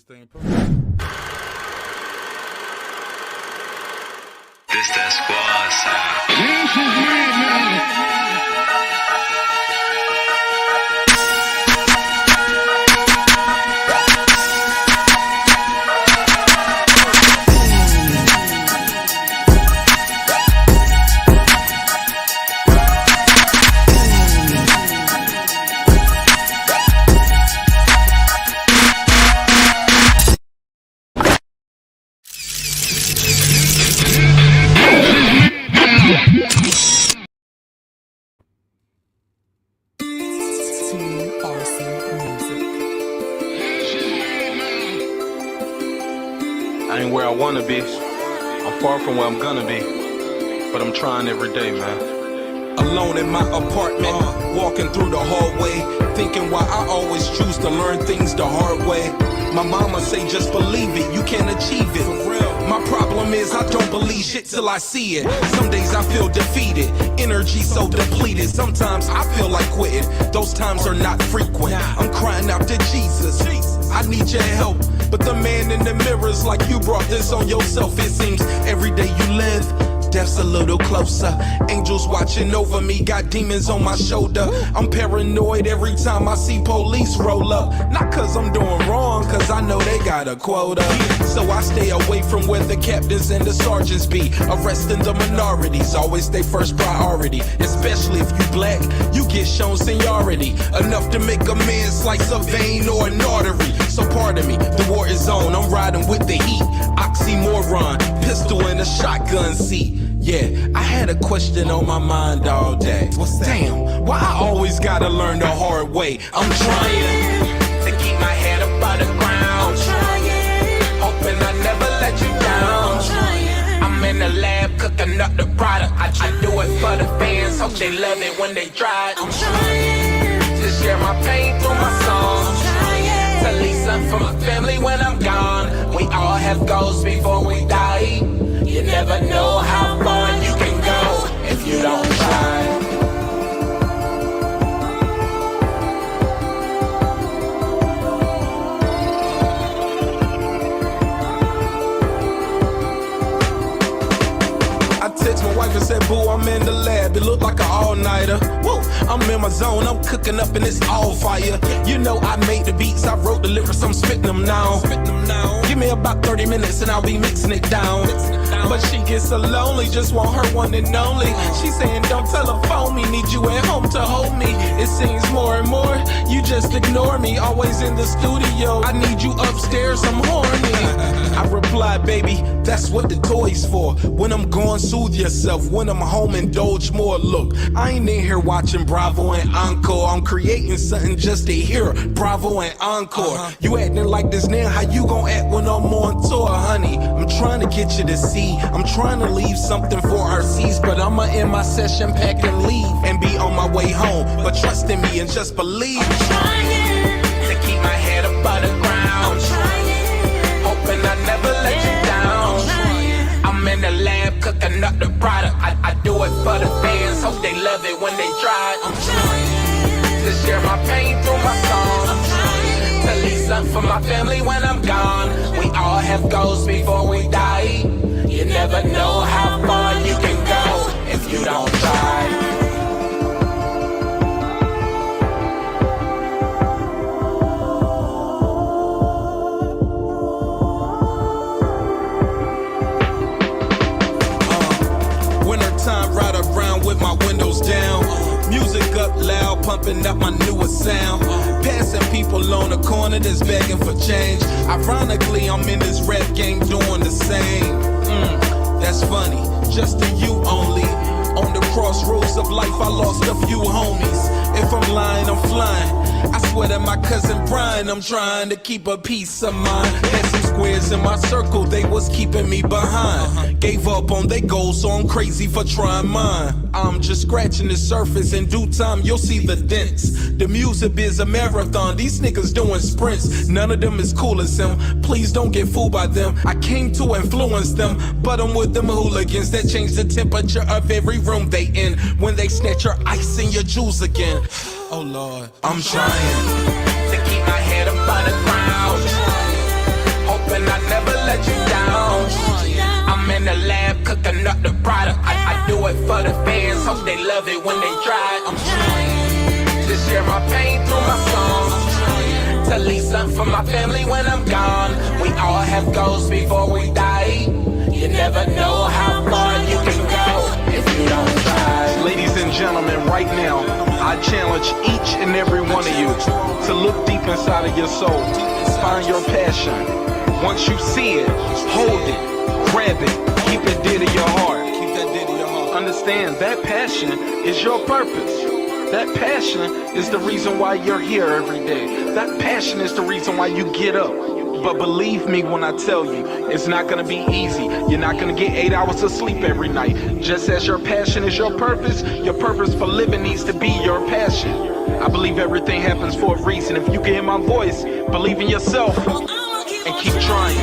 this thing. This that squad side. This is me now. I ain't where I wanna be. I'm far from where I'm gonna be. But I'm trying every day, man. Alone in my apartment, walking through the hallway, thinking why I always choose to learn things the hard way. My mama say just believe it, you can achieve it. For real. My problem is I don't believe shit till I see it. Some days I feel defeated, energy so depleted. Sometimes I feel like quitting, those times are not frequent. I'm crying out to Jesus, I need your help. But the man in the mirror's like, you brought this on yourself. It seems every day you live, death's a little closer. Angels watching over me, got demons on my shoulder. I'm paranoid every time I see police roll up. Not cause I'm doing wrong, cause I know they got a quota. So I stay away from where the captains and the sergeants be. Arresting the minorities, always their first priority. Especially if you black, you get shown seniority. Enough to make a man slice a vein or an artery. So pardon me, the war is on, I'm riding with the heat. Oxymoron, pistol in a shotgun seat. Yeah, I had a question on my mind all day. What's that? Damn, why I always gotta learn the hard way? I'm trying to keep my head up out the ground. I'm trying, hoping I never let you down. I'm trying, I'm in the lab cooking up the product. I do it for the fans, hope they love it when they try it. I'm trying to share my pain through my songs. I'm trying to leave something for my family when I'm gone. We all have goals before we die. You never know how far you can go if you don't try. I text my wife and said, boo, I'm in the lab. It looked like an all-nighter. Woo, I'm in my zone, I'm cooking up and it's all fire. You know I made the beats, I wrote the lyrics, I'm spitting them now. Give me about 30 minutes and I'll be mixing it down. But she gets so lonely, just want her one and only. She saying don't telephone me, need you at home to hold me. It seems more and more, you just ignore me. Always in the studio, I need you upstairs, I'm horny. I replied, baby, that's what the toy's for. When I'm gone, soothe yourself. When I'm home, indulge more. Look, I ain't in here watching Bravo and Encore. I'm creating something just to hear Bravo and Encore. You acting like this now, how you gon' act when I'm on tour, honey? I'm trying to get you to see, I'm trying to leave something for our seas, but I'ma end my session, pack and leave, and be on my way home. But trust in me and just believe. I'm trying to keep my head up out the ground. I'm trying, hoping I never let you down. I'm trying, I'm in the lab cooking up the product. I do it for the fans, hope they love it when they try. I'm trying to share my pain through my songs. I'm trying to leave something for my family when I'm gone. We all have goals before we die. You never know how far you can go if you don't try. Wintertime, ride around with my windows down. Music up loud, pumping up my newest sound. Passing people on the corner that's begging for change. Ironically, I'm in this rap game doing the same. That's funny, just to you only. On the crossroads of life, I lost a few homies. If I'm lying, I'm flying. I swear to my cousin Brian, I'm trying to keep a peace of mind. Had some squares in my circle, they was keeping me behind. Gave up on their goals, so I'm crazy for trying mine. I'm just scratching the surface, in due time you'll see the dents. The music is a marathon, these niggas doing sprints. None of them is cool as him, please don't get fooled by them. I came to influence them, but I'm with them hooligans that change the temperature of every room they in. When they snatch your ice and your jewels again. Oh Lord, I'm trying to keep my head up on the ground. let you down. I'm in the lab cooking up the product. I do it for the fans, hope they love it when they try. I'm trying to share my pain through my songs, to leave something for my family when I'm gone. We all have goals before we die. You never know how far you can go if you don't try. Ladies and gentlemen, right now, I challenge each and every one of you to look deep inside of your soul. Find your passion. Once you see it, hold it, grab it, keep it dear to your heart. Keep that dear to your heart. Understand, that passion is your purpose. That passion is the reason why you're here every day. That passion is the reason why you get up. But believe me when I tell you, it's not gonna be easy. You're not gonna get 8 hours of sleep every night. Just as your passion is your purpose for living needs to be your passion. I believe everything happens for a reason. If you can hear my voice, believe in yourself and keep trying.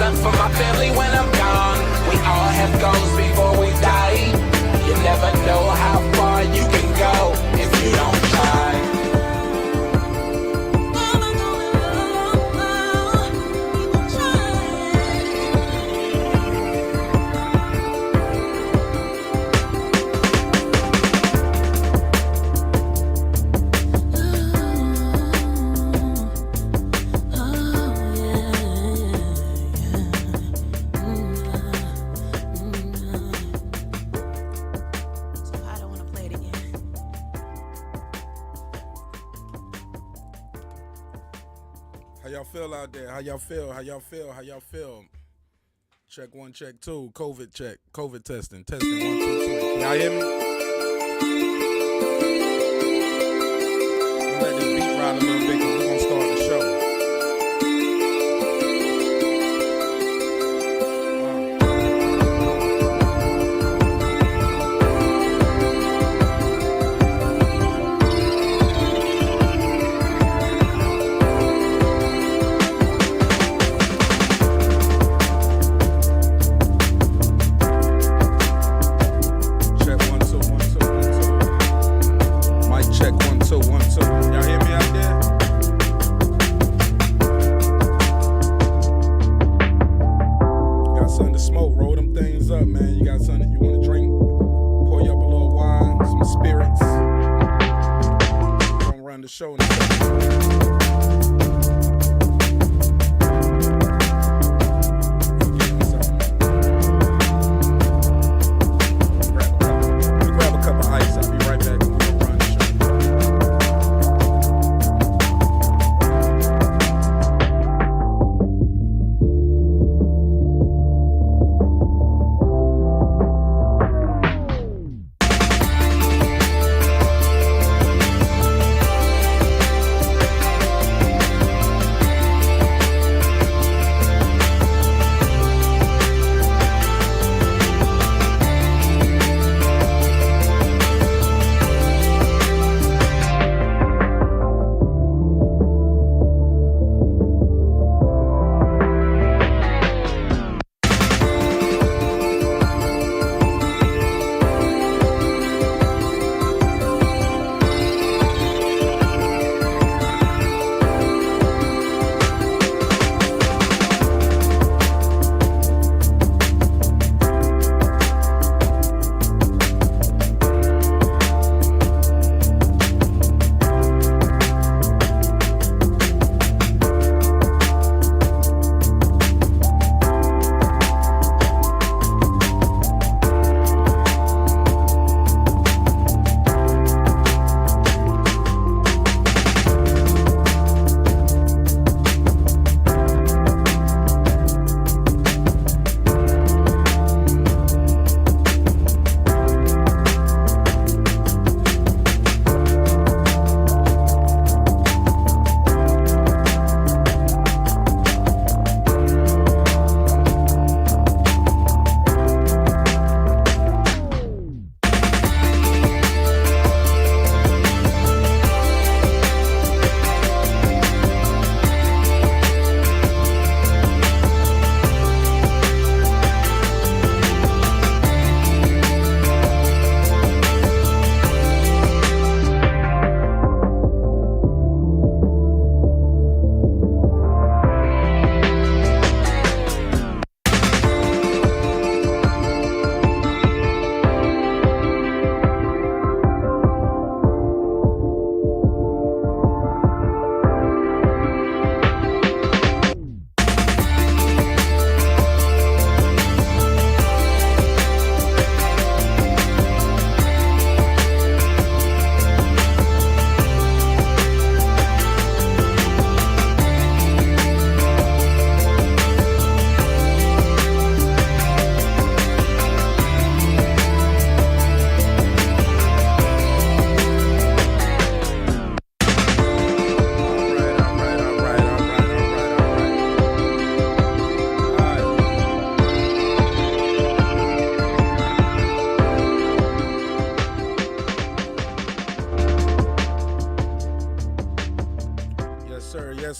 For my family when I'm gone, we all have goals before we die. You never know how far you can go if you don't try. How y'all feel out there? How y'all feel? How y'all feel? How y'all feel? Check 1, check 2. COVID check. COVID testing. Testing 1, 2, 2. Can y'all hear me? I'm gonna let this beat ride a little bit because we're gonna start the show. Check 1, 2, 1, 2. Y'all hear me out there?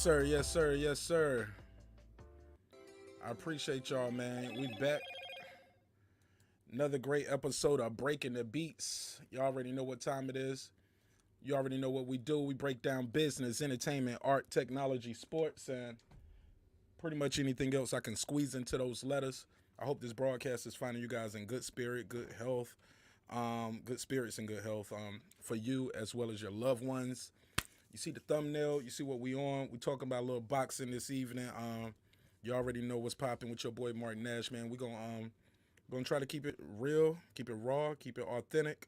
sir. Yes, sir. Yes, sir. I appreciate y'all, man. We back. Another great episode of Breaking the Beats. You already know what time it is. You already know what we do. We break down business, entertainment, art, technology, sports, and pretty much anything else I can squeeze into those letters. I hope this broadcast is finding you guys in good spirit, good health, good spirits and good health for you as well as your loved ones. You see the thumbnail. You see what we on. We talking about a little boxing this evening. You already know what's popping with your boy Martin Nash, man. We gonna try to keep it real, keep it raw, keep it authentic.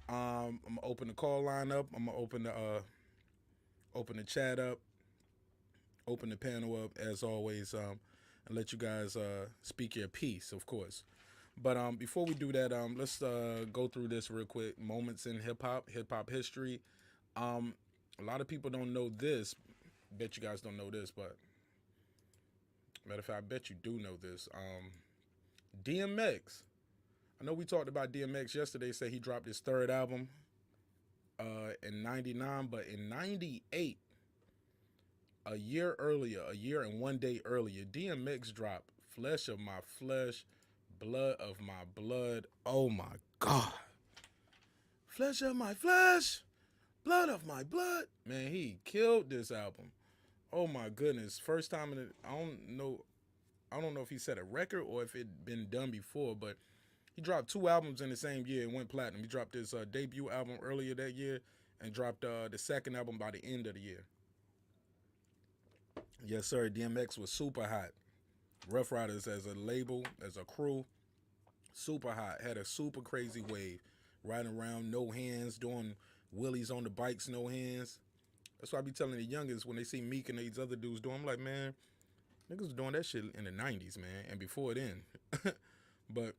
I'm gonna open the call line up. I'm gonna open the chat up, open the panel up as always, and let you guys speak your piece, of course. But before we do that, let's go through this real quick. Moments in hip hop history. A lot of people don't know this. Bet you guys don't know this, but matter of fact, I bet you do know this. DMX. I know we talked about DMX yesterday. Say he dropped his third album in '99, but in '98, a year and 1 day earlier, DMX dropped "Flesh of My Flesh, Blood of My Blood." Oh my God! Flesh of my flesh, blood of my blood. Man, he killed this album. Oh my goodness! First time in it. I don't know if he set a record or if it'd been done before, but he dropped 2 albums in the same year and went platinum. He dropped his debut album earlier that year and dropped the second album by the end of the year. Yes, sir. DMX was super hot. Rough Riders as a label, as a crew, super hot. Had a super crazy wave. Riding around, no hands, doing wheelies on the bikes, no hands. That's why I be telling the youngest when they see Meek and these other dudes doing, I'm like, man, niggas was doing that shit in the 90s, man, and before then. But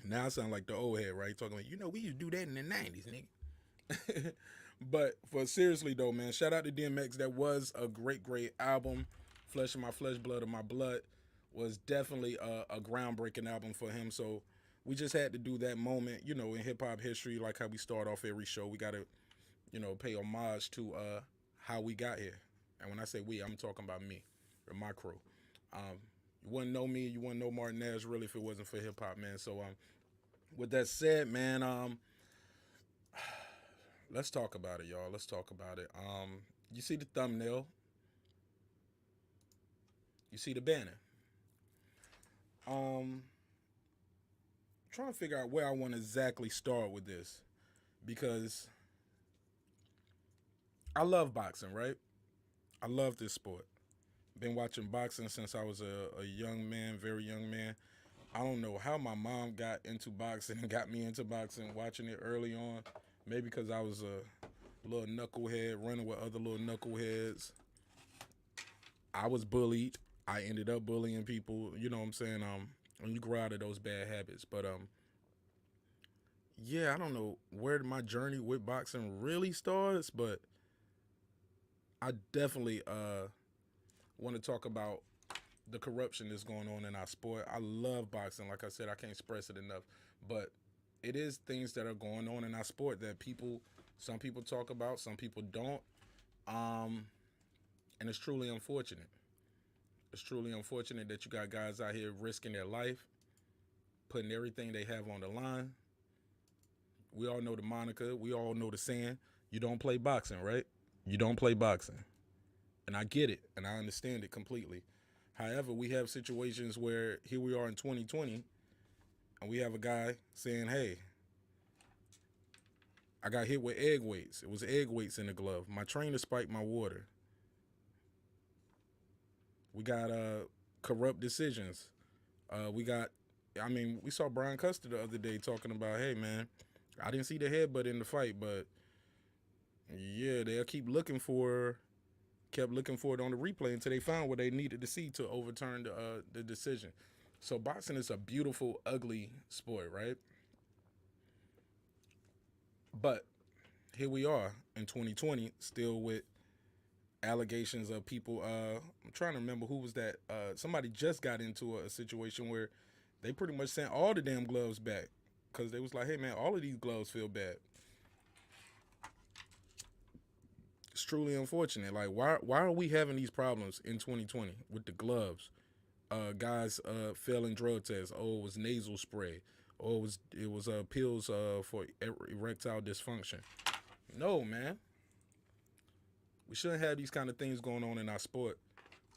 now I sound like the old head, right? Talking like, we used to do that in the 90s, nigga. But for seriously though, man, shout out to DMX. That was a great, great album. Flesh of My Flesh, Blood of My Blood was definitely a groundbreaking album for him. So we just had to do that moment, in hip hop history, like how we start off every show. We got to, pay homage to how we got here. And when I say we, I'm talking about me or my crew. You wouldn't know me, you wouldn't know Martin Nash really if it wasn't for hip hop, man. So with that said, man, let's talk about it, y'all. Let's talk about it. You see the thumbnail. You see the banner. Trying to figure out where I want to exactly start with this, because I love boxing, right? I love this sport. Been watching boxing since I was a young man, very young man. I don't know how my mom got into boxing and got me into boxing, watching it early on. Maybe because I was a little knucklehead running with other little knuckleheads. I was bullied. I ended up bullying people. You know what I'm saying? When you grow out of those bad habits. But yeah, I don't know where my journey with boxing really starts, but I definitely want to talk about the corruption that's going on in our sport. I love boxing. Like I said, I can't express it enough. But it is things that are going on in our sport that some people talk about, some people don't. And it's truly unfortunate. It's truly unfortunate that you got guys out here risking their life, putting everything they have on the line. We all know the moniker. We all know the saying, you don't play boxing, right? You don't play boxing. And I get it, and I understand it completely. However, we have situations where here we are in 2020, and we have a guy saying, hey, I got hit with egg weights. It was egg weights in the glove. My trainer spiked my water. We got corrupt decisions. We saw Brian Custer the other day talking about, hey, man, I didn't see the headbutt in the fight, but yeah, they'll kept looking for it on the replay until they found what they needed to see to overturn the decision. So boxing is a beautiful, ugly sport, right? But here we are in 2020, still with allegations of people. I'm trying to remember who was that. Somebody just got into a situation where they pretty much sent all the damn gloves back because they was like, hey, man, all of these gloves feel bad. truly unfortunate. Like, why are we having these problems in 2020 with the gloves? Guys failing drug tests. Oh, it was nasal spray. Oh, it was pills for erectile dysfunction. No, man. We shouldn't have these kind of things going on in our sport,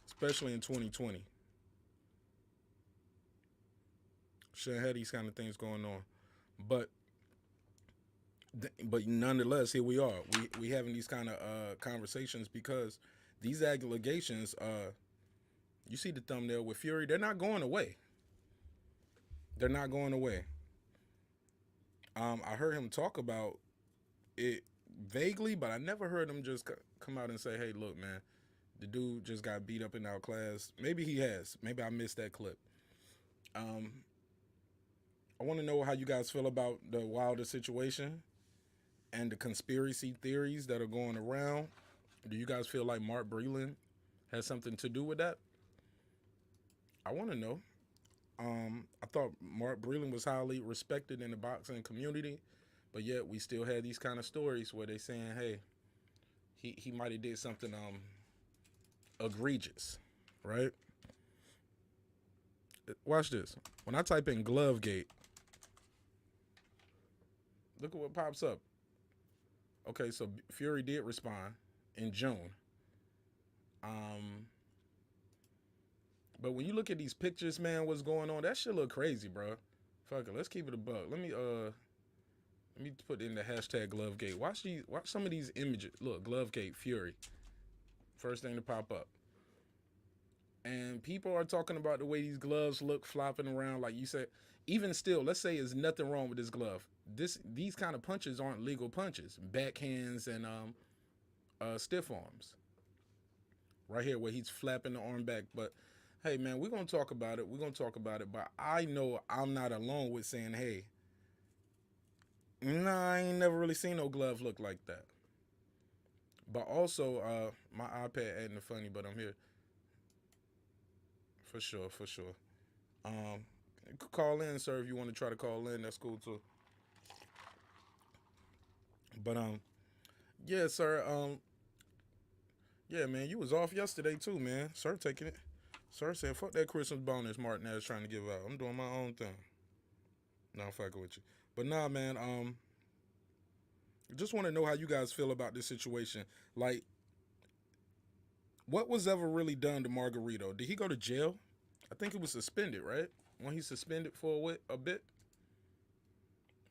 especially in 2020. Shouldn't have these kind of things going on. But nonetheless, here we are. We having these kind of conversations because these allegations, you see the thumbnail with Fury, they're not going away. They're not going away. I heard him talk about it vaguely, but I never heard him just come out and say, hey, look, man, the dude just got beat up in our class. Maybe he has. Maybe I missed that clip. I want to know how you guys feel about the Wilder situation and the conspiracy theories that are going around. Do you guys feel like Mark Breland has something to do with that? I want to know. I thought Mark Breland was highly respected in the boxing community, but yet we still had these kind of stories where they saying, hey, he might have did something egregious, right? Watch this. When I type in Glovegate, look at what pops up. Okay, so Fury did respond in June. But when you look at these pictures, man, what's going on? That shit look crazy, bro. Fuck it, let's keep it a buck. Let me put in the hashtag Glovegate. Watch some of these images. Look, Glovegate Fury. First thing to pop up. And people are talking about the way these gloves look flopping around, like you said. Even still, let's say there's nothing wrong with this glove. These kind of punches aren't legal punches. Backhands and stiff arms. Right here where he's flapping the arm back. But hey, man, we're going to talk about it. But I know I'm not alone with saying, hey, nah, I ain't never really seen no glove look like that. But also, my iPad acting funny, but I'm here. For sure. You could call in, sir, if you want to try to call in. That's cool, too. But, yeah, sir, yeah, man, you was off yesterday, too, man. Sir taking it. Sir said, fuck that Christmas bonus Martinez trying to give out. I'm doing my own thing. No, I'm fucking with you. But nah, man, just want to know how you guys feel about this situation. Like, what was ever really done to Margarito? Did he go to jail? I think he was suspended, right? When he suspended for a bit?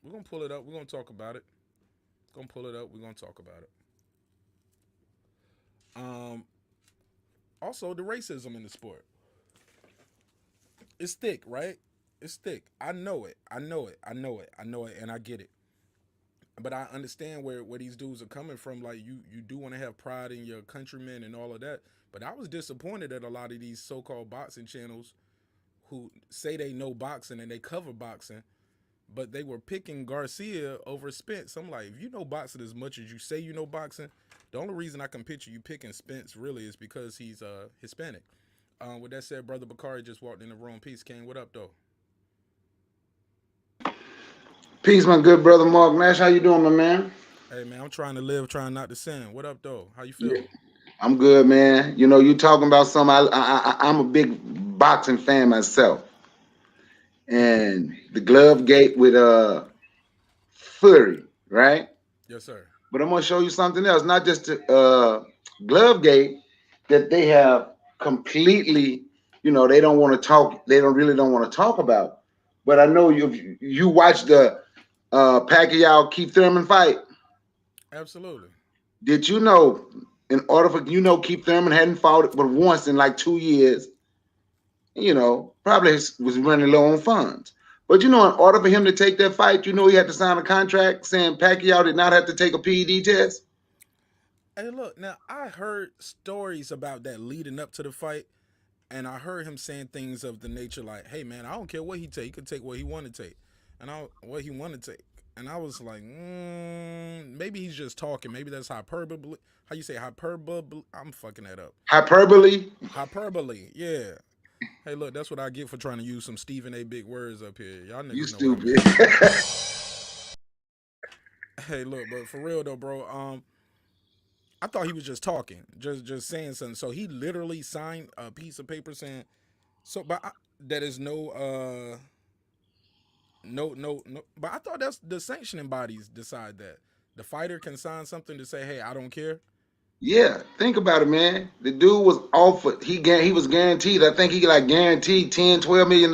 We're going to pull it up. We're going to talk about it. We're going to pull it up. We're going to talk about it. Also, the racism in the sport. It's thick, right? It's thick. I know it, and I get it. But I understand where these dudes are coming from. Like, you do want to have pride in your countrymen and all of that. But I was disappointed at a lot of these so-called boxing channels who say they know boxing and they cover boxing, but they were picking Garcia over Spence. I'm like, if you know boxing as much as you say you know boxing, the only reason I can picture you picking Spence really is because he's Hispanic. With that said, Brother Bakari just walked in the room. Peace, King. What up, though? Peace, my good brother Mark Nash. How you doing, my man? Hey, man, I'm trying to live, trying not to sin. What up, though? How you feel? Yeah, I'm good, man. You know, you talking about something. I'm a big boxing fan myself, and the glove gate with Fury, right? Yes, sir. But I'm gonna show you something else. Not just glove gate that they have completely. You know, they don't want to talk. They don't want to talk about. But I know you watched the Pacquiao Keith Thurman fight. Absolutely. Did you know, in order for Keith Thurman hadn't fought but once in like 2 years, probably was running low on funds. But in order for him to take that fight, he had to sign a contract saying Pacquiao did not have to take a PED test. Hey, look, now I heard stories about that leading up to the fight, and I heard him saying things of the nature like, hey, man, I don't care what he take. He could take what he want to take. What he want to take. And I was like, maybe he's just talking. Maybe that's hyperbole. How you say hyperbole? I'm fucking that up. Hyperbole? Hyperbole, yeah. Hey, look, that's what I get for trying to use some Stephen A. big words up here. Y'all niggas You know stupid. Hey, look, but for real though, bro, I thought he was just talking, just saying something. So he literally signed a piece of paper saying, "So, but that is no. But I thought that's the sanctioning bodies decide that the fighter can sign something to say, "Hey, I don't care." Yeah, think about it, man. The dude was offered. He was guaranteed. I think he like guaranteed 10, $12 million.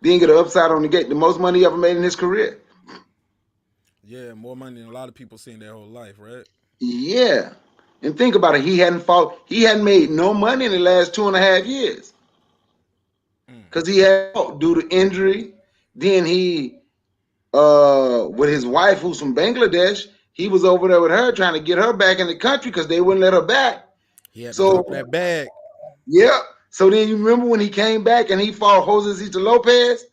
Didn't get an upside on the gate. The most money he ever made in his career. Yeah, more money than a lot of people seen their whole life, right? Yeah. And think about it. He hadn't made no money in the last 2.5 years. Because he had due to injury. Then he with his wife who's from Bangladesh, he was over there with her trying to get her back in the country because they wouldn't let her back. He had to So drop that bag. yeah. So then you remember when he came back and he fought Josecito Lopez?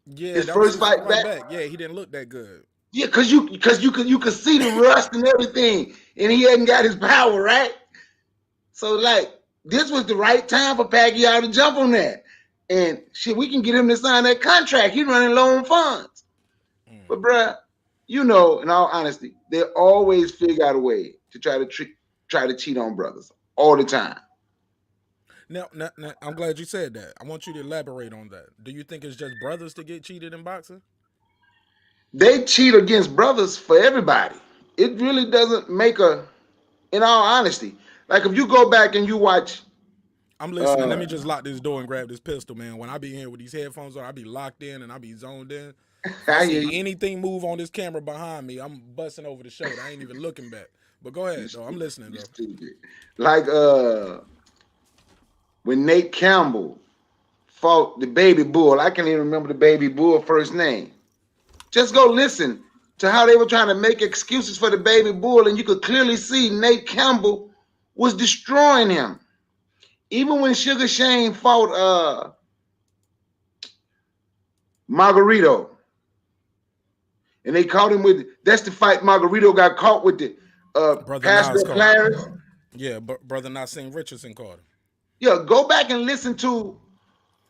Yeah, His that was first his fight fight back. back. Yeah, he didn't look that good. Yeah, because you could see the rust and everything, and he hadn't got his power, right? So like this was the right time for Pacquiao to jump on that. And shit, we can get him to sign that contract. He's running low on funds. But bruh, in all honesty, they always figure out a way to try to cheat on brothers all the time. Now, I'm glad you said that. I want you to elaborate on that. Do you think it's just brothers to get cheated in boxing? They cheat against brothers for everybody. It really doesn't make in all honesty. Like if you go back and you watch I'm listening. Let me just lock this door and grab this pistol, man. When I be here with these headphones on, I be locked in and I be zoned in. If I I hear see you. anything move on this camera behind me, I'm busting over the shoulder. I ain't even looking back. But go ahead, though. I'm listening, You though. stupid. Like when Nate Campbell fought the baby bull, I can't even remember the baby bull first name. Just go listen to how they were trying to make excuses for the baby bull, and you could clearly see Nate Campbell was destroying him. Even when Sugar Shane fought Margarito, and they caught him with that's the fight Margarito got caught with the Brother Pastor Nas of called him. Clarence. Yeah, Brother Nassim Richardson called him. Yeah, go back and listen to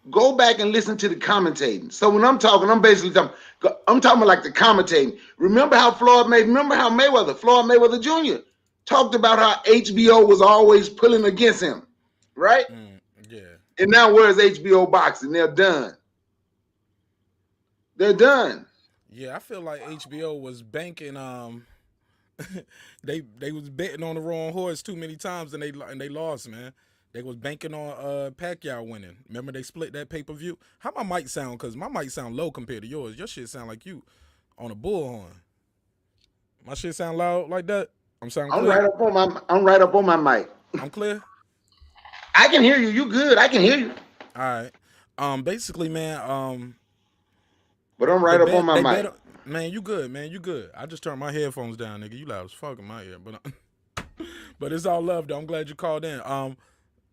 the commentating. So when I'm talking, I'm talking about like the commentating. Remember how Floyd Mayweather Jr. talked about how HBO was always pulling against him, right? Yeah. And now where's HBO boxing? They're done. They're done. Yeah, I feel like HBO was banking. They was betting on the wrong horse too many times and they lost, man. They was banking on Pacquiao winning. Remember they split that pay-per-view? How my mic sound? Because my mic sound low compared to yours. Your shit sound like you on a bullhorn. My shit sound loud like that? I'm sounding clear? I'm right up on my mic. I'm clear? I can hear you. You good. I can hear you. All right. Basically, man, but I'm right up on my mic. Man, you good, man. You good. I just turned my headphones down, nigga. You loud as fuck in my ear. But it's all love, though. I'm glad you called in.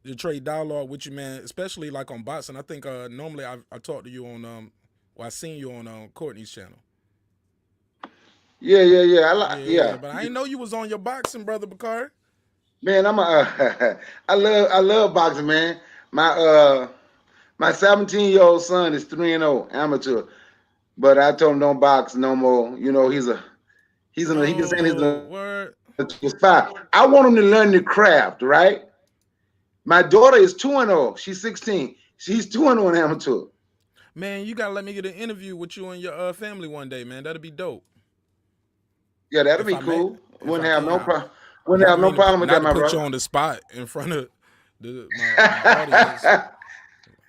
The trade dialogue with you, man, especially like on boxing. I think normally I talk to you on I seen you on Courtney's channel. Yeah. Yeah. But I didn't know you was on your boxing, brother Bakari. Man, I love boxing, man. My 17-year-old son is 3-0 amateur, but I told him don't box no more. He can say he's a spy. I want him to learn the craft, right? My daughter is 2-0. She's 16. She's 2-0 in amateur. Man, you gotta let me get an interview with you and your family one day, man. That'd be dope. Yeah, that'd be cool. Wouldn't have no problem with that, my brother. Put you on the spot in front of my audience.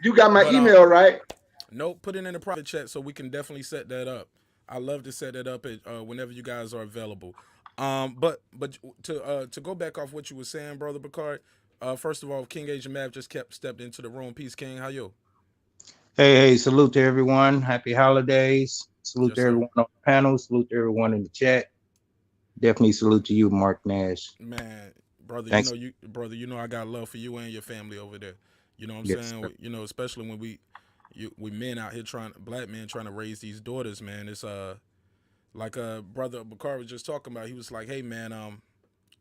You got my email, right? Nope. Put it in the private chat so we can definitely set that up. I love to set that up whenever you guys are available. But to go back off what you were saying, brother Bakari. First of all, King Asian Mav just stepped into the room. Peace, King. How you? Hey, salute to everyone. Happy holidays. Salute to everyone on the panel. Salute to everyone in the chat. Definitely salute to you, Mark Nash. Man, brother, thanks. You know I got love for you and your family over there. You know what I'm saying? Sir. Especially when we men out here black men trying to raise these daughters, man. It's like brother Bakari was just talking about. He was like, hey man,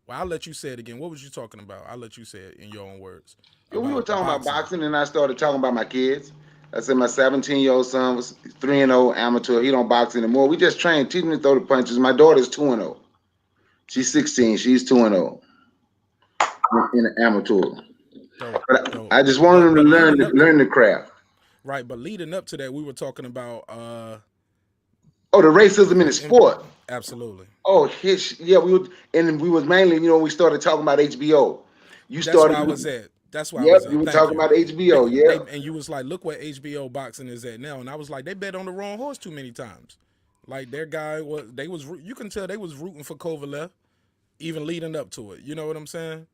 well, I'll let you say it again. What was you talking about? I'll let you say it in your own words. We were talking about boxing, and I started talking about my kids. I said my 17-year-old son was 3-0 amateur. He don't box anymore. We just train, teach him to throw the punches. My daughter's 2-0. She's 16. She's 2-0 in the amateur. Dope, But dope. I just wanted them to learn the craft. Right, but leading up to that, we were talking about Oh, the racism in the sport. Absolutely. Oh, yeah, we was mainly, we started talking about HBO. That's where I was at. That's why I Yep, was at. you were Thank talking you. about HBO, yeah. And you was like, look where HBO boxing is at now. And I was like, they bet on the wrong horse too many times. Like their guy you can tell they was rooting for Kovalev, even leading up to it. You know what I'm saying?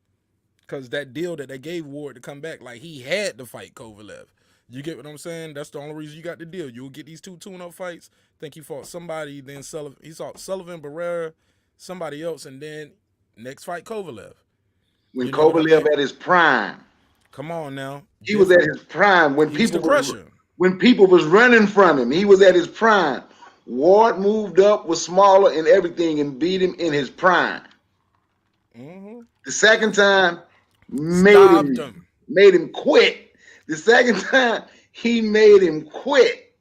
Because that deal that they gave Ward to come back, like he had to fight Kovalev. You get what I'm saying? That's the only reason you got the deal. You'll get these two tune-up fights. Think he fought somebody, then Sullivan. He fought Sullivan, Barrera, somebody else, and then next fight Kovalev. When Kovalev at his prime. Come on now. He was at his prime when people was running from him. He was at his prime. Ward moved up, was smaller and everything, and beat him in his prime. Mm-hmm. The second time, made him quit. The second time, he made him quit.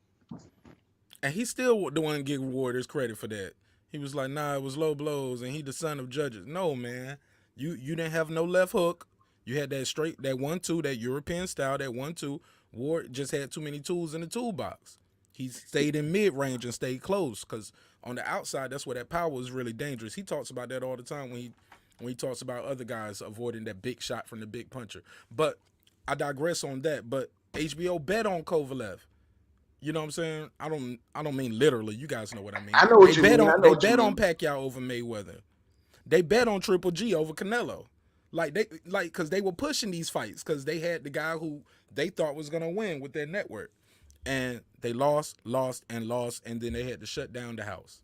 And he still the one give Ward his credit for that. He was like, nah, it was low blows, and he the son of judges. No, man. You didn't have no left hook. You had that straight, that 1-2, that European style, that 1-2. Ward just had too many tools in the toolbox. He stayed in mid-range and stayed close, because on the outside, that's where that power is really dangerous. He talks about that all the time when he talks about other guys avoiding that big shot from the big puncher. But I digress on that. But HBO bet on Kovalev. You know what I'm saying? I don't mean literally. You guys know what I mean. I know what you mean. They bet on Pacquiao over Mayweather. They bet on Triple G over Canelo. Because they were pushing these fights because they had the guy who they thought was gonna win with their network, and they lost, and then they had to shut down the house.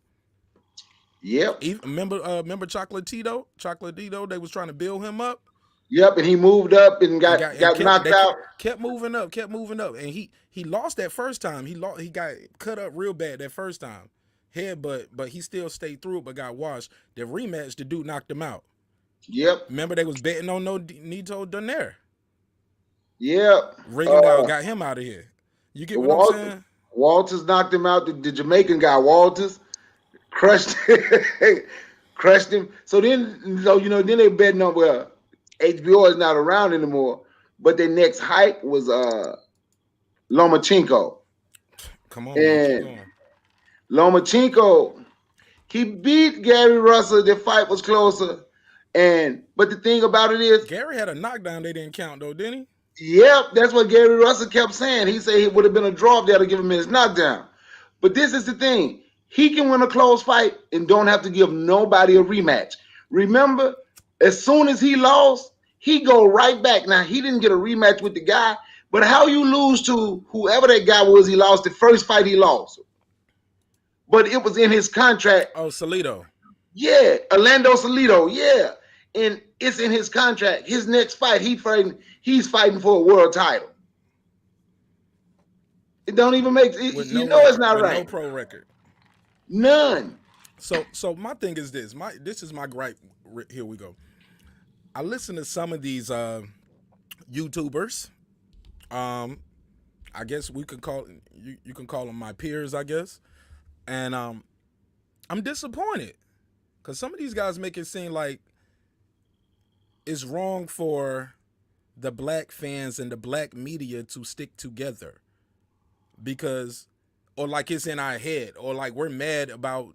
Yep. Remember Chocolatito? Chocolatito, they was trying to build him up. Yep, and he moved up and got knocked out. Kept moving up, and he lost that first time. He got cut up real bad that first time. But he still stayed through it, but got washed. The rematch, the dude knocked him out. Yep. Remember they was betting on Nito Donaire. Yep. Rigondeaux got him out of here. You get what I'm saying? Walters knocked him out. The Jamaican guy, Walters, crushed him. So then they betting on, well, HBO is not around anymore, but their next hype was Lomachenko. Come on, and Lomachenko, he beat Gary Russell. The fight was closer. But the thing about it is, Gary had a knockdown they didn't count though, didn't he? Yep, that's what Gary Russell kept saying. He said it would have been a draw if they had to give him his knockdown. But this is the thing. He can win a close fight and don't have to give nobody a rematch. Remember, as soon as he lost, he go right back. Now, he didn't get a rematch with the guy, but how you lose to whoever that guy was he lost, the first fight he lost. But it was in his contract. Oh, Salido. Yeah, Orlando Salido, yeah. And it's in his contract. His next fight, he's fighting for a world title. It don't even make it, it's not right. No pro record. None. So my thing is this. This is my gripe. Here we go. I listen to some of these YouTubers. I guess we could call you can call them my peers, I guess. And I'm disappointed because some of these guys make it seem like it's wrong for the black fans and the black media to stick together or like it's in our head, or like we're mad about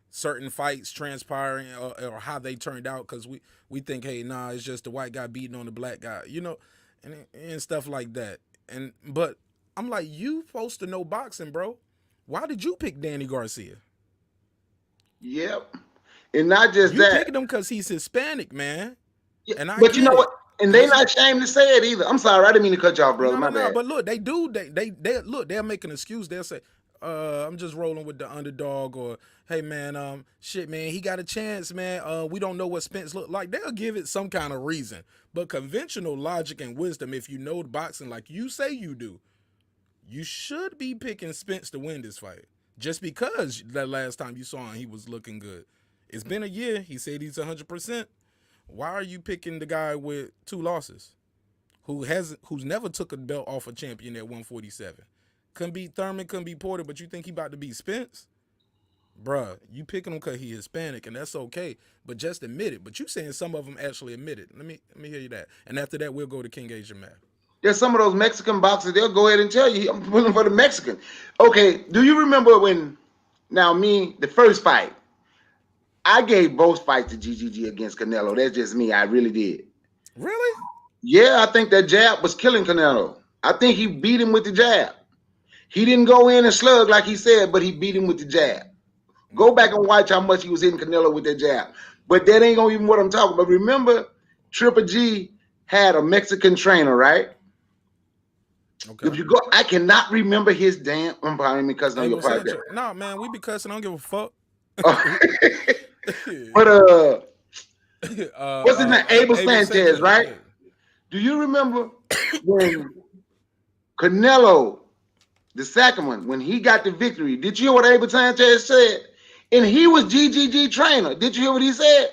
certain fights transpiring or how they turned out because we think, hey, nah, it's just the white guy beating on the black guy, and stuff like that. But I'm like, you supposed to know boxing, bro. Why did you pick Danny Garcia? Yep. And not just you that. You picked him because he's Hispanic, man. Yeah, but you know what? And they not ashamed to say it either. I'm sorry, I didn't mean to cut you off, brother. My bad. But look, they do. They look. They'll make an excuse. They'll say, "I'm just rolling with the underdog," or "Hey, man, shit, man, he got a chance, man. We don't know what Spence look like." They'll give it some kind of reason. But conventional logic and wisdom, if you know boxing like you say you do, you should be picking Spence to win this fight. Just because that last time you saw him, he was looking good. It's been a year. He said he's 100%. Why are you picking the guy with 2 losses, who's never took a belt off a champion at 147? Couldn't beat Thurman, couldn't beat Porter, but you think he about to beat Spence? Bruh, you picking him because he Hispanic, and that's okay. But just admit it. But you saying some of them actually admit it. Let me hear you that. And after that, we'll go to King Asian Man. There's some of those Mexican boxers, they'll go ahead and tell you, I'm pulling for the Mexican. Okay, do you remember when, now me, the first fight, I gave both fights to GGG against Canelo. That's just me. I really did. Really? Yeah, I think that jab was killing Canelo. I think he beat him with the jab. He didn't go in and slug like he said, but he beat him with the jab. Go back and watch how much he was hitting Canelo with that jab. But that ain't gonna even what I'm talking about. Remember, Triple G had a Mexican trainer, right? Okay. If you go, I cannot remember his damn. I'm pardon me because on your Abel podcast. Sanchez. Nah, man, we be cussing. I don't give a fuck. But what's his name? Abel Sanchez, right? Yeah. Do you remember when Canelo, the second one, when he got the victory? Did you hear what Abel Sanchez said? And he was GGG trainer. Did you hear what he said?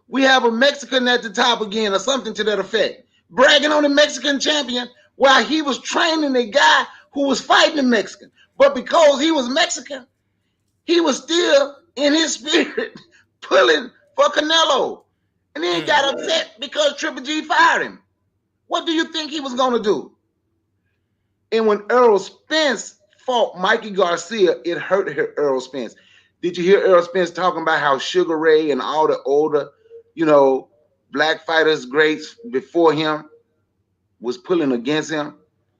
We have a Mexican at the top again, or something to that effect, bragging on the Mexican champion while he was training a guy who was fighting the Mexican. But because he was Mexican, he was still in his spirit pulling for Canelo. And then he got upset because Triple G fired him. What do you think he was going to do? And when Errol Spence fought Mikey Garcia, it hurt Errol Spence. Did you hear Errol Spence talking about how Sugar Ray and all the older, black fighters greats before him was pulling against him?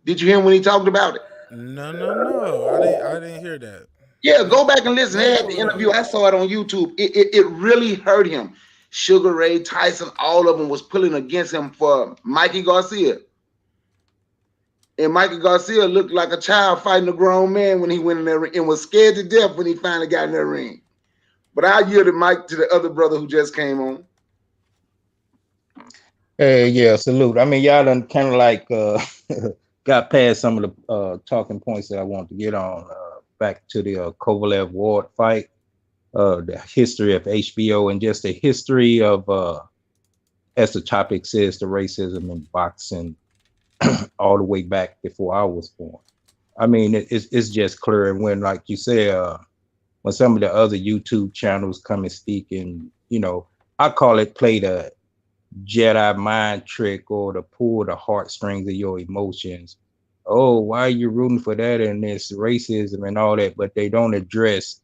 Did you hear him when he talked about it? No. I didn't hear that. Yeah, go back and listen. Let me They had pull the it up. interview. I saw it on YouTube. It really hurt him. Sugar Ray, Tyson, all of them was pulling against him for Mikey Garcia. And Mikey Garcia looked like a child fighting a grown man when he went in there and was scared to death when he finally got in that ring. But I yielded Mike to the other brother who just came on. Hey, yeah, salute. I mean, y'all done kind of like got past some of the talking points that I want to get on. Back to the Kovalev Ward fight, the history of HBO, and just the history of, as the topic says, the racism in boxing all the way back before I was born. I mean, it's just clear. And when, like you say, when some of the other YouTube channels come and speak, and I call it play the Jedi mind trick or to pull the heartstrings of your emotions. Oh, why are you rooting for that and this racism and all that? But they don't address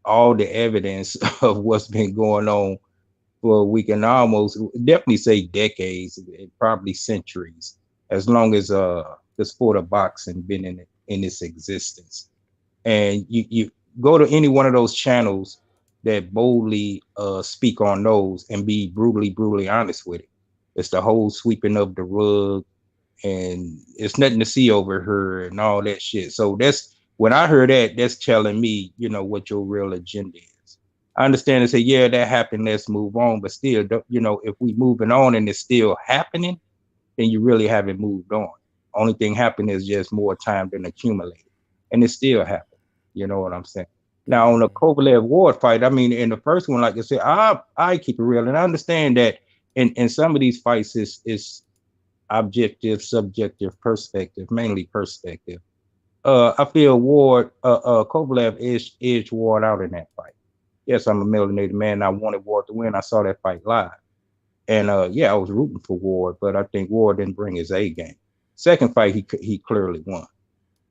all the evidence of what's been going on for we can almost definitely say decades, probably centuries, as long as the sport of boxing been in its existence. And you go to any one of those channels that boldly speak on those and be brutally honest with it. It's the whole sweeping of the rug, and it's nothing to see over her and all that shit. So that's when I heard that, that's telling me, what your real agenda is. I understand and say, yeah, that happened, let's move on. But still, if we moving on and it's still happening, then you really haven't moved on. Only thing happened is just more time than accumulated. And it still happened. You know what I'm saying? Now on the Kovalev Ward fight, I mean, in the first one, like I said, I keep it real, and I understand that in some of these fights is objective, subjective, perspective, mainly perspective. I feel Kovalev edged Ward out in that fight. Yes, I'm a melanated man. I wanted Ward to win. I saw that fight live, and I was rooting for Ward, but I think Ward didn't bring his A game. Second fight, he clearly won.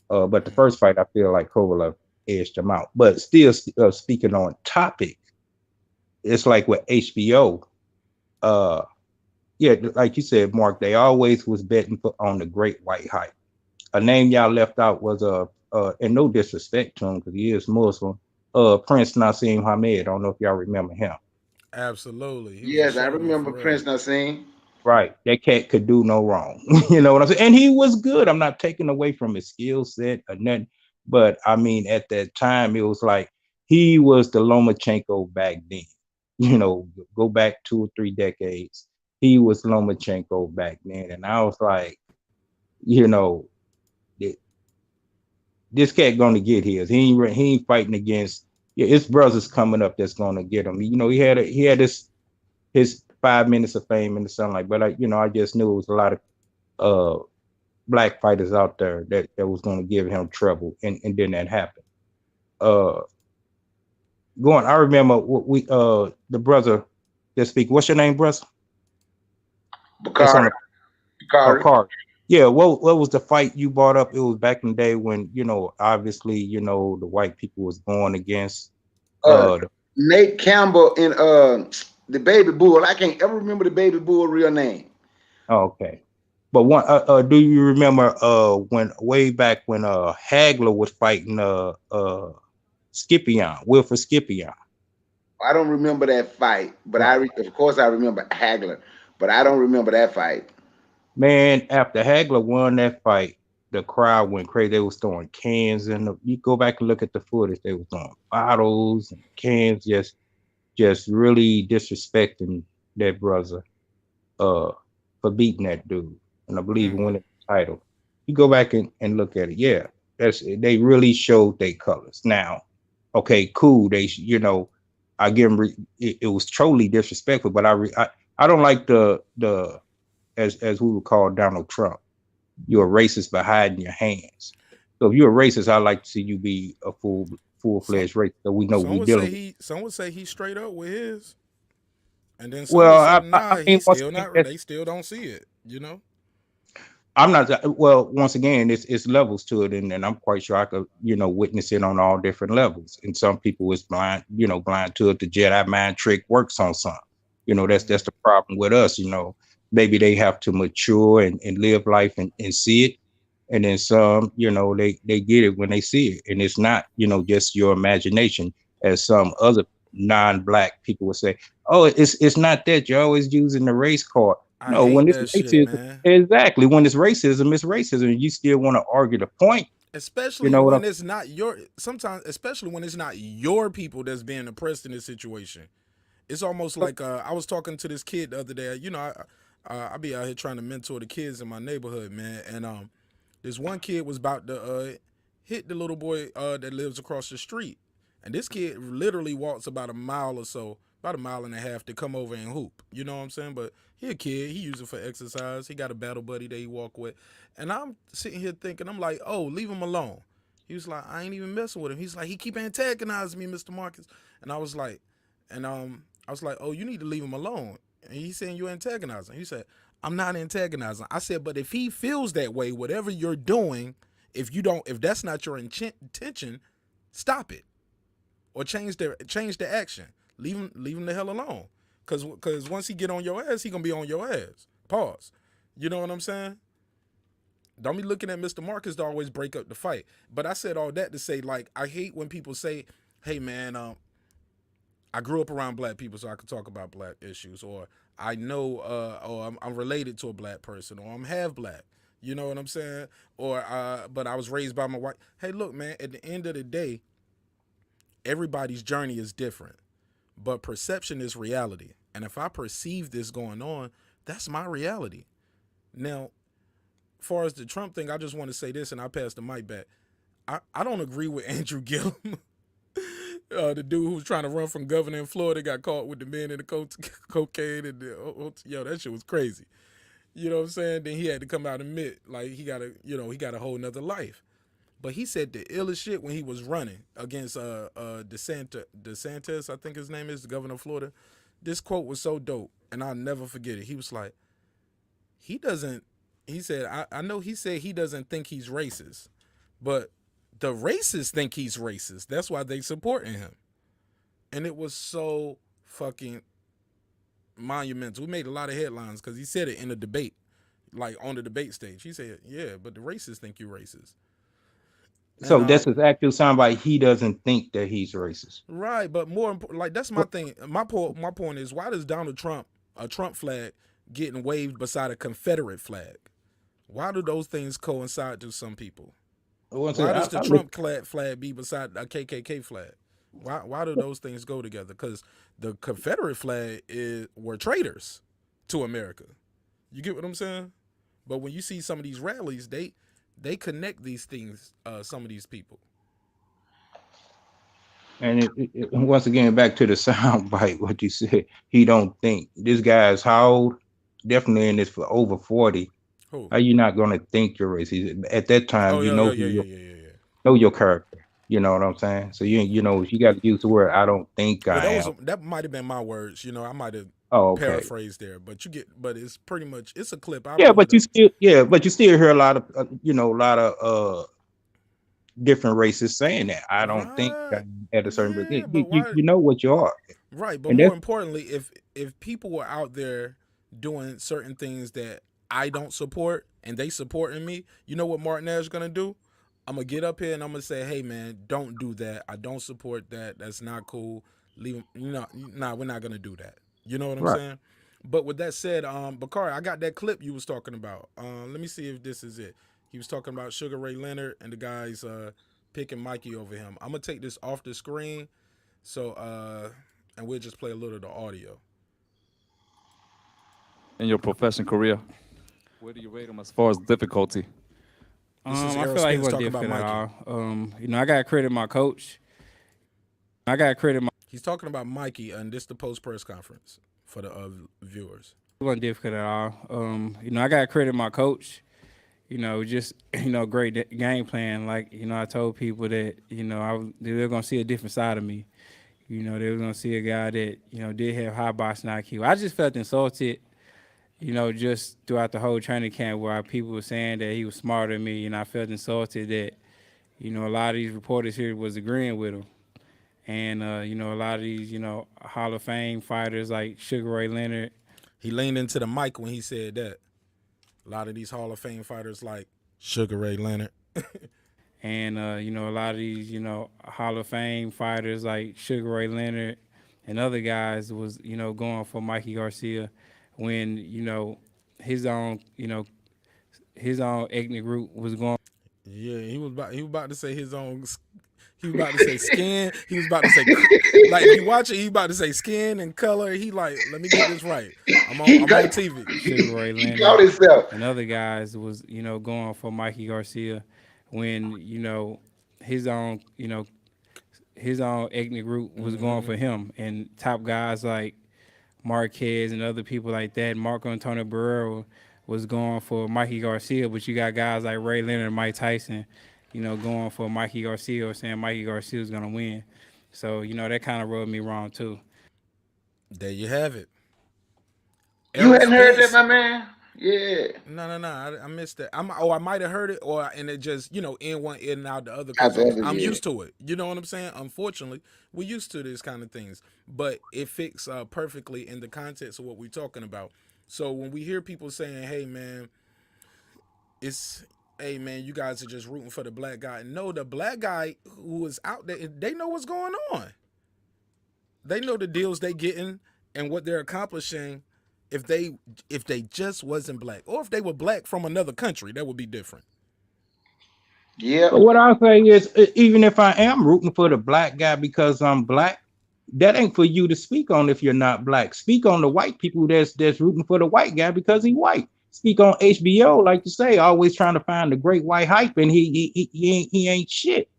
But the first fight, I feel like Kovalev edged him out. But still, speaking on topic, it's like with HBO. Like you said, Mark, they always was betting on the great white hype. A name y'all left out was and no disrespect to him because he is Muslim. Prince Nassim Hamed. I don't know if y'all remember him. Absolutely. Yes, I remember Prince Nassim. Right. That cat could do no wrong. You know what I'm saying? And he was good. I'm not taking away from his skill set or nothing. But I mean, at that time, it was like he was the Lomachenko back then. Go back 2 or 3 decades. He was Lomachenko back then. And I was like, this cat gonna get his. He ain't fighting against his brothers coming up that's gonna get him. He had his 5 minutes of fame in the sunlight, but I just knew it was a lot of black fighters out there that was gonna give him trouble, and then that happened. uh going. I remember what we the brother that speak. What's your name, brother? That's on Bakari, the Bakari. card. Yeah, what was the fight you brought up? It was back in the day when, obviously, the white people was going against Uh, the, Nate Campbell and the Baby Bull. I can't ever remember the Baby Bull real name. oh, okay. But one do you remember when way back when Hagler was fighting Scipion, Wilfred Scipion? I don't remember that fight, but Right. of course I remember Hagler, but I don't remember that fight. Man, after Hagler won that fight, the crowd went crazy. They was throwing cans in you go back and look at the footage, they was throwing bottles and cans, just really disrespecting that brother uh for beating that dude. And I believe Mm. winning the title. You go back and look at it. Yeah, they really showed their colors. Now, okay, cool. I give them it was totally disrespectful, but I don't like the as we would call Donald Trump. You're a racist by hiding your hands. So if you're a racist, I like to see you be a full Some fledged racist. So we know some we would say dealing with. some would say he's straight up with his, and then some Well, would say I nah, mean, he's once still again, not. They still don't see it. You know. I'm not well. Once again, it's levels to it, and I'm quite sure I could witness it on all different levels. And some people is blind, blind to it. The Jedi mind trick works on some. That's the problem with us. Maybe they have to mature and live life and see it, and then some, they get it when they see it, and it's not just your imagination, as some other non-black people would say. Oh, it's not that you're always using the race card. I No, hate when it's that shit, racism, man. exactly. When it's racism, it's racism. You still want to argue the point. You Especially know what when I'm it's not your. Sometimes, especially when it's not your people that's being oppressed in this situation. It's almost like I was talking to this kid the other day. I be out here trying to mentor the kids in my neighborhood, man. And this one kid was about to hit the little boy that lives across the street, and this kid literally walks about a mile or so, about a mile and a half to come over and hoop. You know what I'm saying? But he a kid. He use it for exercise. He got a battle buddy that he walk with, and I'm sitting here thinking, I'm like, oh, leave him alone. He was like, I ain't even messing with him. He's like, he keep antagonizing me, Mr. Marcus. And I was like, and I was like, oh, you need to leave him alone. And he's saying you're antagonizing. He said, I'm not antagonizing. I said, but if he feels that way, whatever you're doing, if that's not your intention, stop it or change the action. Leave him the hell alone. Cause once he get on your ass, he gonna be on your ass. Pause. You know what I'm saying? Don't be looking at Mr. Marcus to always break up the fight. But I said all that to say, like, I hate when people say, hey man, I grew up around black people, so I could talk about black issues, or I know, or I'm related to a black person, or I'm half black. You know what I'm saying? Or, but I was raised by my white. Hey, look, man. At the end of the day, everybody's journey is different, but perception is reality. And if I perceive this going on, that's my reality. Now, as far as the Trump thing, I just want to say this, and I'll pass the mic back. I don't agree with Andrew Gillum. The dude who was trying to run from governor in Florida got caught with the men in the cocaine and yo, that shit was crazy. You know what I'm saying? Then he had to come out and admit like he got a whole nother life. But he said the illest shit when he was running against DeSantis, I think his name is, the governor of Florida. This quote was so dope, and I'll never forget it. He was like, he said, I know he said he doesn't think he's racist, but the racists think he's racist. That's why they supporting him. And it was so fucking monumental. We made a lot of headlines because he said it in a debate, like on the debate stage. He said, yeah, but the racists think you're racist. And So that's his actual soundbite. He doesn't think that he's racist. right, but more important, like that's my thing. My point is, why does Donald Trump, a Trump flag, getting waved beside a Confederate flag? Why do those things coincide to some people? Why does the Trump flag be beside a KKK flag? Why do those things go together? Because the Confederate flag were traitors to America. You get what I'm saying? But when you see some of these rallies, they connect these things. Some of these people. And once again, back to the soundbite, what you said, he don't think. This guy's how old? Definitely in this for over 40. Who? How you not gonna think you're racist? At that time, Oh you yeah, know yeah. know your character. You know what I'm saying? So you know you got to use the word I don't think Well, I am. that might have been my words. I might have Oh, okay. paraphrased there, but it's pretty much it's a clip. I'll Yeah, pull but it up. you still hear a lot of a lot of different races saying that. I don't think Right. I'm at a certain Yeah, but you why? you know what you are. Right, but And more that's importantly, if people were out there doing certain things that I don't support and they supporting me, you know what Martinez gonna do? I'm gonna get up here and I'm gonna say, "Hey, man, don't do that. I don't support that. That's not cool. Leave 'em- nah, we're not gonna do that." You know what I'm right. saying? But with that said, Bakari, I got that clip you was talking about. Let me see if this is it. He was talking about Sugar Ray Leonard and the guys picking Mikey over him. I'm gonna take this off the screen, so and we'll just play a little of the audio. In your profession career, where do you rate them as far as difficulty? This is I Errol feel like he Spence wasn't talking about difficult at Mikey. all. I got to credit my coach. I got to credit my. He's talking about Mikey, and this the post press conference for the viewers. He wasn't difficult at all. I got to credit my coach. Just great game plan. Like I told people that they were gonna see a different side of me. They were gonna see a guy that did have high boxing IQ. I just felt insulted. Just throughout the whole training camp, where people were saying that he was smarter than me, and I felt insulted that a lot of these reporters here was agreeing with him. And a lot of these Hall of Fame fighters like Sugar Ray Leonard. He leaned into the mic when he said that. A lot of these Hall of Fame fighters like Sugar Ray Leonard. And a lot of these Hall of Fame fighters like Sugar Ray Leonard and other guys was going for Mikey Garcia when his own his own ethnic group was going. Yeah, he was about to say his own. He was about to say skin. He was about to say like if you watch it, he about to say skin and color. He like, let me get this right. I'm on TV. Sugar Ray He called Leonard himself. and other guys was going for Mikey Garcia when his own his own ethnic group was going for him, and top guys like Marquez and other people like that. Marco Antonio Barrero was going for Mikey Garcia, but you got guys like Ray Leonard and Mike Tyson, going for Mikey Garcia or saying Mikey Garcia was gonna win. So that kind of rubbed me wrong too. There you have it. You Errol hadn't heard that, Spence. my man? Yeah. No. I missed that. I might have heard it, and it just in one ear and out the other Out because the other, I'm yeah. used to it. You know what I'm saying? Unfortunately, we're used to these kind of things, but it fits perfectly in the context of what we're talking about. So when we hear people saying, "Hey man, hey man, you guys are just rooting for the black guy," no, the black guy who is out there, they know what's going on. They know the deals they getting and what they're accomplishing. If they just wasn't black, or if they were black from another country, that would be different. But Yep. what I'll say is, even if I am rooting for the black guy because I'm black, that ain't for you to speak on if you're not black. Speak on the white people that's rooting for the white guy because he white. Speak on HBO, like you say, always trying to find the great white hype, and he ain't shit.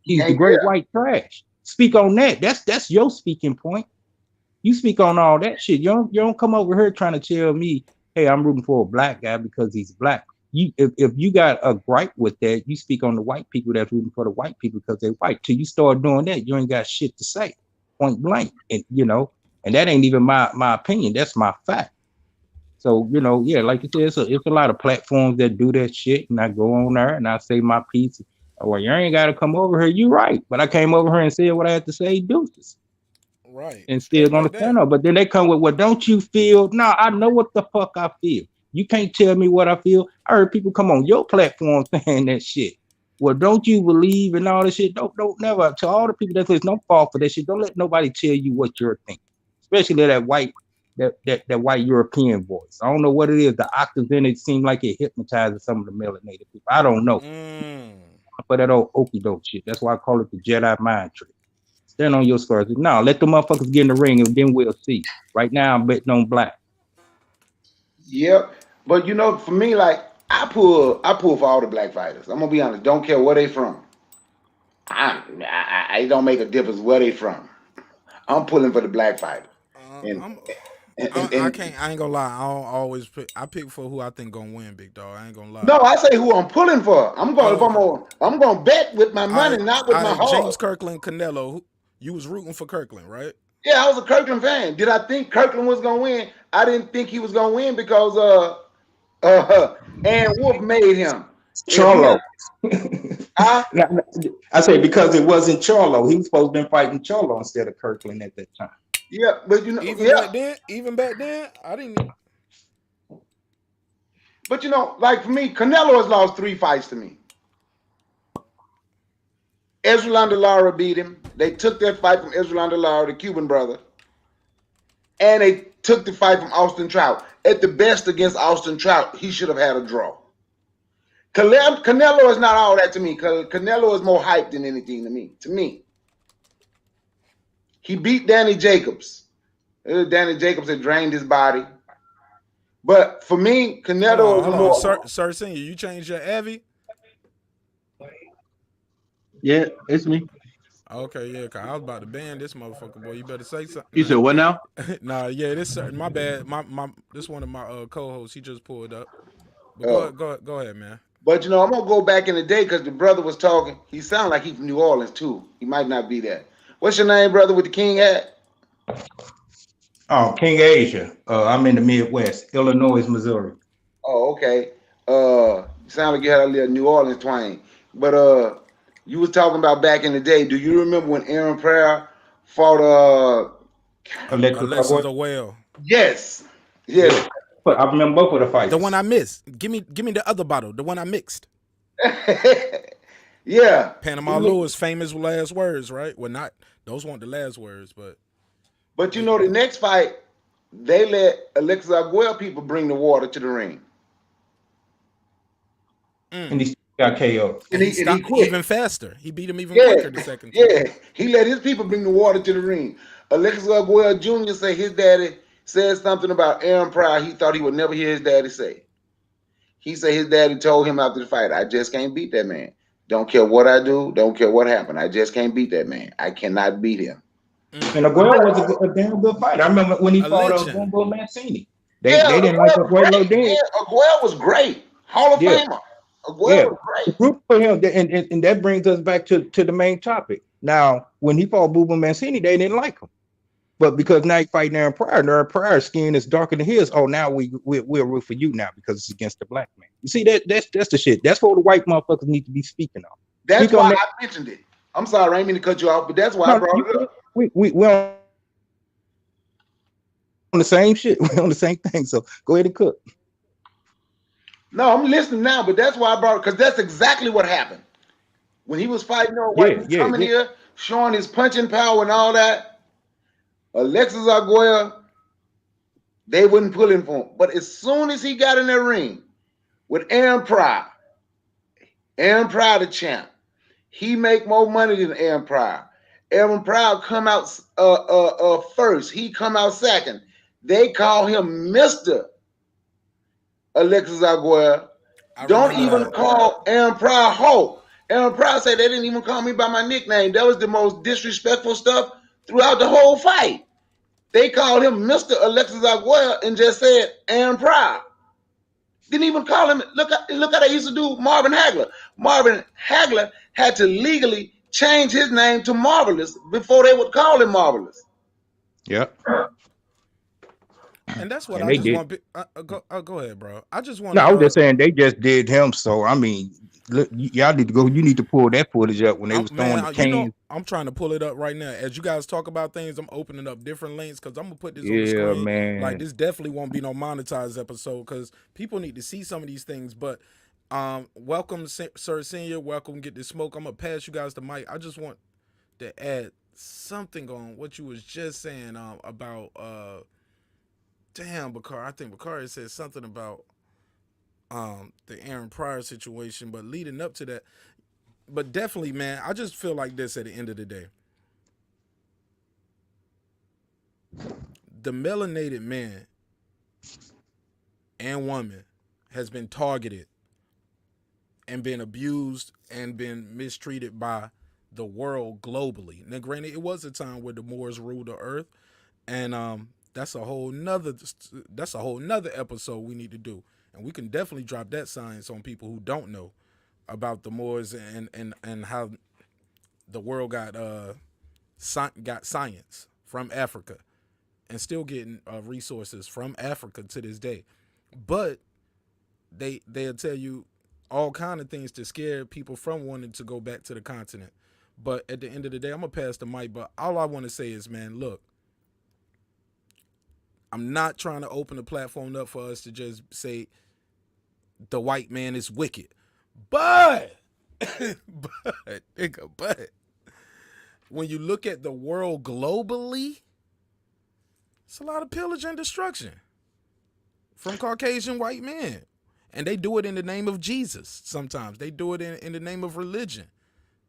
He He's the ain't great there. white trash. Speak on that. That's your speaking point. You speak on all that shit. You don't come over here trying to tell me, hey, I'm rooting for a black guy because he's black. If you got a gripe with that, you speak on the white people that's rooting for the white people because they're white. Till you start doing that, you ain't got shit to say, point blank. And and that ain't even my opinion. That's my fact. So yeah, like you said, it's a lot of platforms that do that shit, and I go on there and I say my piece. Well, you ain't got to come over here. You right, but I came over here and said what I had to say. Deuces. Right, And still straight gonna like stand that. up. But then they come with, well, don't you feel? No, I know what the fuck I feel. You can't tell me what I feel. I heard people come on your platform saying that shit. Well, don't you believe in all this shit? Don't never. To all the people that listen, don't fall for that shit. Don't let nobody tell you what you're thinking, especially that white that white European voice. I don't know what it is. The octaves in it seem like it hypnotizes some of the melanated people. I don't know. For that old okie doke shit. That's why I call it the Jedi mind trick. Stand on your squares. No, let the motherfuckers get in the ring and then we'll see. Right now, I'm betting on black. Yep. But for me, like I pull for all the black fighters. I'm gonna be honest. Don't care where they from. It don't make a difference where they from. I'm pulling for the black fighter. And I'm And I ain't gonna lie. I don't always pick. I pick for who I think gonna win, big dog. I ain't gonna lie. no, I say who I'm pulling for. I'm going. If Oh, okay. I'm going to bet with my I money, not with my James heart. Kirkland, Canelo. You was rooting for Kirkland, right? Yeah, I was a Kirkland fan. Did I think Kirkland was going to win? I didn't think he was going to win because and Wolf made him. If he, Charlo. I, I say because it wasn't Charlo. He was supposed to been fighting Charlo instead of Kirkland at that time. yeah, but you know, Even back then, I didn't. but you know, like for me, Canelo has lost 3 fights to me. Ezra Lara beat him. They took that fight from Ezra Lara, the Cuban brother, and they took the fight from Austin Trout. At the best against Austin Trout, he should have had a draw. Canelo is not all that to me. Canelo is more hype than anything to me. To me, he beat Danny Jacobs. Danny Jacobs had drained his body. But for me, Canelo is Hold on, more. Sir Senior. You changed your Avi? Yeah, it's me. Okay, yeah. Cause I was about to ban this motherfucker, boy. You better say something. You said what now? Nah, yeah. This my bad. My this one of my co-hosts. He just pulled up. But go ahead, man. But you know, I'm gonna go back in the day because the brother was talking. He sounded like he's from New Orleans too. He might not be that. What's your name, brother, with the king hat? Oh, King Asia. I'm in the Midwest, Illinois, Missouri. Oh, okay. You sound like you had a little New Orleans twang. But you was talking about back in the day. Do you remember when Aaron Pryor fought Alexis Oil. Yes. Yeah. But I remember both of the fights. The one I missed. Give me the other bottle. The one I mixed. Yeah. Panama Lewis, famous last words, right? Well, not those weren't the last words, but you know, the next fight, they let Alexis Arguello people bring the water to the ring. And he got KO. And he quit. Even faster. He beat him even quicker the second time. Yeah, he let his people bring the water to the ring. Alexis Arguello Jr. said his daddy said something about Aaron Pryor he thought he would never hear his daddy say. He said his daddy told him after the fight, I just can't beat that man. Don't care what I do. Don't care what happened. I just can't beat that man. I cannot beat him. And Aguero was a damn good fighter. I remember when he fought Bumbo Mancini. They didn't like Aguero then. Yeah, Aguero was great. Hall of Famer. Aguero was great. The group for him, and that brings us back to the main topic. Now, when he fought Bumbo Mancini, they didn't like him. But because now he fighting Aaron Pryor's skin is darker than his. Oh, now we'll root for you now because it's against the black man. You see, that's the shit. That's what the white motherfuckers need to be speaking on. That's why I mentioned it. I'm sorry, I didn't mean to cut you off, but that's why I brought it up. We're on the same shit. We're on the same thing. So go ahead and cook. No, I'm listening now, but that's why I brought it, because that's exactly what happened. When he was fighting coming here, showing his punching power and all that, Alexis Arguello, they wouldn't pull him for him. But as soon as he got in that ring with Aaron Pryor the champ, he make more money than Aaron Pryor. Aaron Pryor come out first. He come out second. They call him Mr. Alexis Arguello. Don't even call Aaron Pryor Hulk. Aaron Pryor said they didn't even call me by my nickname. That was the most disrespectful stuff throughout the whole fight. They called him Mr. Alexis Arguello and just said Aaron Pryor. Didn't even call him. Look how they used to do Marvin Hagler. Marvin Hagler had to legally change his name to Marvelous before they would call him Marvelous. Yep. And that's what I just want. Go ahead, bro. I just want. No, I was just saying they just did him. So I mean, look, y'all need to go. You need to pull that footage up when they was throwing the canes. I'm trying to pull it up right now. As you guys talk about things, I'm opening up different links because I'm gonna put this on the screen. Man. Like this definitely won't be no monetized episode because people need to see some of these things. But welcome, Sir Senior. Welcome. Get this smoke. I'm gonna pass you guys the mic. I just want to add something on what you was just saying about damn, Bakar. I think Bakar said something about the Aaron Pryor situation, but leading up to that, but definitely, man, I just feel like this at the end of the day. The melanated man and woman has been targeted and been abused and been mistreated by the world globally. Now, granted, it was a time where the Moors ruled the earth, and That's a whole nother episode we need to do. And we can definitely drop that science on people who don't know about the Moors and how the world got science from Africa and still getting resources from Africa to this day. But they'll tell you all kind of things to scare people from wanting to go back to the continent. But at the end of the day, I'm gonna pass the mic. But all I want to say is, man, look, I'm not trying to open the platform up for us to just say the white man is wicked, but but when you look at the world globally, it's a lot of pillage and destruction from Caucasian white men. And they do it in the name of Jesus. Sometimes they do it in the name of religion,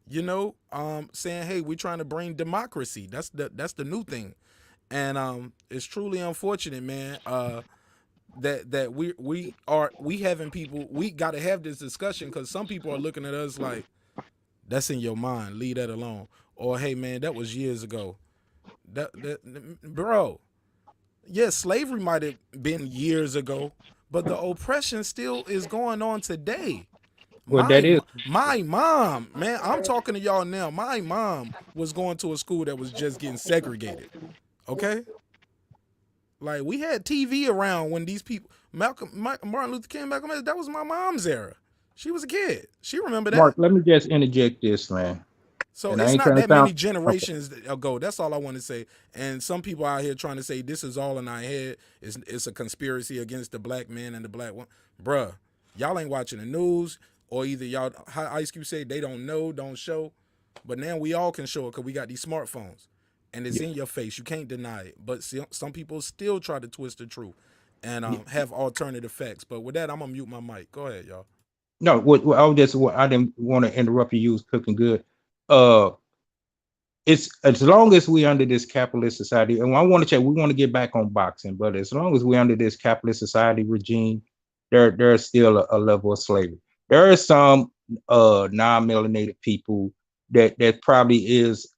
saying, hey, we're trying to bring democracy. That's the new thing. And it's truly unfortunate, man, that we having people, we got to have this discussion, because some people are looking at us like, that's in your mind, leave that alone. Or, hey, man, that was years ago. Bro, yes, slavery might have been years ago, but the oppression still is going on today. Well, that is My mom, man, I'm talking to y'all now. My mom was going to a school that was just getting segregated. Okay? Like, we had TV around when these people, Martin Luther King, Malcolm X, that was my mom's era. She was a kid. She remembered that. Mark. Let me just interject this, man. So And I it's ain't not trying to that many sound generations ago. That's all I want to say. And some people out here trying to say this is all in our head. It's a conspiracy against the black man and the black woman. Bruh, y'all ain't watching the news, or either y'all, how Ice Cube say, they don't know, don't show. But now we all can show it because we got these smartphones. And it's in your face. You can't deny it. But some people still try to twist the truth and have alternative facts. But with that, I'm going to mute my mic. Go ahead, y'all. No, I didn't want to interrupt you. You was cooking good. It's as long as we under this capitalist society, and I want to check, we want to get back on boxing, but as long as we under this capitalist society regime, there's still a level of slavery. There are some non-melanated people that probably is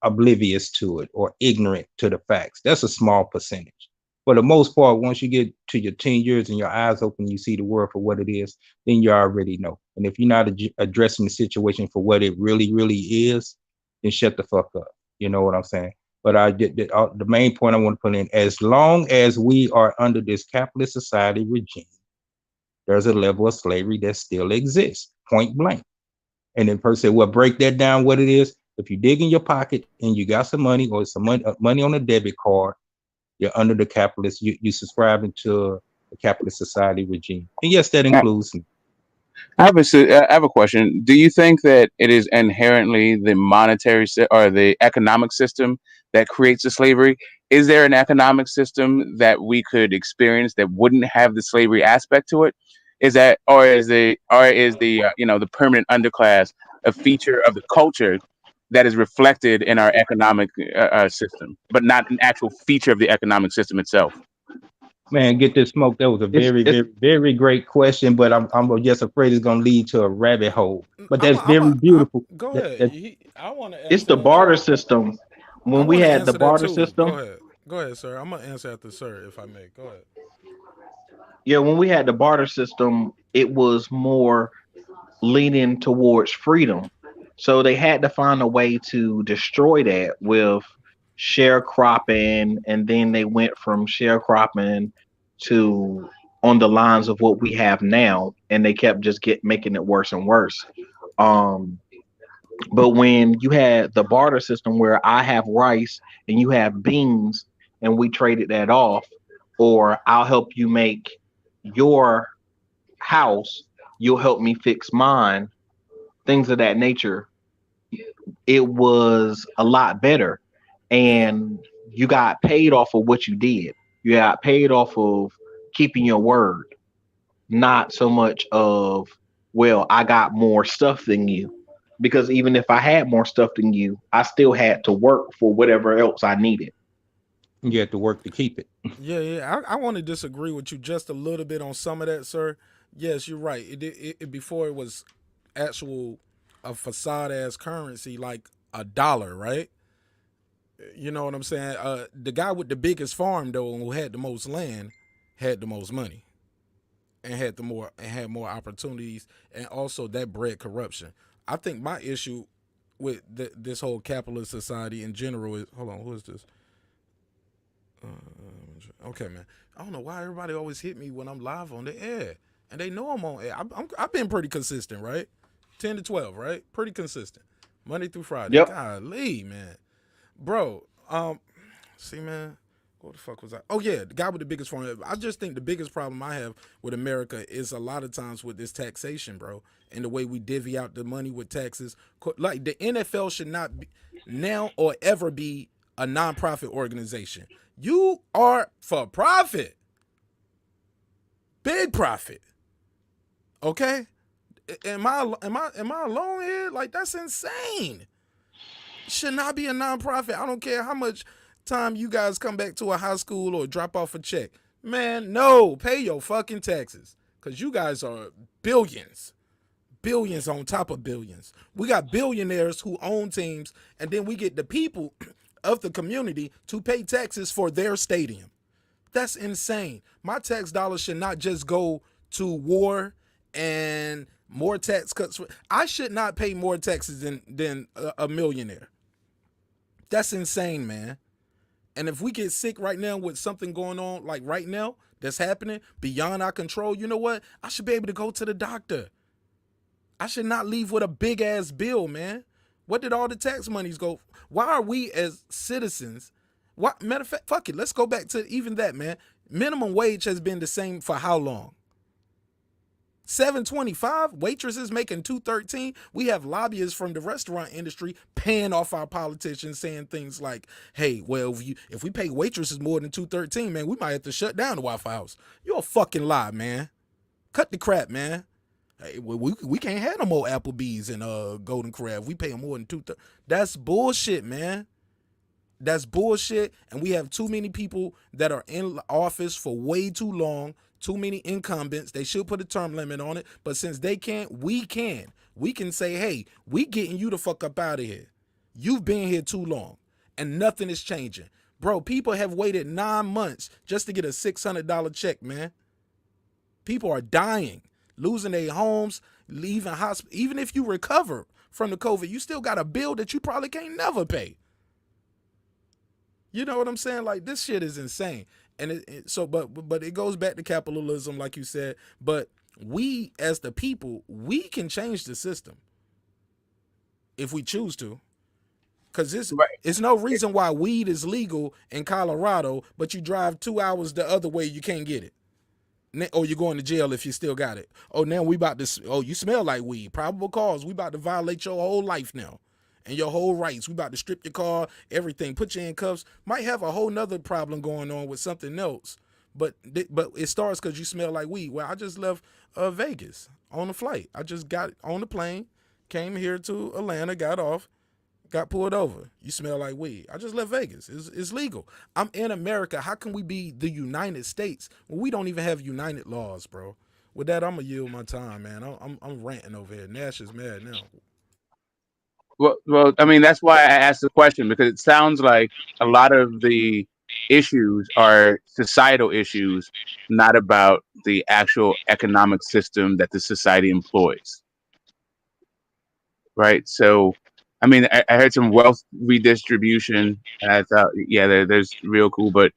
oblivious to it or ignorant to the facts. That's a small percentage. For the most part, once you get to your teen years and your eyes open, you see the world for what it is, then you already know. And if you're not addressing the situation for what it really, really is, then shut the fuck up. You know what I'm saying? But the main point I want to put in, as long as we are under this capitalist society regime, there's a level of slavery that still exists, point blank. And then person said, well, break that down what it is. If you dig in your pocket and you got some money or some money on a debit card, you're under the capitalist, you subscribing to the capitalist society regime. And yes, that includes me. I have a question. Do you think that it is inherently the monetary or the economic system that creates the slavery? Is there an economic system that we could experience that wouldn't have the slavery aspect to it? Is that, or is the the permanent underclass a feature of the culture that is reflected in our economic system, but not an actual feature of the economic system itself? Man, get this smoke. That was a very, very, very great question, but I'm just afraid it's gonna lead to a rabbit hole. But that's very beautiful. Go ahead. I want to. It's the barter system. When we had the barter system, Go ahead, sir. I'm gonna answer after sir, if I may. Go ahead. yeah, when we had the barter system, it was more leaning towards freedom. So they had to find a way to destroy that with sharecropping, and then they went from sharecropping to on the lines of what we have now, and they kept just making it worse and worse. Um, but when you had the barter system where I have rice and you have beans, and we traded that off, or I'll help you make your house, you'll help me fix mine, things of that nature, it was a lot better. And you got paid off of what you did. You got paid off of keeping your word, not so much of, well, I got more stuff than you. Because even if I had more stuff than you, I still had to work for whatever else I needed. You have to work to keep it. Yeah. I want to disagree with you just a little bit on some of that, sir. Yes, you're right. It before it was actual a facade ass currency like a dollar, right? You know what I'm saying? The guy with the biggest farm though, who had the most land, had the most money, and had more opportunities, and also that bred corruption. I think my issue with this whole capitalist society in general is, hold on, who is this? Okay, man. I don't know why everybody always hit me when I'm live on the air, and they know I'm on air. I've been pretty consistent, right? 10 to 12, right? Pretty consistent, Monday through Friday. Yep. Golly, man, bro. See, man, what the fuck was I? Oh yeah, the guy with the biggest farm. I just think the biggest problem I have with America is a lot of times with this taxation, bro, and the way we divvy out the money with taxes. Like the NFL should not be, now or ever be a nonprofit organization. You are for profit, big profit. Okay, am I alone here? Like that's insane. Should not be a nonprofit. I don't care how much time you guys come back to a high school or drop off a check. Man, no, pay your fucking taxes. Because you guys are billions. Billions on top of billions. We got billionaires who own teams, and then we get the people of the community to pay taxes for their stadium. That's insane. My tax dollars should not just go to war and more tax cuts. I should not pay more taxes than a millionaire. That's insane, man. And if we get sick right now with something going on, like right now, that's happening beyond our control, you know what? I should be able to go to the doctor. I should not leave with a big ass bill, man. What did all the tax monies go? Why are we as citizens? What matter of fact, fuck it. Let's go back to even that, man. Minimum wage has been the same for how long? $7.25, waitresses making $2.13. We have lobbyists from the restaurant industry paying off our politicians, saying things like, "Hey, well, if we pay waitresses more than $2.13, man, we might have to shut down the Waffle House." You're a fucking lie, man. Cut the crap, man. Hey, we can't have no more Applebee's and Golden Crab. We pay them more than $2.13. That's bullshit, man. That's bullshit, and we have too many people that are in office for way too long. Too many incumbents. They should put a term limit on it. But since they can't, we can. We can say, hey, we getting you the fuck up out of here. You've been here too long. And nothing is changing. Bro, people have waited 9 months just to get a $600 check, man. People are dying, losing their homes, leaving hospital. Even if you recover from the COVID, you still got a bill that you probably can't never pay. You know what I'm saying? Like, this shit is insane. And but it goes back to capitalism, like you said. But we, as the people, we can change the system if we choose to. Because it's no reason why weed is legal in Colorado, but you drive 2 hours the other way, you can't get it. Or you're going to jail if you still got it. Oh, now we about to, oh, you smell like weed. Probable cause. We about to violate your whole life now. And your whole rights. We about to strip your car, everything, put you in cuffs. Might have a whole nother problem going on with something else. But it starts because you smell like weed. Well, I just left Vegas on a flight. I just got on the plane, came here to Atlanta, got off, got pulled over. You smell like weed. I just left Vegas. It's legal. I'm in America. How can we be the United States when we don't even have united laws, bro? With that, I'm going to yield my time, man. I'm ranting over here. Nash is mad now. Well, I mean, that's why I asked the question, because it sounds like a lot of the issues are societal issues, not about the actual economic system that the society employs. Right. So, I mean, I heard some wealth redistribution, and I thought, yeah, there's real cool. But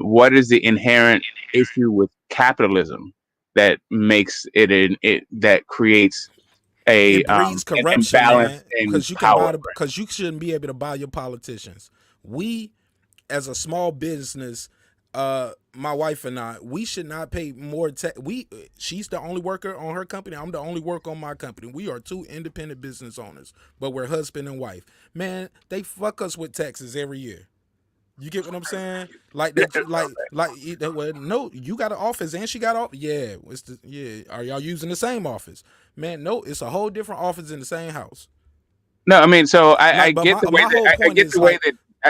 what is the inherent issue with capitalism that makes that creates it breeds corruption, man, because you can power, because you shouldn't be able to buy your politicians. We, as a small business, my wife and I, we should not pay more tax. She's the only worker on her company. I'm the only worker on my company. We are two independent business owners, but we're husband and wife. Man, they fuck us with taxes every year. You get what I'm saying? Like that, well, no, you got an office and she got off. Yeah, Are y'all using the same office? Man, no, it's a whole different office in the same house. No, I mean, so I get the way that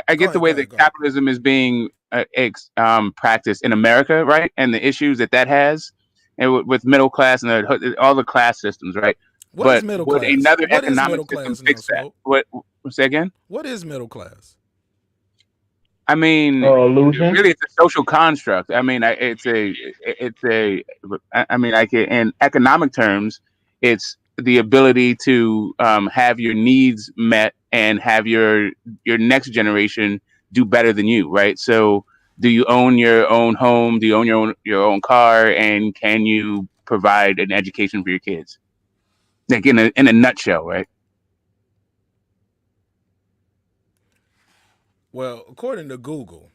I get the way that capitalism is being practiced in America, right? And the issues that has, and with middle class and all the class systems, right? What is middle class? Another economic system fix that? What say again? What is middle class? I mean, illusion. really, it's a social construct. I mean, it's a, I mean, like in economic terms, it's the ability to have your needs met and have your next generation do better than you, right? So, do you own your own home? Do you own your own car? And can you provide an education for your kids? Like in a nutshell, right? Well, according to Google,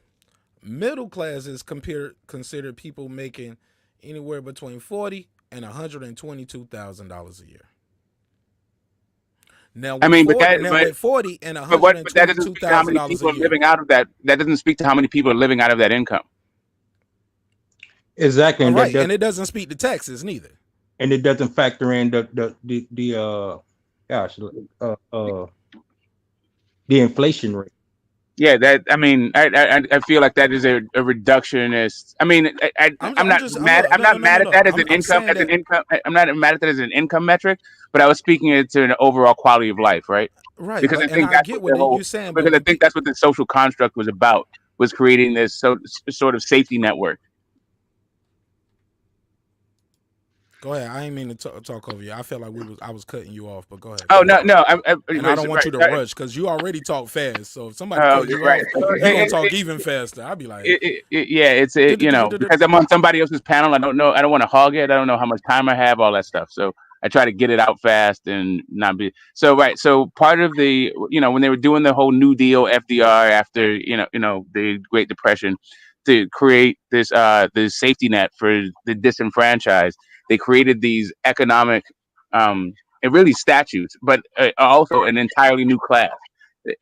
middle class is considered people making anywhere between $40,000 and $122,000 a year. Now I with mean, 40, now but with 40 and but that doesn't $122,000 speak to how many a people are year. living out of that. That doesn't speak to how many people are living out of that income. Exactly, All and right, and it doesn't speak to taxes neither. and it doesn't factor in the gosh the inflation rate. Yeah, that I mean, I feel like that is a reductionist. I mean, I'm not mad. I'm not mad at that as an income I'm not mad at that as an income metric, but I was speaking it to an overall quality of life, right? Right, Because I but and think I that's get what what the whole you're saying, because but I think that's what the social construct was about, was creating this sort of safety network. go ahead. I ain't mean to talk over you. I felt like I was cutting you off, but go ahead. Oh Finish. no, And I don't want you to right, rush because you already talk fast. So if somebody cut you right. off, you're gonna talk even faster. I'll be like, Yeah, it's because I'm on somebody else's panel. I don't know. I don't want to hog it. I don't know how much time I have. All that stuff. So I try to get it out fast and not be so right. So part of the when they were doing the whole New Deal FDR after the Great Depression to create this safety net for the disenfranchised, they created these economic and really statutes, but also an entirely new class,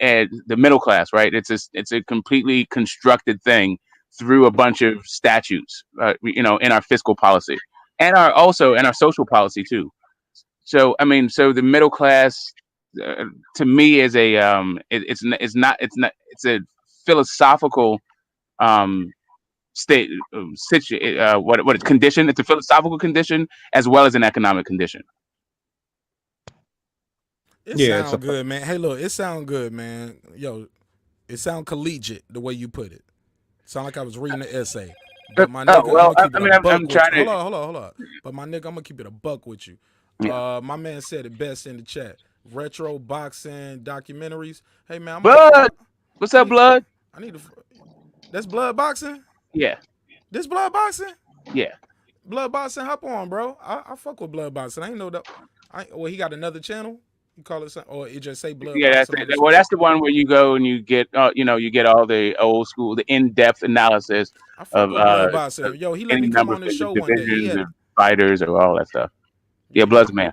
and the middle class, right? It's a completely constructed thing through a bunch of statutes, in our fiscal policy and also in our social policy too. So I mean, so the middle class, to me, is it's a philosophical state what it's condition. It's a philosophical condition as well as an economic condition. it Yeah, it's sound good, man. Hey, look, it sound good, man. Yo, it sound collegiate the way you put it. Sound like I was reading an essay. But my nigga, I'm Well, gonna keep I it mean, a buck I'm with trying you. to. Hold on. But my nigga, I'm gonna keep it a buck with you. Yeah. My man said it best in the chat. Retro boxing documentaries. Hey man, Blood. What's I up, need Blood? I need to. That's blood boxing. Yeah, This blood boxing. yeah. Blood boxing. Hop on, bro. I fuck with blood boxing. I ain't know that. Well, he got another channel. You call it something, or it just say blood Yeah, that's boxing on it. his. Well, that's the one where you go and you get, you get all the old school, the in-depth analysis I fuck of with blood of boxing. Yo, he let any me come number on of this show one day. He divisions had of fighters or all that stuff. Yeah, yeah. Blood's a man.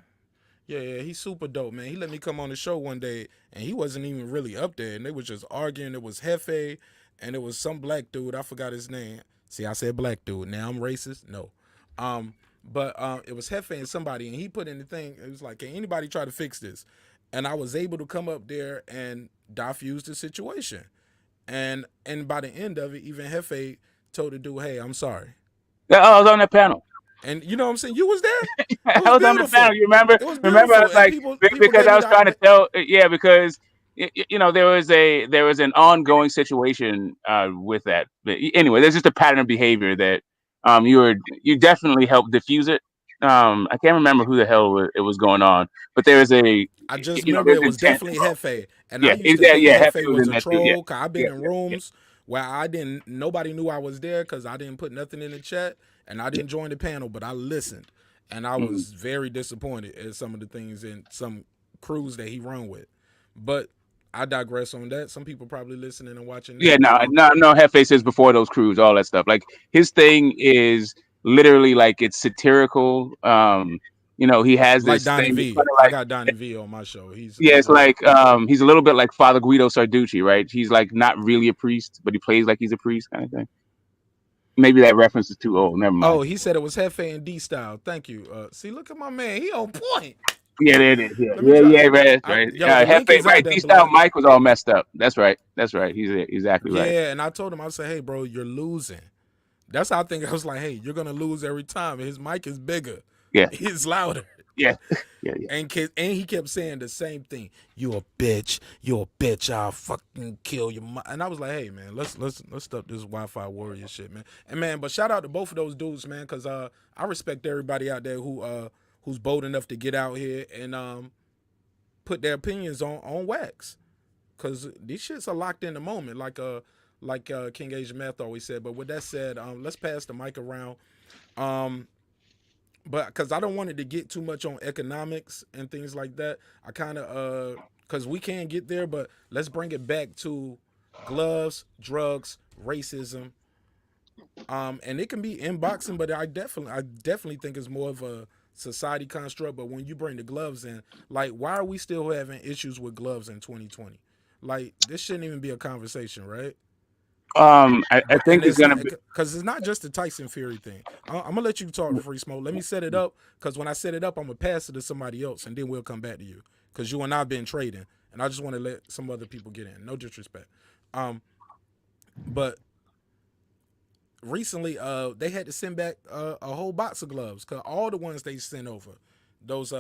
Yeah, he's super dope, man. He let me come on the show one day, and he wasn't even really up there, and they was just arguing. It was Hefe, and it was some black dude. I forgot his name. See, I said black dude. Now I'm racist. No, but it was Hefe and somebody, and he put in the thing. It was like, can anybody try to fix this? And I was able to come up there and diffuse the situation. And by the end of it, even Hefe told the dude, "Hey, I'm sorry." Yeah, I was on that panel. And you know what I'm saying? You was there. It I was was on the beautiful. panel. You remember? It was Remember, I beautiful. was And like, people because gave I me was trying to the tell, yeah, because there was an ongoing situation with that. But anyway, there's just a pattern of behavior that you definitely helped diffuse it. I can't remember who the hell it was going on, but there is I just remember there's it was intent definitely involved. Hefe. And I Yeah, used to think yeah, Hefty Hefe was was in a that too. Yeah, troll, because I've been yeah, in yeah. rooms where nobody knew I was there because I didn't put nothing in the chat and I didn't join the panel, but I listened. And I Mhm. was very disappointed at some of the things in some crews that he run with. But I digress on that. Some people probably listening and watching Yeah, that. no. Hefe says before those crews, all that stuff. Like his thing is literally like it's satirical. He has Like this Donnie thing that's V. kind of I like, got Donnie V on my show. yeah, He's it's like, like he's a little bit like Father Guido Sarducci, right? He's like not really a priest, but he plays like he's a priest, kind of thing. Maybe that reference is too old. Never oh, mind. he said it was Hefe and D style. Thank you. See, look at my man. He on point. Yeah, there it is. Yeah, Let me drop. right, that's right. Yo, the link Hefe, is out right? there, D-style blood. Mike was all messed up. That's right. He's exactly right. Yeah, and I told him, I said, hey, bro, you're losing. That's how I think. I was like, hey, you're gonna lose every time. His mic is bigger. Yeah. He's louder. Yeah, yeah, yeah. And he kept saying the same thing. You a bitch. You a bitch. I'll fucking kill your mom. And I was like, hey man, let's stop this Wi-Fi warrior shit, man. And man, but shout out to both of those dudes, man, because I respect everybody out there who's bold enough to get out here and put their opinions on wax. Cause these shits are locked in the moment, like King Asian Math always said. But with that said, let's pass the mic around. But because I don't want it to get too much on economics and things like that, I kind of because we can get there, but let's bring it back to gloves, drugs, racism, and it can be in boxing, but I definitely think it's more of a society construct. But when you bring the gloves in, like, why are we still having issues with gloves in 2020? Like, this shouldn't even be a conversation, right? I And think it's it's gonna not be. because it's not just the Tyson Fury thing. I'm gonna let you talk, Free Smoke. Let me set it up because when I set it up, I'm gonna pass it to somebody else, and then we'll come back to you because you and I've been trading, and I just want to let some other people get in. No disrespect, but recently, they had to send back a whole box of gloves because all the ones they sent over, those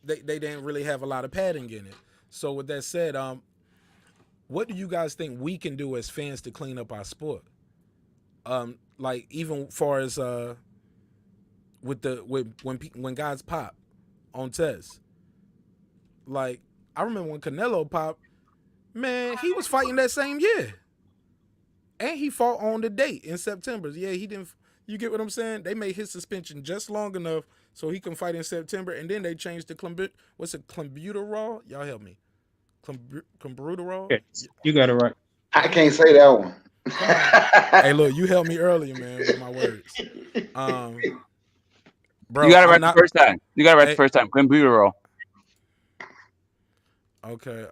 they didn't really have a lot of padding in it. So with that said, what do you guys think we can do as fans to clean up our sport? Like even far as when guys pop on tests, like I remember when Canelo popped, man, he was fighting that same year, and he fought on the date in September. Yeah, he didn't. You get what I'm saying? They made his suspension just long enough so he can fight in September, and then they changed the clenbuterol. Y'all help me. Clenbuterol. Yeah, you got it right. I can't say that one. Come on. Hey, look, you helped me earlier, man, with my words. Bro, You got it I'm right the not. first time. You got it right the Hey, first time. Computer. okay.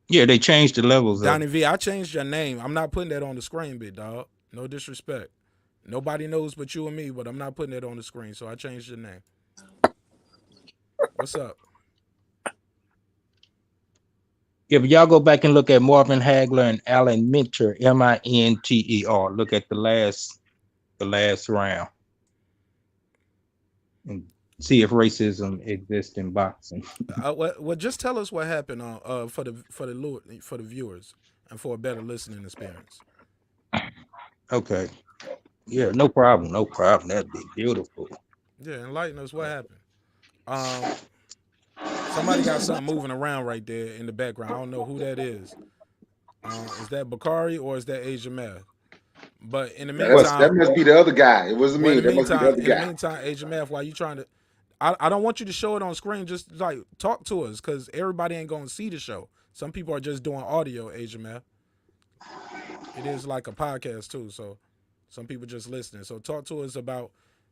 Yeah, they changed the levels of Donnie it. V, I changed your name. I'm not putting that on the screen, big dog. No disrespect. Nobody knows but you and me, but I'm not putting that on the screen, so I changed your name. What's up? If y'all go back and look at Marvin Hagler and Alan Minter, Minter, look at the last round and see if racism exists in boxing. Well, just tell us what happened for the viewers and for a better listening experience. Okay. Yeah, no problem. No problem. That'd be beautiful. Yeah, enlighten us. What happened? Somebody got something moving around right there in the background. I don't know who that is. Is that Bakari or is that Asia Math? But in the What? That meantime, must be the other guy. It wasn't me. That must be the other in the guy. meantime, Asia Math, while you trying to, I don't want you to show it on screen. Just like talk to us, because everybody ain't gonna see the show. Some people are just doing audio. Asia Math. It is like a podcast too, so some people just listening. So talk to us about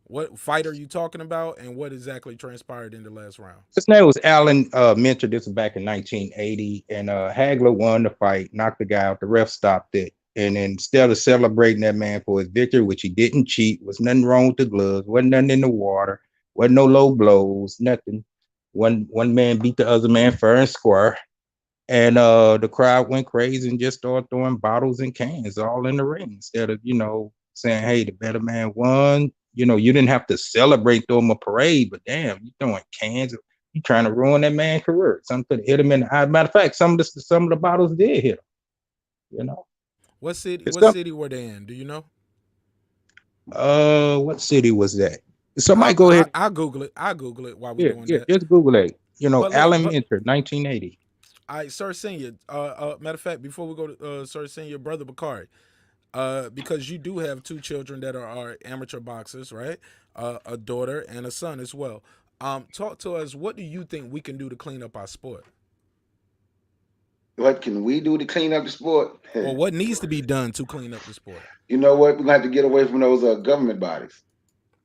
what fight are you talking about and what exactly transpired in the last round. His name was Alan Minter. This was back in 1980, and Hagler won the fight, knocked the guy out. The ref stopped it, and then instead of celebrating that man for his victory, which he didn't cheat, was nothing wrong with the gloves, wasn't nothing in the water, wasn't no low blows, nothing. One man beat the other man fair and square, and the crowd went crazy and just started throwing bottles and cans all in the ring instead of saying, "Hey, the better man won." You didn't have to celebrate, throw him a parade, but damn, you throwing cans. You trying to ruin that man's career. Some could hit him in the eye. Matter of fact, some of the bottles did hit him. What city? It's What city were they in? Do you know? what city was that? Somebody go ahead. I'll Google it. I'll Google it while we're Yeah, doing yeah, that. just Google it. But look, Alan Minter, 1980. all right, Sir Senior. Matter of fact, before we go to Sir Senior, Brother Bakari, because you do have two children that are amateur boxers, right? A daughter and a son as well. Talk to us. What do you think we can do to clean up our sport? What can we do to clean up the sport? Or what needs to be done to clean up the sport? You know what? We're gonna have to get away from those government bodies.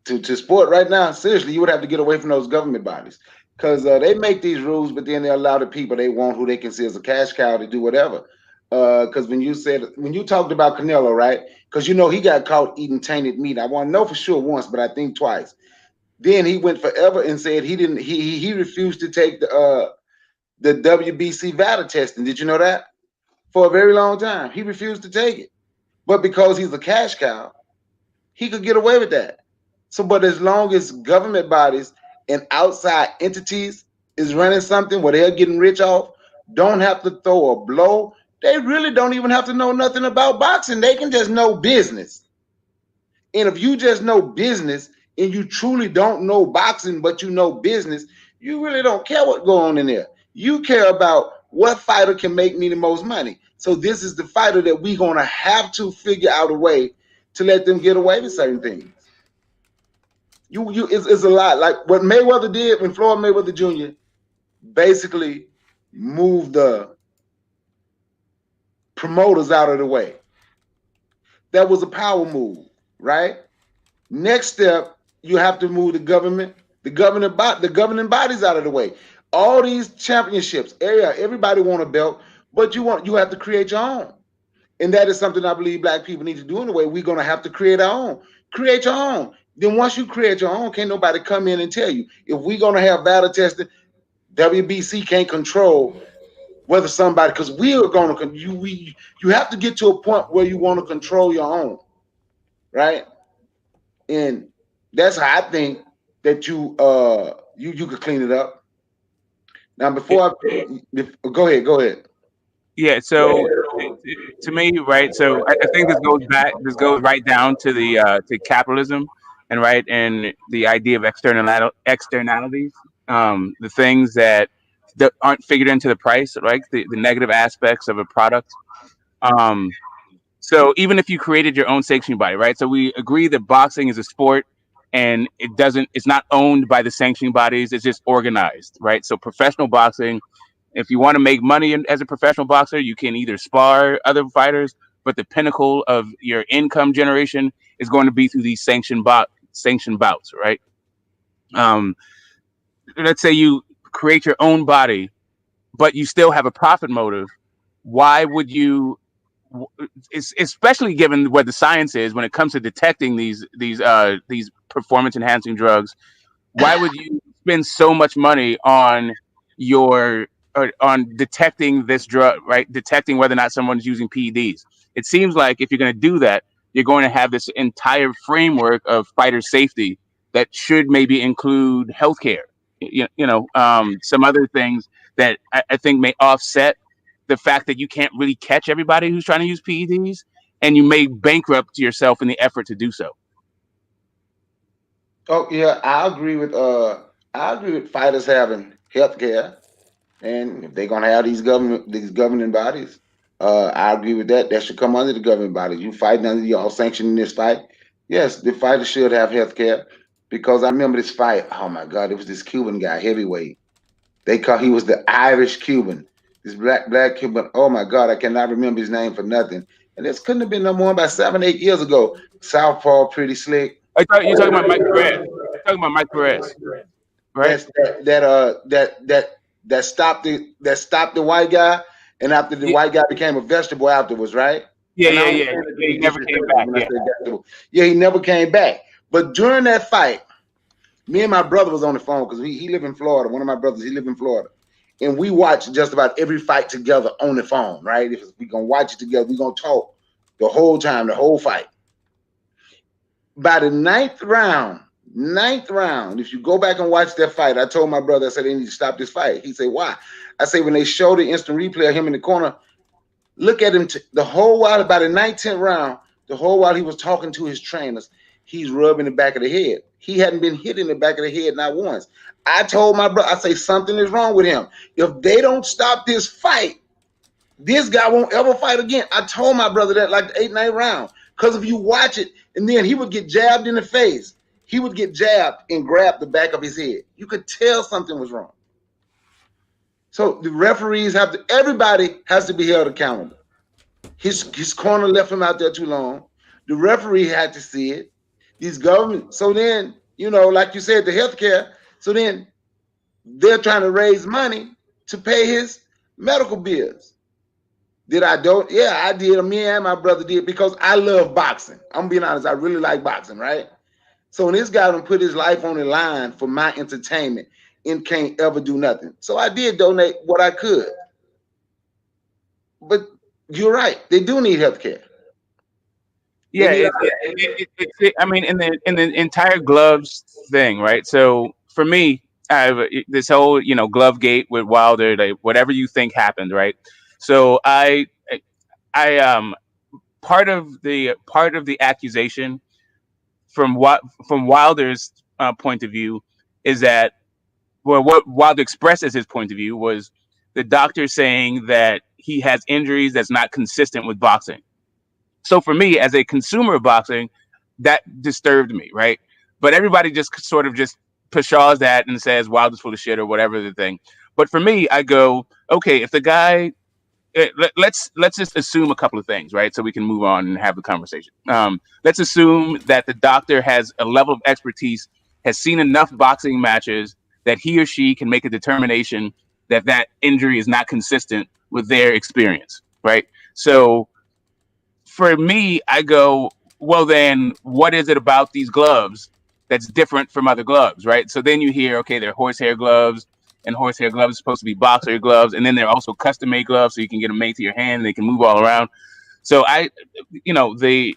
To sport right now, seriously, you would have to get away from those government bodies because they make these rules, but then they allow the people they want, who they can see as a cash cow, to do whatever. Because when you talked about Canelo, right? Because he got caught eating tainted meat. I want to know for sure once, but I think twice. Then he went forever and said he didn't. He refused to take the WBC VADA testing. Did you know that? For a very long time, he refused to take it. But because he's a cash cow, he could get away with that. So, but as long as government bodies and outside entities is running something where they're getting rich off, don't have to throw a blow. They really don't even have to know nothing about boxing. They can just know business. And if you just know business and you truly don't know boxing, but you know business, you really don't care what go on in there. You care about what fighter can make me the most money. So this is the fighter that we're gonna have to figure out a way to let them get away with certain things. It's a lot. Like what Mayweather did when Floyd Mayweather Jr. basically moved the promoters out of the way. That was a power move, right? Next step, you have to move the government, the governing bodies out of the way. All these championships, everybody want a belt, but you have to create your own. And that is something I believe black people need to do in a way. We're gonna have to create our own. Create your own. Then once you create your own, can't nobody come in and tell you. If we're gonna have battle testing, WBC can't control whether somebody, because we are gonna you have to get to a point where you want to control your own, right? And that's how I think that you could clean it up. Now go ahead. Yeah, so to me, right? So I think this goes back. This goes right down to the to capitalism, and right, and the idea of externalities, the things that aren't figured into the price, right? The negative aspects of a product. Um, so even if you created your own sanctioning body, right? So we agree that boxing is a sport, and it's not owned by the sanctioning bodies. It's just organized, right? So professional boxing, if you want to make money as a professional boxer, you can either spar other fighters, but the pinnacle of your income generation is going to be through these sanctioned bouts, right? Um, let's say you create your own body, but you still have a profit motive. Why would you? Especially given what the science is when it comes to detecting these performance enhancing drugs, why would you spend so much money on your on detecting this drug, right? Detecting whether or not someone's using PEDs. It seems like if you're going to do that, you're going to have this entire framework of fighter safety that should maybe include healthcare. Some other things that I think may offset the fact that you can't really catch everybody who's trying to use PEDs, and you may bankrupt yourself in the effort to do so. Oh yeah, I agree with fighters having health care. And if they're gonna have these governing bodies, I agree with that. That should come under the governing bodies. You fighting under y'all sanctioning this fight. Yes, the fighter should have health care. Because I remember this fight. Oh my God, it was this Cuban guy, heavyweight. He was the Irish Cuban. This black Cuban. Oh my God, I cannot remember his name for nothing. And this couldn't have been no more about 7, 8 years ago. Southpaw, pretty slick. You're talking about Mike Perez. You're talking about Mike Perez, right? That stopped the white guy, and after the Yeah, white guy became a vegetable afterwards, right? yeah, And I yeah, don't yeah. say that to Yeah, he be never came disrespectful back. when I Yeah. say vegetable. Yeah, he never came back. But during that fight, me and my brother was on the phone because he lived in Florida. One of my brothers, he lived in Florida. And we watched just about every fight together on the phone, right? If we gonna watch it together, we gonna talk the whole time, the whole fight. By the ninth round, if you go back and watch that fight, I told my brother, I said, they need to stop this fight. He said, why? I say, when they show the instant replay of him in the corner, look at him the whole while, about the 19th round, the whole while he was talking to his trainers, he's rubbing the back of the head. He hadn't been hit in the back of the head not once. I told my brother, I say, something is wrong with him. If they don't stop this fight, this guy won't ever fight again. I told my brother that like the 8th, 9th round. Because if you watch it, and then he would get jabbed in the face. He would get jabbed and grab the back of his head. You could tell something was wrong. So the referees everybody has to be held accountable. His corner left him out there too long. The referee had to see it. These government, so then, like you said, the healthcare, so then they're trying to raise money to pay his medical bills. Did I do it? Yeah, I did. Me and my brother did because I love boxing. I'm being honest. I really like boxing, right? So when this guy done put his life on the line for my entertainment and can't ever do nothing. So I did donate what I could. But you're right. They do need health care. Yeah, I mean, in the entire gloves thing, right? So for me, I have this whole glove gate with Wilder, like whatever you think happened, right? So I part of the accusation from what from Wilder's point of view is that, well, what Wilder expressed as his point of view was the doctor saying that he has injuries that's not consistent with boxing. So for me, as a consumer of boxing, that disturbed me, right? But everybody just sort of just pshaws that and says Wilder's full of shit or whatever the thing. But for me, I go, okay, if the guy, let's just assume a couple of things, right? So we can move on and have the conversation. Let's assume that the doctor has a level of expertise, has seen enough boxing matches that he or she can make a determination that that injury is not consistent with their experience, right? So for me, I go, well, then what is it about these gloves that's different from other gloves, right? So then you hear, okay, they're horsehair gloves, and horsehair gloves are supposed to be boxer gloves, and then they're also custom made gloves, so you can get them made to your hand, and they can move all around. So the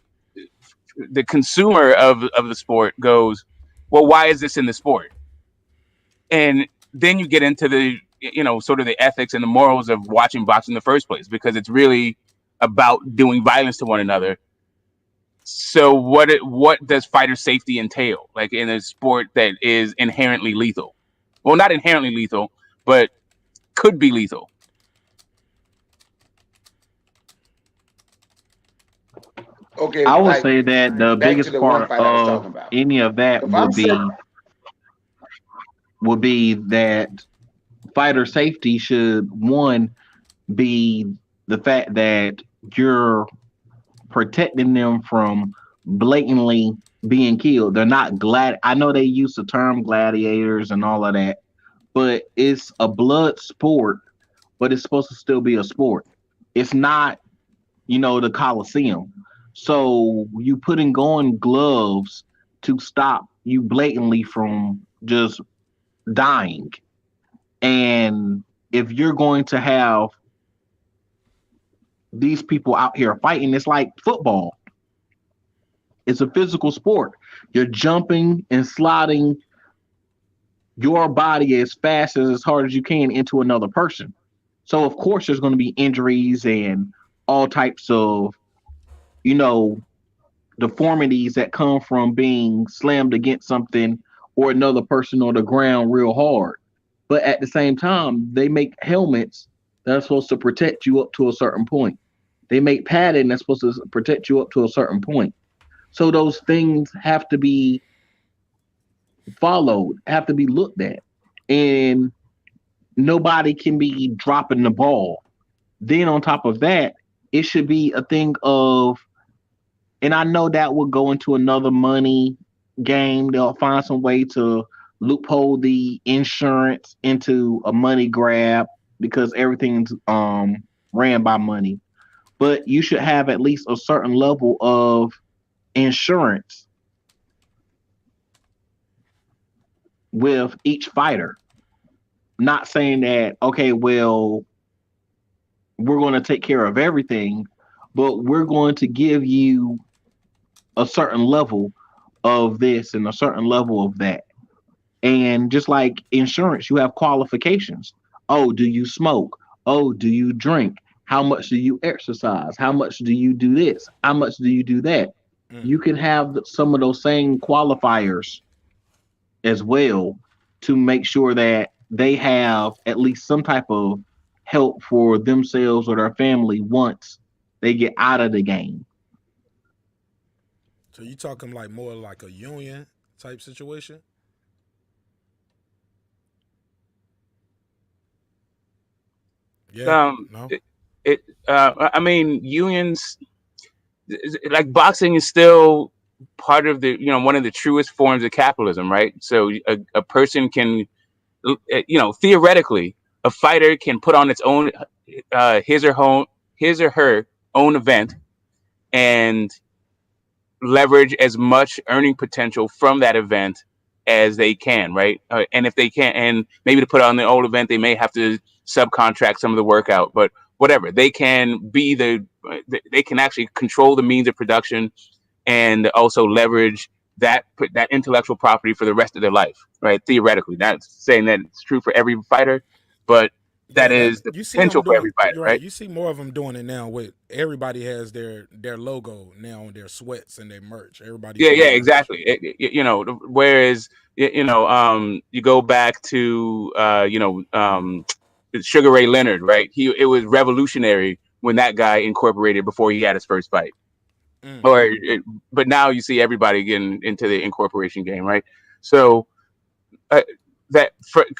consumer of the sport goes, well, why is this in the sport? And then you get into the sort of the ethics and the morals of watching boxing in the first place, because it's really about doing violence to one another. So what does fighter safety entail, like in a sport that is inherently lethal? Well, not inherently lethal, but could be lethal. Okay, I would like say that the back to biggest the one part fight I was of talking about. any of that If I'm saying, would be that fighter safety should, one, be the fact that you're protecting them from blatantly being killed. They're not glad. I know they use the term gladiators and all of that, but it's a blood sport, but it's supposed to still be a sport. It's not, the Coliseum. So you putting on gloves to stop you blatantly from just dying. And if you're going to have these people out here fighting, it's like football. It's a physical sport. You're jumping and sliding your body as fast as hard as you can into another person. So of course there's going to be injuries and all types of, you know, deformities that come from being slammed against something or another person on the ground real hard. But at the same time, they make helmets that are supposed to protect you up to a certain point. They make padding that's supposed to protect you up to a certain point. So those things have to be followed, have to be looked at. And nobody can be dropping the ball. Then on top of that, it should be a thing of, and I know that will go into another money game. They'll find some way to loophole the insurance into a money grab because everything's ran by money. But you should have at least a certain level of insurance with each fighter. Not saying that, okay, well, we're going to take care of everything, but we're going to give you a certain level of this and a certain level of that. And just like insurance, you have qualifications. Oh, do you smoke? Oh, do you drink? How much do you exercise? How much do you do this? How much do you do that? You can have some of those same qualifiers as well to make sure that they have at least some type of help for themselves or their family once they get out of the game. So you talking like more like a union type situation? Yeah. No. I mean, unions, like boxing is still part of the one of the truest forms of capitalism, right? So a person can, theoretically, a fighter can put on its own his or her own event and leverage as much earning potential from that event as they can, right? And if they can't, and maybe to put on the old event, they may have to subcontract some of the workout, but whatever, they can actually control the means of production. and also leverage that intellectual property for the rest of their life, right? Theoretically, not saying that it's true for every fighter, but that Yeah, that is the you see them potential for doing. every fighter, You're right. right? You see more of them doing it now. With everybody has their logo now on their sweats and their merch. Everybody's Yeah, yeah, doing merch. exactly. Whereas you go back to Sugar Ray Leonard, right? It was revolutionary when that guy incorporated before he had his first fight. Mm. But now you see everybody getting into the incorporation game, right? So uh,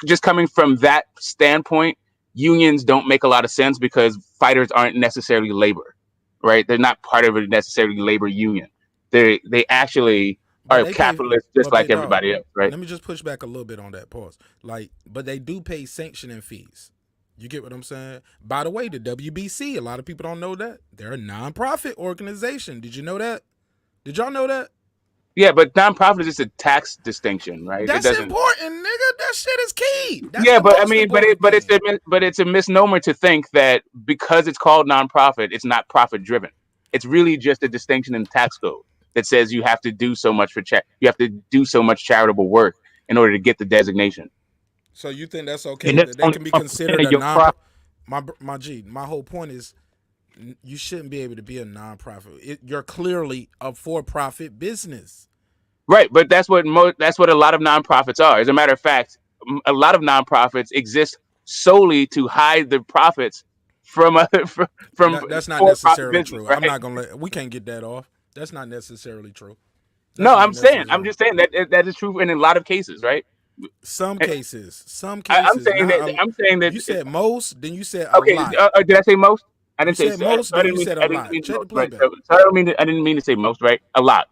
just coming from that standpoint, unions don't make a lot of sense because fighters aren't necessarily labor, right? They're not part of a necessarily labor union. They actually But are they pay. capitalists just But like big dog. everybody else, right? Let me just push back a little bit on that pause. Like, but they do pay sanctioning fees. You get what I'm saying? By the way, the WBC, a lot of people don't know that. They're a non-profit organization. Did you know that? Did y'all know that? Yeah, but nonprofit is just a tax distinction, right? It That's doesn't. important, nigga. That shit is key. That's Yeah, the but I most mean, important thing. but it's a misnomer to think that because it's called nonprofit, it's not profit driven. It's really just a distinction in the tax code that says you have to do so much you have to do so much charitable work in order to get the designation. So you think that's okay And that's that they only can be 1% considered of a your non? profit. My whole point is you shouldn't be able to be a nonprofit. You're clearly a for-profit business. Right, but that's what a lot of nonprofits are. As a matter of fact, a lot of nonprofits exist solely to hide the profits from other from That's not for-profit necessarily business, true. I'm right? not gonna let. We can't get that off. That's not necessarily true. No, That's not I'm necessarily just saying that that is true in a lot of cases, right? some I, cases. Some I'm cases. saying Not that a, I'm saying that you said most, then you said a okay. lot. Did I say most? I You didn't say. said So most, I then didn't you mean. said a I didn't lot. mean Check the most, right? playback. So I don't mean. I didn't mean to say most, right? A lot.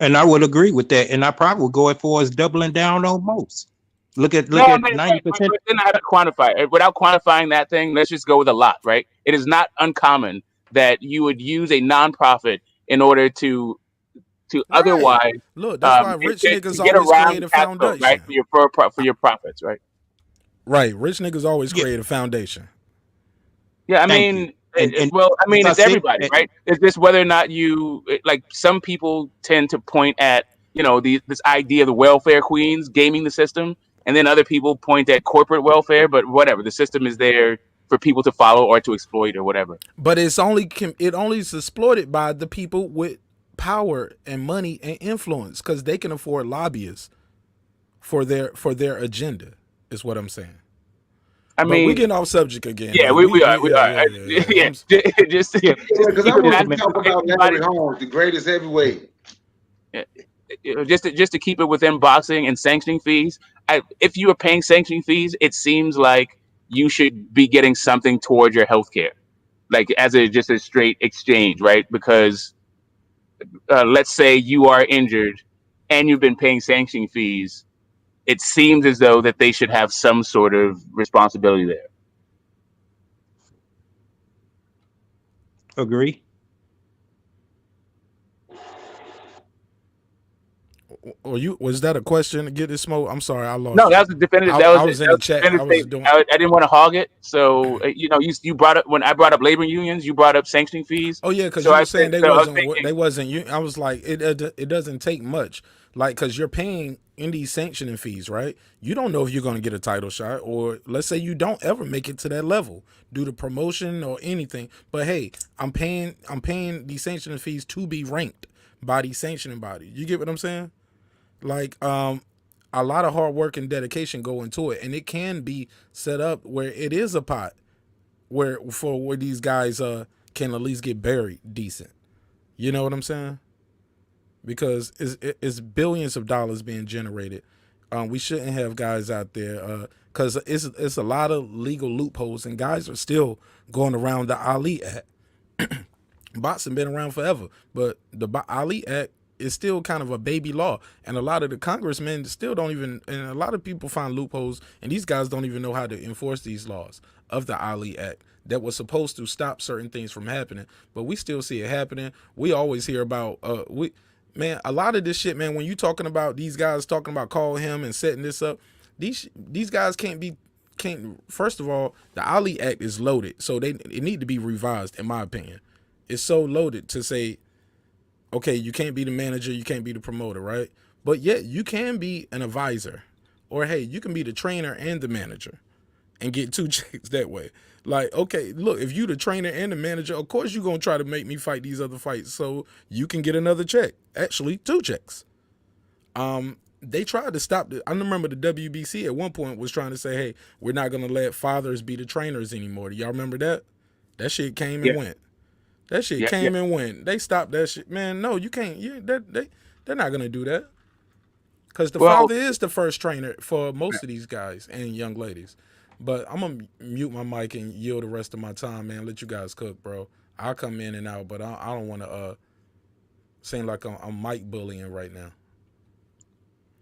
And I would agree with that. And I probably would go as far as doubling down on most. Look No, at but 90%. then I have to quantify it. Without quantifying that thing, let's just go with a lot, right? It is not uncommon that you would use a nonprofit in order to Right. otherwise Look, that's why rich to niggas get always around create the a tax code, right? foundation. For your profits, right? Right. Rich niggas always Yeah, create a foundation. Yeah, I thank you. mean, And I as mean, I it's said, everybody, right? It's just whether or not like some people tend to point at this idea of the welfare queens gaming the system, and then other people point at corporate welfare. But whatever, the system is there for people to follow or to exploit or whatever. But it only is exploited by the people with power and money and influence because they can afford lobbyists for their agenda. Is what I'm saying. I But we mean, getting off subject again. yeah, Like we yeah are. yeah yeah yeah. Yeah, just yeah, Yeah, just to because I keep it want wait a to minute. talk within about everybody. Larry Holmes, the greatest heavyweight. Just to keep it within boxing and sanctioning fees. If you are paying sanctioning fees, it seems like you should be getting something toward your health care, like as just a straight exchange, right? Because let's say you are injured and you've been paying sanctioning fees, it seems as though that they should have some sort of responsibility there. Agree. Or you was that a question to get this smoke? I'm sorry, I No, lost you. that was a definitive. I was in That the was a chat. I definitive was statement. doing. I didn't want to hog it, so you brought up when I brought up labor unions, you brought up sanctioning fees. Oh yeah, because So you I were said, saying they so I was wasn't. thinking, They wasn't. I was like, it doesn't take much. Like, because you're paying in these sanctioning fees, right? You don't know if you're going to get a title shot, or let's say you don't ever make it to that level due to promotion or anything. But hey, I'm paying these sanctioning fees to be ranked by these sanctioning bodies. You get what I'm saying? Like, a lot of hard work and dedication go into it, and it can be set up where it is a pot where these guys can at least get buried decent. You know what I'm saying? Because it's billions of dollars being generated. We shouldn't have guys out there because it's a lot of legal loopholes, and guys are still going around the Ali Act. Boxing been around forever, but the Ali Act is still kind of a baby law, and a lot of the congressmen still don't even, and a lot of people find loopholes, and these guys don't even know how to enforce these laws of the Ali Act that was supposed to stop certain things from happening, but we still see it happening. We always hear about man, a lot of this shit, man. When you talking about these guys talking about call him and setting this up, these guys can't. First of all, the Ali Act is loaded, so it need to be revised, in my opinion. is so loaded to say, okay, you can't be the manager, you can't be the promoter, right? But yet you can be an advisor, or hey, you can be the trainer and the manager and get 2 checks that way. Like, okay, look, if you the trainer and the manager, of course you're gonna try to make me fight these other fights so you can get another check. Actually, 2 checks. They tried to stop I remember the WBC at one point was trying to say, hey, we're not gonna let fathers be the trainers anymore. Do y'all remember that? That shit came and Yeah. went. That shit Yeah, came and went. They stopped that shit. Man, no, you can't. They're not gonna do that. Because the Well, father is the first trainer for most of these guys and young ladies. But I'm gonna mute my mic and yield the rest of my time, man. Let you guys cook, bro. I'll come in and out, but I don't want to seem like I'm mic bullying right now.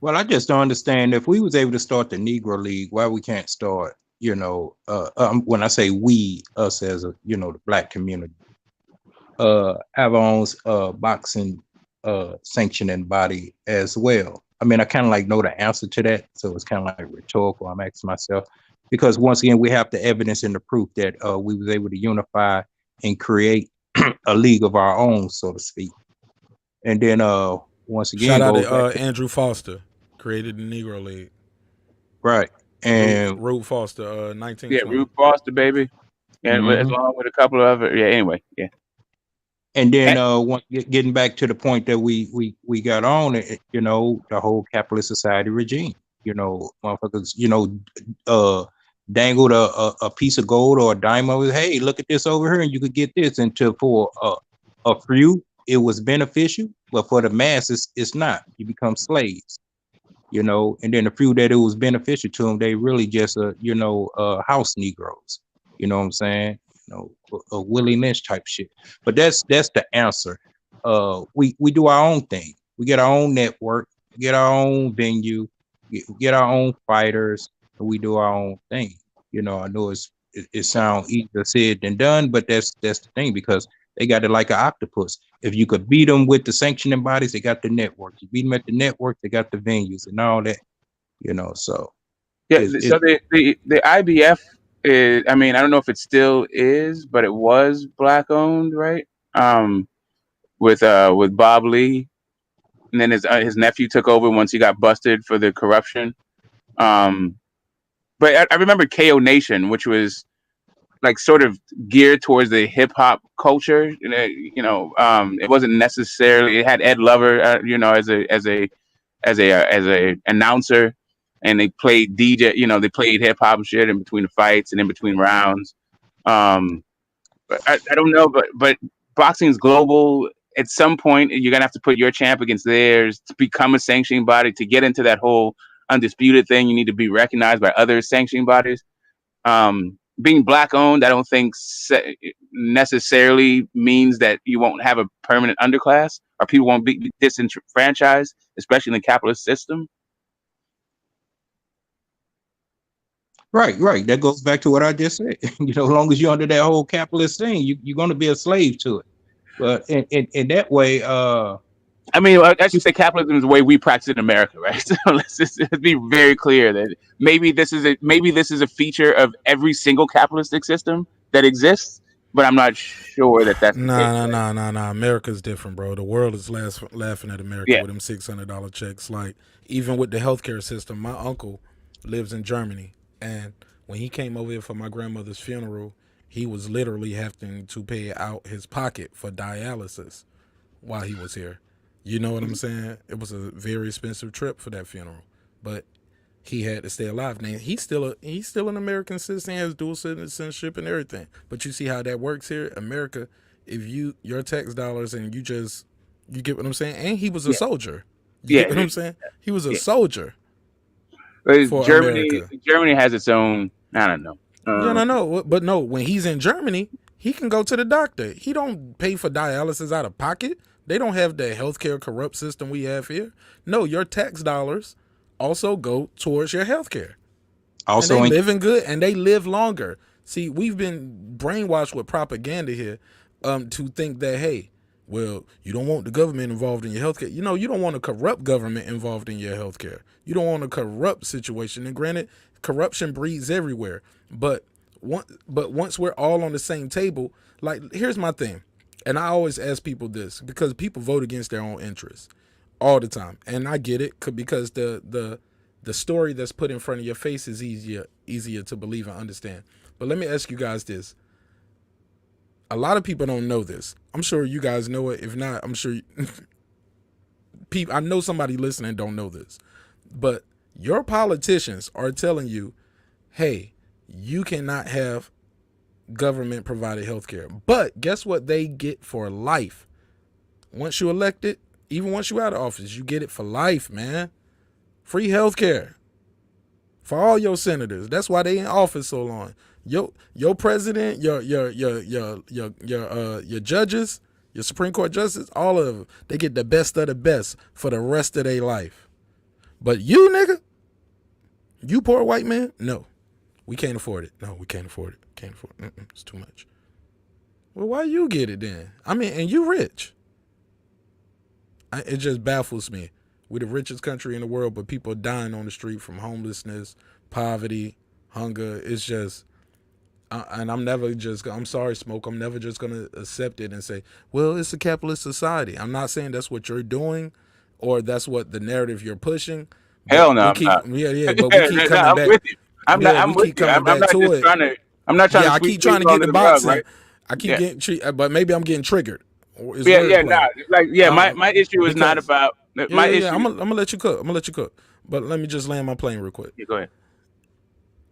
Well, I just don't understand if we was able to start the Negro League, why we can't start, when I say we, us as a, the black community, have our own boxing sanctioning body as well. I mean, I kind of like know the answer to that, so it's kind of like rhetorical. I'm asking myself because once again, we have the evidence and the proof that we was able to unify and create a league of our own, so to speak. And then once again, Shout out goes to back to Andrew Foster, created the Negro League. right and Rube Foster, 1920. yeah, Rube Foster, baby, and Mhm. along with a couple of other. Yeah. Anyway, yeah. And then getting back to the point that we got on it, the whole capitalist society regime, motherfuckers, dangled a piece of gold or a diamond. Hey, look at this over here, and you could get this. And for a few, it was beneficial, but for the masses, it's not. You become slaves, And then the few that it was beneficial to them, they really just house Negroes. You know what I'm saying? A Willie Lynch type shit. But that's the answer. We do our own thing. We get our own network, get our own venue, get our own fighters, and we do our own thing. I know it sounds easier said than done, but that's the thing because they got it like an octopus. If you could beat them with the sanctioning bodies, they got the network. You beat them at the network, they got the venues and all that. So Yeah. So the IBF is. I mean, I don't know if it still is, but it was black owned, right? With Bob Lee, and then his nephew took over once he got busted for the corruption. But I remember KO Nation, which was like sort of geared towards the hip hop culture. It wasn't necessarily. It had Ed Lover, as a announcer, and they played DJ. They played hip hop shit in between the fights and in between rounds. But I don't know, but boxing's global. At some point, you're gonna have to put your champ against theirs to become a sanctioning body. To get into that whole undisputed thing, you need to be recognized by other sanctioning bodies. Being black owned, I don't think necessarily means that you won't have a permanent underclass or people won't be disenfranchised, especially in the capitalist system. Right. That goes back to what I just said. As long as you're under that whole capitalist thing, you're going to be a slave to it. But in that way, I mean, I should say capitalism is the way we practice it in America, right? So let's be very clear that maybe this is a feature of every single capitalistic system that exists, but I'm not sure that that's Nah. America's different, bro. The world is laughing at America with them $600 checks. Like, even with the healthcare system, my uncle lives in Germany, and when he came over here for my grandmother's funeral, he was literally having to pay out his pocket for dialysis while he was here. You know what I'm saying? It was a very expensive trip for that funeral, but he had to stay alive. Now he's still an American citizen, has dual citizenship and everything. But you see how that works here, America. If your tax dollars and you get what I'm saying. And he was a soldier. You get what I'm saying? He was a soldier for America. Germany has its own. I don't know. No. But no, when he's in Germany, he can go to the doctor. He don't pay for dialysis out of pocket. They don't have the healthcare corrupt system we have here. No, your tax dollars also go towards your healthcare. Also, and they living good and they live longer. See, we've been brainwashed with propaganda here to think that, hey, well, you don't want the government involved in your healthcare. You don't want a corrupt government involved in your healthcare. You don't want a corrupt situation. And granted, corruption breeds everywhere. But once we're all on the same table, like, here's my thing. And I always ask people this because people vote against their own interests all the time, and I get it because the story that's put in front of your face is easier to believe and understand. But let me ask you guys this: a lot of people don't know this. I'm sure you guys know it. If not, I'm sure people. I know somebody listening don't know this, but your politicians are telling you, "Hey, you cannot have government provided health care." But guess what they get for life? Once you elected, even once you out of office, you get it for life, man. Free health care for all your senators. That's why they in office so long. Your president, your judges, your Supreme Court justices, all of them, they get the best of the best for the rest of their life. But you, nigga, you poor white man, no. We can't afford it. No, we can't afford it. Can't afford it. It's too much. Well, why you get it then? I mean, and you rich. It just baffles me. We're the richest country in the world, but people are dying on the street from homelessness, poverty, hunger. It's just, and I'm sorry, Smoke, I'm never just going to accept it and say, well, it's a capitalist society. I'm not saying that's what you're doing or that's what the narrative you're pushing. Hell no, we I'm keep, not. Yeah, but we keep coming I'm back. with you. I'm with you. I'm not just it. trying to. I'm not trying to I sweep keep trying to people get under the the rug, boxing. right? I keep Yeah. getting, but maybe I'm getting triggered. It's Yeah, wordplay. nah. Like, yeah, my issue is not Because about my issue. I'm gonna let you cook. But let me just land my plane real quick. Yeah, go ahead.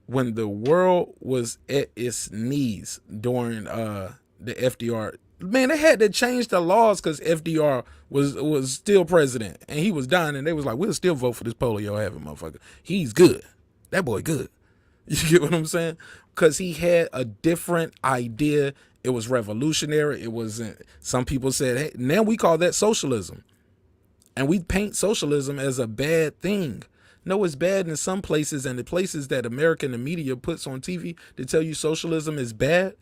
When the world was at its knees during the FDR, man, they had to change the laws because FDR was still president and he was dying, and they was like, we'll still vote for this polio having motherfucker. He's good. That boy good. You get what I'm saying? Because he had a different idea. It was revolutionary. It wasn't. Some people said, hey, now we call that socialism. And we paint socialism as a bad thing. No, it's bad in some places, and the places that America and the media puts on TV to tell you socialism is bad,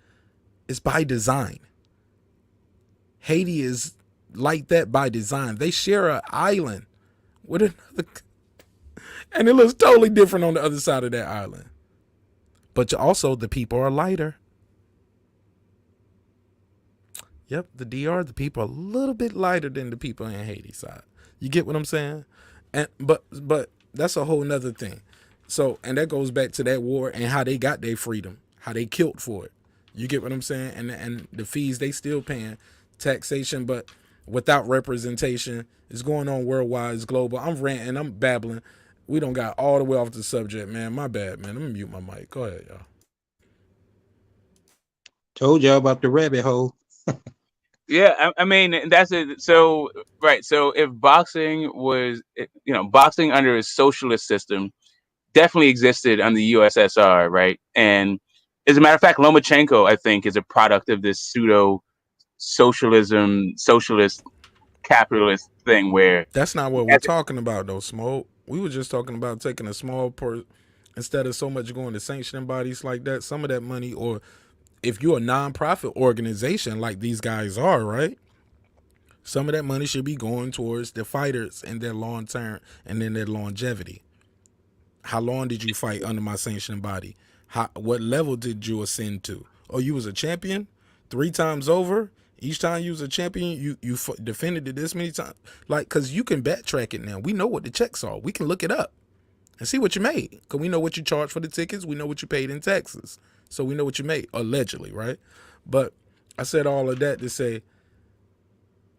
it's by design. Haiti is like that by design. They share an island with another, and it looks totally different on the other side of that island. But also, the people are lighter. Yep, the DR, the people are a little bit lighter than the people in Haiti side. You get what I'm saying? And but that's a whole nother thing. So, and that goes back to that war and how they got their freedom, how they killed for it. You get what I'm saying? And the fees they still paying, taxation, but without representation. It's going on worldwide, it's global. I'm ranting, I'm babbling. We don't got all the way off the subject, man. My bad, man. Let me mute my mic. Go ahead, y'all. Told y'all about the rabbit hole. Yeah, I mean that's it. So right, so if boxing was, boxing under a socialist system definitely existed under the USSR, right? And as a matter of fact, Lomachenko, I think, is a product of this pseudo socialist capitalist thing where That's not what we're talking about, though, Smoke. We were just talking about taking a small instead of so much going to sanctioning bodies like that, some of that money, or if you're a nonprofit organization like these guys are, right? Some of that money should be going towards the fighters and their long term and then their longevity. How long did you fight under my sanctioning body? What level did you ascend to? Oh, you was a champion 3 times over. Each time you was a champion, you defended it this many times. Like, because you can backtrack it now. We know what the checks are. We can look it up and see what you made. Because we know what you charged for the tickets. We know what you paid in taxes. So we know what you made, allegedly, right? But I said all of that to say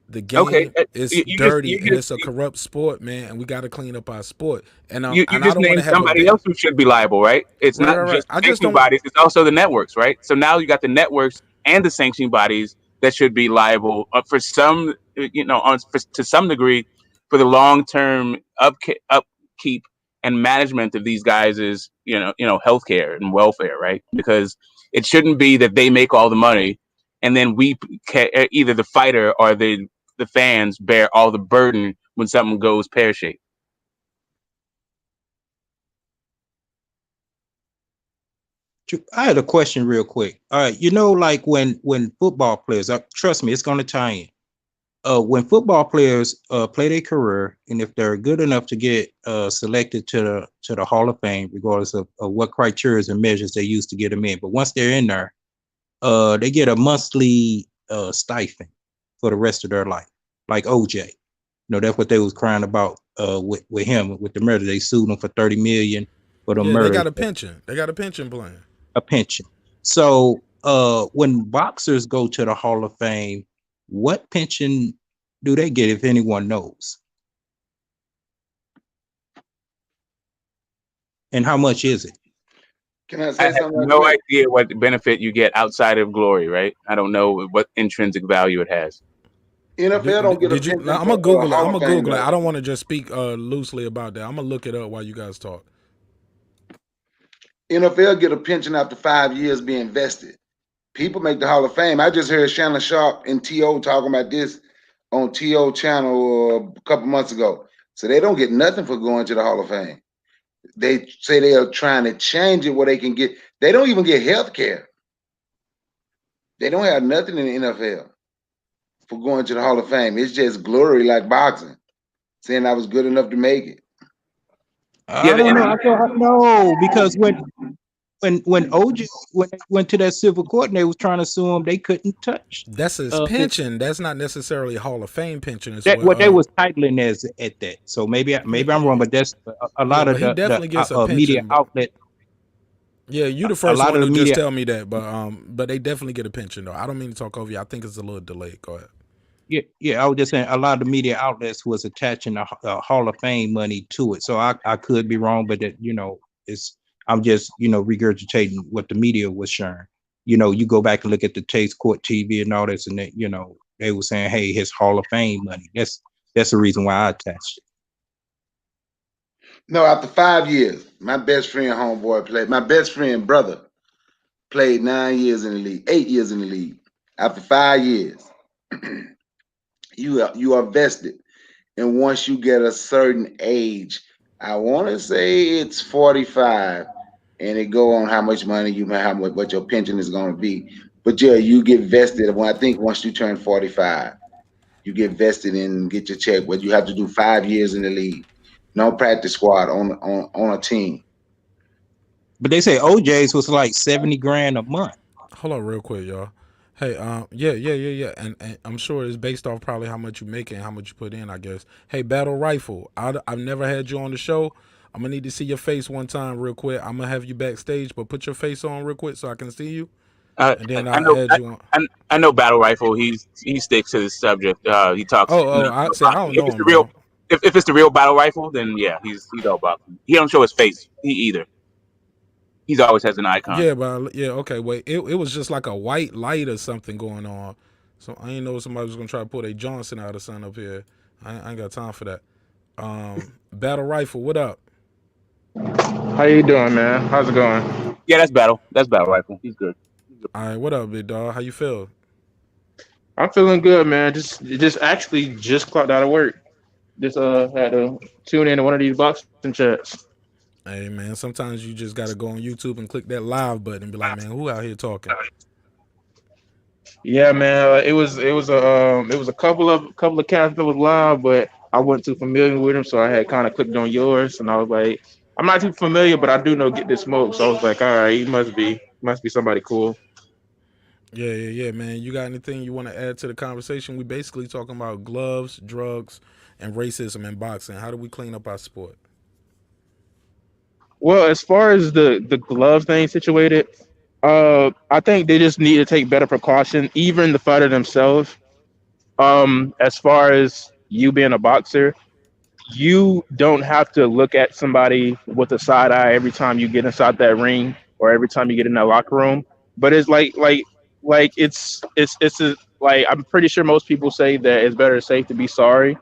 the game is dirty and it's a corrupt sport, man, and we got to clean up our sport. And you I just don't want named to have somebody else who should be liable, right? It's not just sanctioning bodies; it's also the networks, right? So now you got the networks and the sanctioning bodies that should be liable for some, to some degree, for the long-term upkeep and management of these guys' healthcare and welfare, right? Because it shouldn't be that they make all the money and then we either the fighter or the fans bear all the burden when something goes pear-shaped. I had a question real quick. All right, like when football players, trust me, it's going to tie in. When football players play their career, and if they're good enough to get selected to the Hall of Fame, regardless of what criteria and measures they use to get them in, but once they're in there, they get a monthly stipend. for the rest of their life, like OJ. That's what they was crying about with him with the murder. They sued him for 30 million for the Yeah, they got murder, a pension. They got a pension plan. a pension. So when boxers go to the Hall of Fame, what pension do they get if anyone knows? And how much is it? Can I I say have something right no quick? idea what benefit you get outside of glory, right? I don't know what intrinsic value it has. NFL don't get a Did you? pension I'm for gonna Google it. Hall I'm of gonna Fame Google it. though. I don't want to just speak loosely about that. I'm gonna look it up while you guys talk. NFL get a pension after 5 years being vested. People make the Hall of Fame. I just heard Shannon Sharp and T.O. talking about this on T.O. channel a couple months ago. So they don't get nothing for going to the Hall of Fame. They say they are trying to change it where they can get. They don't even get health care. They don't have nothing in the NFL for going to the Hall of Fame. It's just glory like boxing, saying I was good enough to make it. Yeah, I don't know. I thought no, because when OJ when they went to that civil court and they was trying to sue him, they couldn't touch That's his pension. That's not necessarily Hall of Fame pension. It's that what they was titling as at that. So maybe I'm wrong, but that's a yeah, lot well, of he the definitely gets a media pension. But outlet. yeah, you the A first lot one of to the just media, tell me that. But they definitely get a pension though. I don't mean to talk over you. I think it's a little delayed. Go ahead. yeah, I was just saying a lot of the media outlets was attaching the Hall of Fame money to it. So I could be wrong, but that it's I'm just regurgitating what the media was sharing. You go back and look at the Taste Court TV and all this, and that they were saying, hey, his Hall of Fame money. That's the reason why I attached it. No, after 5 years, my best friend homeboy played. My best friend brother played 9 years in the league, 8 years in the league. After 5 years, you are vested, and once you get a certain age, I want to say it's 45, and it go on how much money you may have, what your pension is going to be. But yeah, you get vested. When I think once you turn 45, you get vested and get your check. But you have to do 5 years in the league, no practice squad on a team. But they say OJ's was like 70 grand a month. Hold on, real quick, y'all. Hey, yeah, and I'm sure it's based off probably how much you make and how much you put in, I guess. Hey, Battle Rifle, I've never had you on the show. I'm gonna need to see your face one time, real quick. I'm gonna have you backstage, but put your face on real quick so I can see you, and then I I'll know. add you on. I know. Battle Rifle. He sticks to the subject. He talks. I say I don't If know it's him, the real, bro. if it's the real Battle Rifle, then yeah, he's all about. He don't show his face. He either. He's always has an icon. Yeah, but yeah, okay, wait. It was just like a white light or something going on, so I didn't know somebody was gonna try to pull a Johnson out of something up here. I ain't got time for that. Battle Rifle, what up? How you doing, man? How's it going? Yeah, that's Battle. That's Battle Rifle. He's good. All right, what up, big dog? How you feel? I'm feeling good, man. Just actually just clocked out of work. Just had to tune into one of these boxing chats. Hey man, sometimes you just gotta go on YouTube and click that live button and be like, man, who out here talking? Yeah, man. It was a couple of cats that was live, but I wasn't too familiar with them, so I had kind of clicked on yours, and I was like, I'm not too familiar, but I do know Get This Smoke, so I was like, all right, he must be somebody cool. Yeah, man. You got anything you want to add to the conversation? We basically talking about gloves, drugs, and racism in boxing. How do we clean up our sport? Well, as far as the glove thing situated, I think they just need to take better precaution, even the fighter themselves. As far as you being a boxer, you don't have to look at somebody with a side eye every time you get inside that ring or every time you get in that locker room. But it's like like I'm pretty sure most people say that it's better safe to be sorry.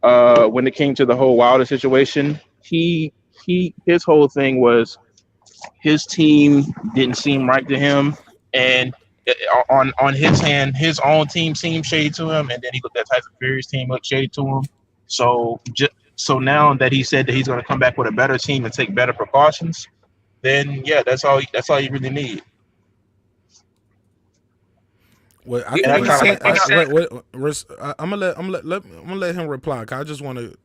When it came to the whole Wilder situation, his whole thing was his team didn't seem right to him, and on his hand, his own team seemed shady to him, and then he looked at Tyson Fury's team looked shady to him. So now that he said that he's going to come back with a better team and take better precautions, then yeah, that's all you really need. Well, I Yeah, And think that he's kind saying. of makes sense. I'm gonna let him reply. 'Cause I just want to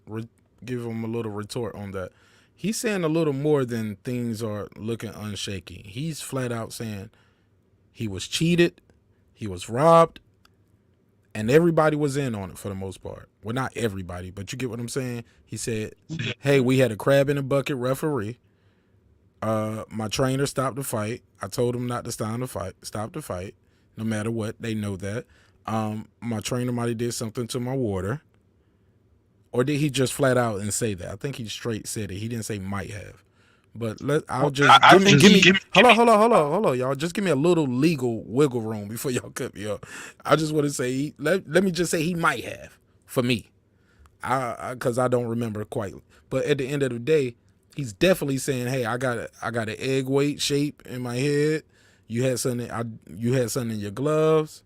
give him a little retort on that. He's saying a little more than things are looking unshaky. He's flat out saying he was cheated, he was robbed, and everybody was in on it for the most part. Well, not everybody, but you get what I'm saying. He said, "Hey, we had a crab in a bucket referee. My trainer stopped the fight. I told him not to stop the fight. Stop the fight, no matter what. They know that. My trainer might have did something to my water, or did he just flat out and say that? I think he straight said it. He didn't say might have. But I'll just give me. Hold on, y'all. Just give me a little legal wiggle room before y'all cut me off. I just want to say, let me just say he might have for me, because I don't remember quite. But at the end of the day, he's definitely saying, hey, I got an egg weight shape in my head. You had something. You had something in your gloves,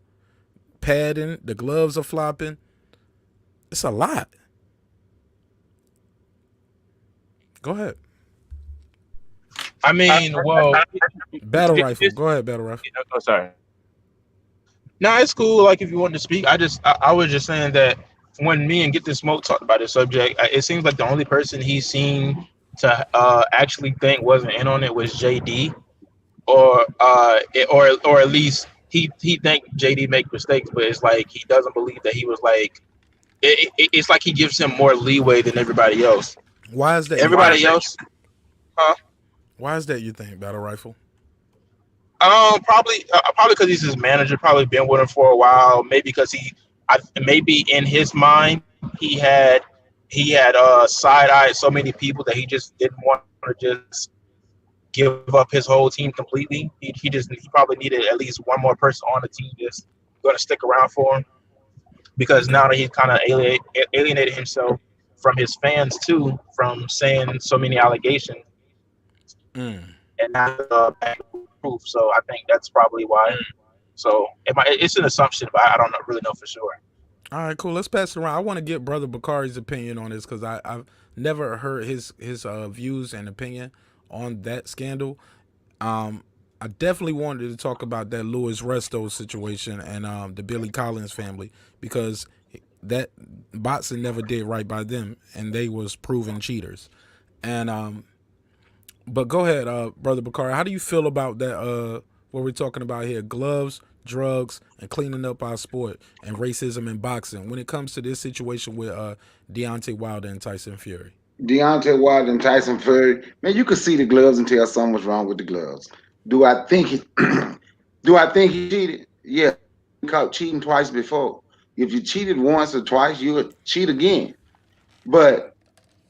padding. The gloves are flopping. It's a lot. Go ahead. I mean, well, Battle rifle. Go ahead, battle rifle. oh, sorry. No, it's cool. Like if you wanted to speak, I was just saying that when me and Get This Smoke talked about this subject, it seems like the only person he's seen to actually think wasn't in on it was JD, or at least he think JD make mistakes, but it's like he doesn't believe that he was like it's like he gives him more leeway than everybody else. Why is that? Everybody else, huh? Why is that, you think, battle rifle? Probably because he's his manager. Probably been with him for a while. Maybe because maybe in his mind he had side eyed so many people that he just didn't want to just give up his whole team completely. He probably needed at least one more person on the team just going to stick around for him, because now that he's kind of alienated himself from his fans too, from saying so many allegations, and now back with proof. So I think that's probably why. So it's an assumption, but I don't really know for sure. All right, cool. Let's pass it around. I want to get Brother Bakari's opinion on this because I've never heard his views and opinion on that scandal. I definitely wanted to talk about that Louis Resto situation and the Billy Collins family, because that boxing never did right by them, and they was proven cheaters. And but go ahead, Brother Bakari. How do you feel about that? What we're talking about here: gloves, drugs, and cleaning up our sport, and racism in boxing. When it comes to this situation with Deontay Wilder and Tyson Fury. Deontay Wilder and Tyson Fury, man, you could see the gloves and tell something was wrong with the gloves. Do I think he do I think he cheated? Yeah. He caught cheating twice before. If you cheated once or twice, you would cheat again. But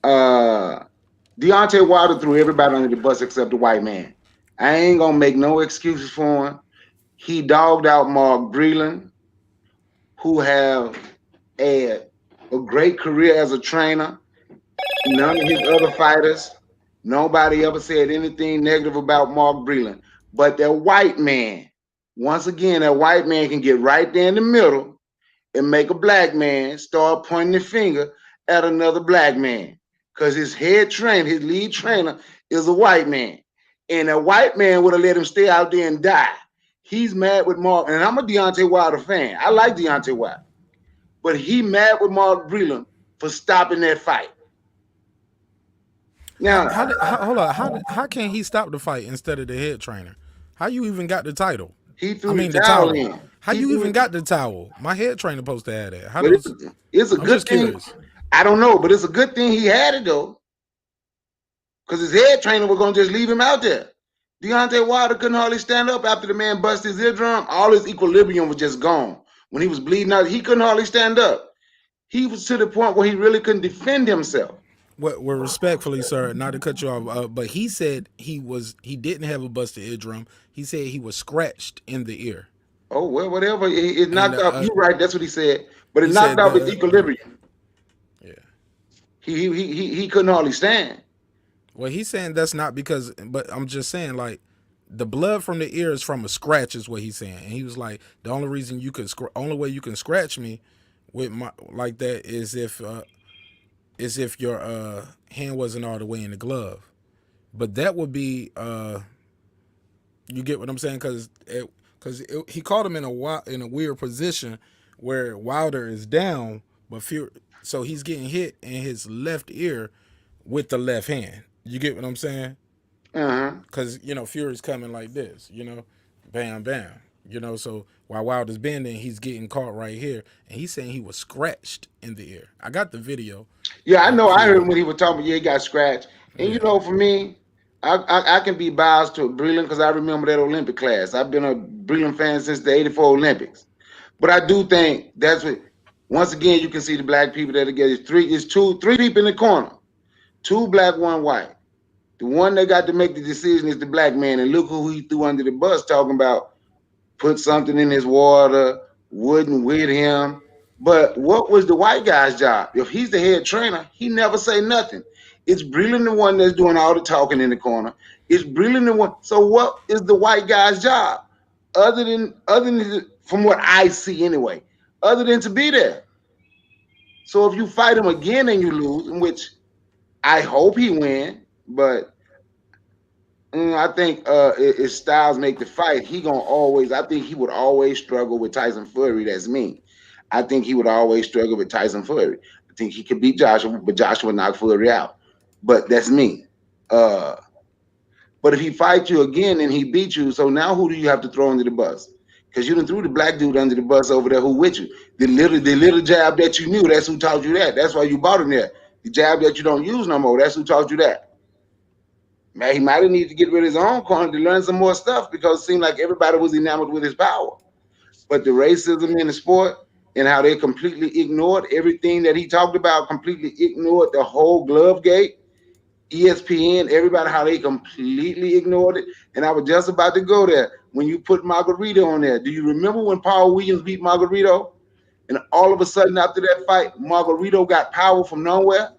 Deontay Wilder threw everybody under the bus except the white man. I ain't gonna make no excuses for him. He dogged out Mark Breland, who have a great career as a trainer. None of his other fighters, nobody ever said anything negative about Mark Breland. But that white man, once again, that white man can get right there in the middle and make a black man start pointing the finger at another black man. Because his head trainer, his lead trainer, is a white man. And a white man would have let him stay out there and die. He's mad with Mark, and I'm a Deontay Wilder fan. I like Deontay Wilder. But he mad with Mark Breland for stopping that fight. Now, hold on. How can he stop the fight instead of the head trainer? How you even got the title? He threw the towel in. How you even got the towel? My head trainer supposed to have that. How it's a good thing. Curious. I don't know, but it's a good thing he had it though, because his head trainer was gonna just leave him out there. Deontay Wilder couldn't hardly stand up after the man busted his eardrum. All his equilibrium was just gone. When he was bleeding out, he couldn't hardly stand up. He was to the point where he really couldn't defend himself. Well, respectfully, sir, not to cut you off, but he said he didn't have a busted eardrum. He said he was scratched in the ear. Oh well, whatever. It knocked off. You're right. That's what he said. But it knocked off his equilibrium. Yeah. He couldn't hardly stand. Well, he's saying that's not because, but I'm just saying, like, the blood from the ear is from a scratch, is what he's saying. And he was like, the only way you can scratch me with my like that is if your hand wasn't all the way in the glove. But that would be you get what I'm saying, because he caught him in a weird position where Wilder is down, but so he's getting hit in his left ear with the left hand. You get what I'm saying? Because Fury's coming like this, bam, bam. You know, so while Wilder's bending, he's getting caught right here, and he's saying he was scratched in the ear. I got the video. Yeah, I know. I For heard when he was talking. Yeah, he got scratched. And yeah, you know, for me, I can be biased to Breland because I remember that Olympic class. I've been a Breland fan since the '84 Olympics. But I do think that's what. Once again, you can see the black people that are together. Three people in the corner. Two black, one white. The one that got to make the decision is the black man. And look who he threw under the bus talking about put something in his water, wouldn't with him. But what was the white guy's job? If he's the head trainer, he never say nothing. It's Breland the one that's doing all the talking in the corner. It's Breland the one. So what is the white guy's job? Other than from what I see anyway, other than to be there. So if you fight him again and you lose, in which I hope he win, but I think if Styles make the fight, he gonna always. I think he would always struggle with Tyson Fury. That's me. I think he would always struggle with Tyson Fury. I think he could beat Joshua, but Joshua would knock Fury out. But that's me. But if he fights you again and he beats you, so now who do you have to throw under the bus? Because you done threw the black dude under the bus over there who with you. The little jab that you knew, that's who taught you that. That's why you bought him there. The jab that you don't use no more, that's who taught you that. Man, he might have needed to get rid of his own corner to learn some more stuff because it seemed like everybody was enamored with his power. But the racism in the sport and how they completely ignored everything that he talked about, completely ignored the whole glove gate, ESPN, everybody, how they completely ignored it. And I was just about to go there when you put Margarito on there. Do you remember when Paul Williams beat Margarito? And all of a sudden after that fight, Margarito got power from nowhere?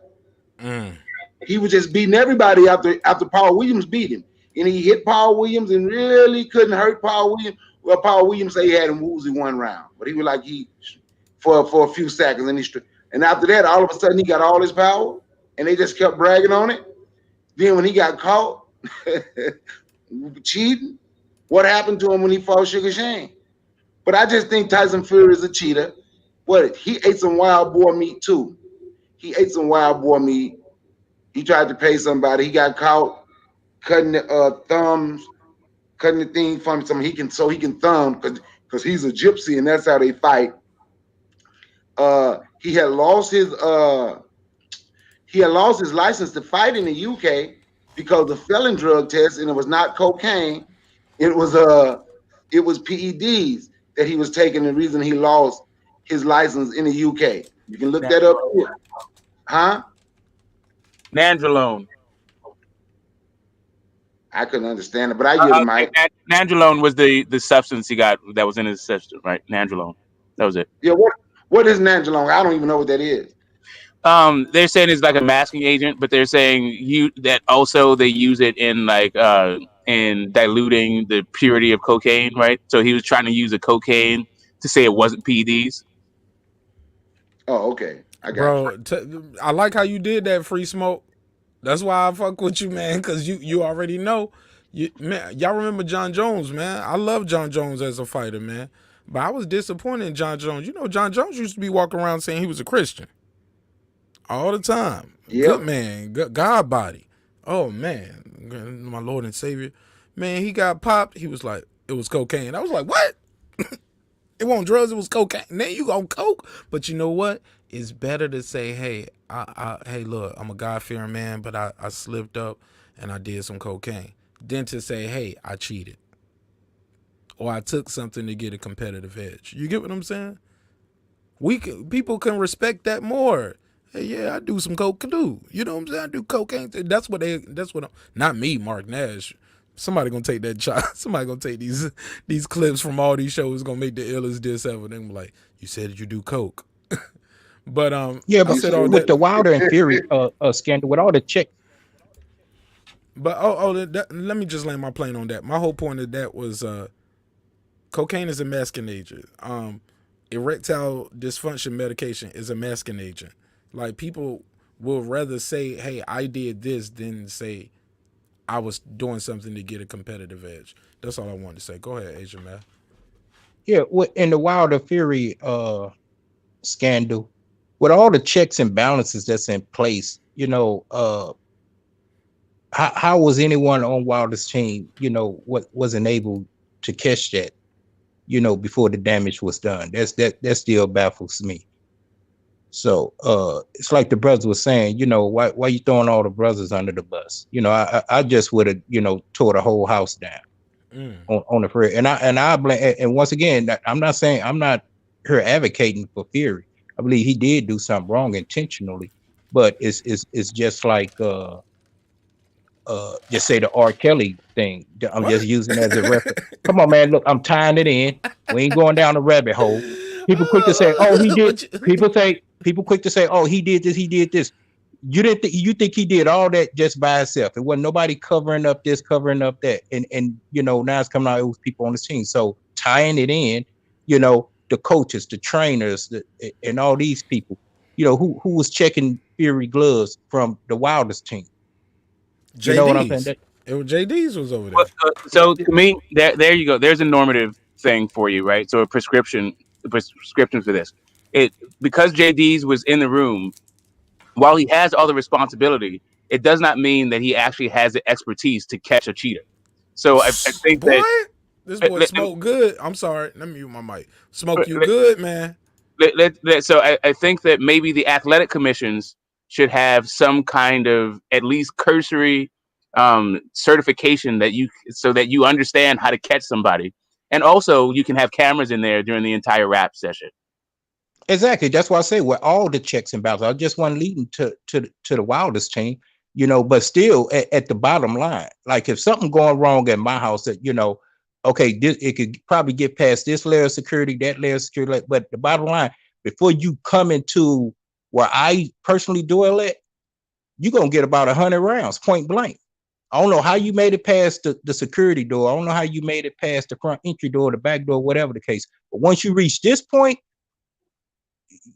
He was just beating everybody after Paul Williams beat him. And he hit Paul Williams and really couldn't hurt Paul Williams. Well, Paul Williams said he had him woozy one round. But he was like for a few seconds. And after that, all of a sudden he got all his power. And they just kept bragging on it. Then when he got caught cheating, what happened to him when he fought Sugar Shane? But I just think Tyson Fury is a cheater. He ate some wild boar meat too. He ate some wild boar meat. He tried to pay somebody. He got caught cutting the thumbs, cutting the thing from some. He can thumb because he's a gypsy and that's how they fight. He had lost his license to fight in the UK because of felon drug test, and it was not cocaine. It was PEDs that he was taking. The reason he lost his license in the UK. You can look that up. Huh? Nandrolone. I couldn't understand it, but I get Mike. Nandrolone was the substance he got that was in his system, right? Nandrolone. That was it. Yeah, what is Nandrolone? I don't even know what that is. They're saying it's like a masking agent, but they're saying that also they use it in in diluting the purity of cocaine, right? So he was trying to use the cocaine to say it wasn't PEDs. Oh, okay. I got you. I like how you did that, Free Smoke. That's why I fuck with you, man, because you already know. Man, y'all remember John Jones, man. I love John Jones as a fighter, man. But I was disappointed in John Jones. You know, John Jones used to be walking around saying he was a Christian. All the time. Yep. Good man. God body. Oh, man. My Lord and Savior. Man, he got popped. He was like, it was cocaine. I was like, what? It wasn't drugs, it was cocaine. Now you go coke. But you know what? It's better to say, hey, hey, look, I'm a God-fearing man, but I slipped up and I did some cocaine. Than to say, hey, I cheated. Or I took something to get a competitive edge. You get what I'm saying? People can respect that more. Hey, yeah, I do some coke too. You know what I'm saying? I do cocaine. That's what not me, Mark Nash. Somebody gonna take that shot. Somebody gonna take these clips from all these shows, gonna make the illest diss ever. They're like, you said you do coke. But yeah, but with the Wilder and Fury scandal, with all the chicks. But let me just land my plane on that. My whole point of that was cocaine is a masking agent. Erectile dysfunction medication is a masking agent. Like, people will rather say, hey, I did this than say I was doing something to get a competitive edge. That's all I wanted to say. Go ahead, Asian man. Yeah, in the Wilder Fury scandal, with all the checks and balances that's in place, you know, how was anyone on Wilder's team, you know, wasn't able to catch that? before the damage was done. That still baffles me. So it's like the brothers were saying, why you throwing all the brothers under the bus? I just would have, tore the whole house down on the prayer. And I blame, and once again, I'm not here advocating for Fury. I believe he did do something wrong intentionally, but it's just like just say the R. Kelly thing. I'm just using it as a reference. Come on, man. Look, I'm tying it in. We ain't going down the rabbit hole. People quick to say, "Oh, he did." People quick to say, "Oh, he did this. He did this." You think he did all that just by himself? It wasn't nobody covering up this, covering up that, and now it's coming out it was people on the team. So tying it in, the coaches, the trainers, and all these people, who was checking Fury gloves from the Wildest team. You know what I'm saying? It was JD's was over there. Well, so to me, there you go. There's a normative thing for you, right? So a prescription for this. Because JD's was in the room, while he has all the responsibility, it does not mean that he actually has the expertise to catch a cheater. So I think boy, this boy smoked good. I'm sorry, let me mute my mic. Smoke you good, man. So I think that maybe the athletic commissions should have some kind of at least cursory certification so that you understand how to catch somebody, and also you can have cameras in there during the entire rap session. Exactly. That's why I say with all the checks and balances, I just wasn't leading to the Wildest team, but still at the bottom line, like if something going wrong at my house that, okay, it could probably get past this layer of security, that layer of security, but the bottom line, before you come into where I personally dwell at, you're going to get about 100 rounds, point blank. I don't know how you made it past the security door. I don't know how you made it past the front entry door, the back door, whatever the case. But once you reach this point,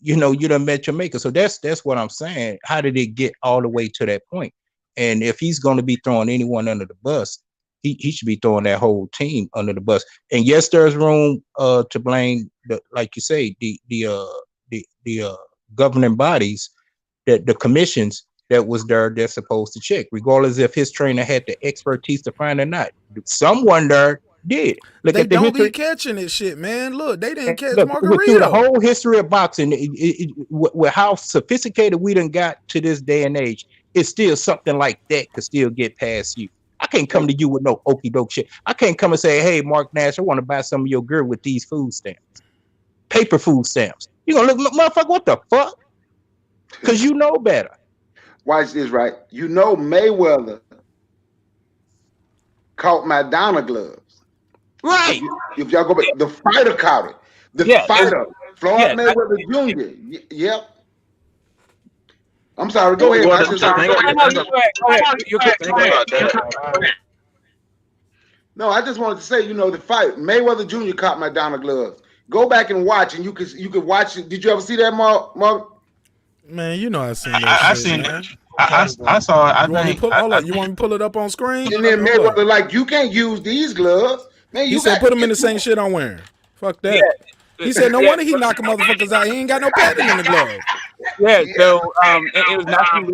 you done met your maker. So that's what I'm saying. How did it get all the way to that point? And if he's going to be throwing anyone under the bus, he should be throwing that whole team under the bus. And yes, there's room to blame, like you say, the governing bodies, that the commissions that was there, they're supposed to check, regardless if his trainer had the expertise to find or not. Someone there did. Look, they don't be catching this shit, man. Look, they didn't catch Margarito. Through the whole history of boxing, with how sophisticated we done got to this day and age, it's still something like that could still get past you. I can't come to you with no okie doke shit. I can't come and say, "Hey, Mark Nash, I want to buy some of your gear with these food stamps, paper food stamps." You gonna look, motherfucker, what the fuck? Because you know better. Watch this, right? Mayweather caught Madonna gloves. Right. If y'all go back, the fighter caught it. The fighter, Floyd Mayweather Jr. Yep. I'm sorry. Go ahead. No, I just wanted to say, the fight Mayweather Jr. caught Madonna gloves. Go back and watch, and you could watch it. Did you ever see that, Mark? Man, I seen that. I seen it. I saw it. You want me to pull it up on screen? And then Mayweather like, you can't use these gloves. Man, he said put them in the same shit I'm wearing. Fuck that. Yeah. He said no wonder he knocking motherfuckers out. He ain't got no padding in the glove. Yeah, so it was National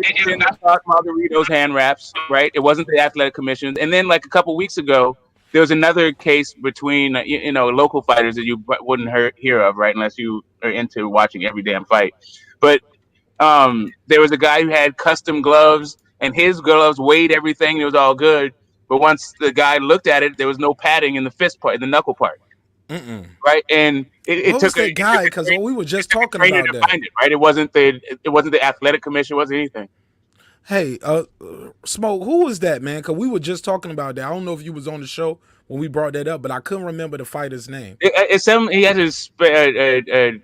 Margarito's hand wraps, right? It wasn't the athletic commission. And then like a couple weeks ago, there was another case between local fighters that you wouldn't hear of, right? Unless you are into watching every damn fight. But there was a guy who had custom gloves, and his gloves weighed everything. It was all good. But once the guy looked at it, there was no padding in the fist part, in the knuckle part. Right, and it took that guy because we were just talking about that. Find it, right, it wasn't the athletic commission, it wasn't anything. Hey, Smoke, who was that, man? Because we were just talking about that. I don't know if you was on the show when we brought that up, but I couldn't remember the fighter's name. It's he has his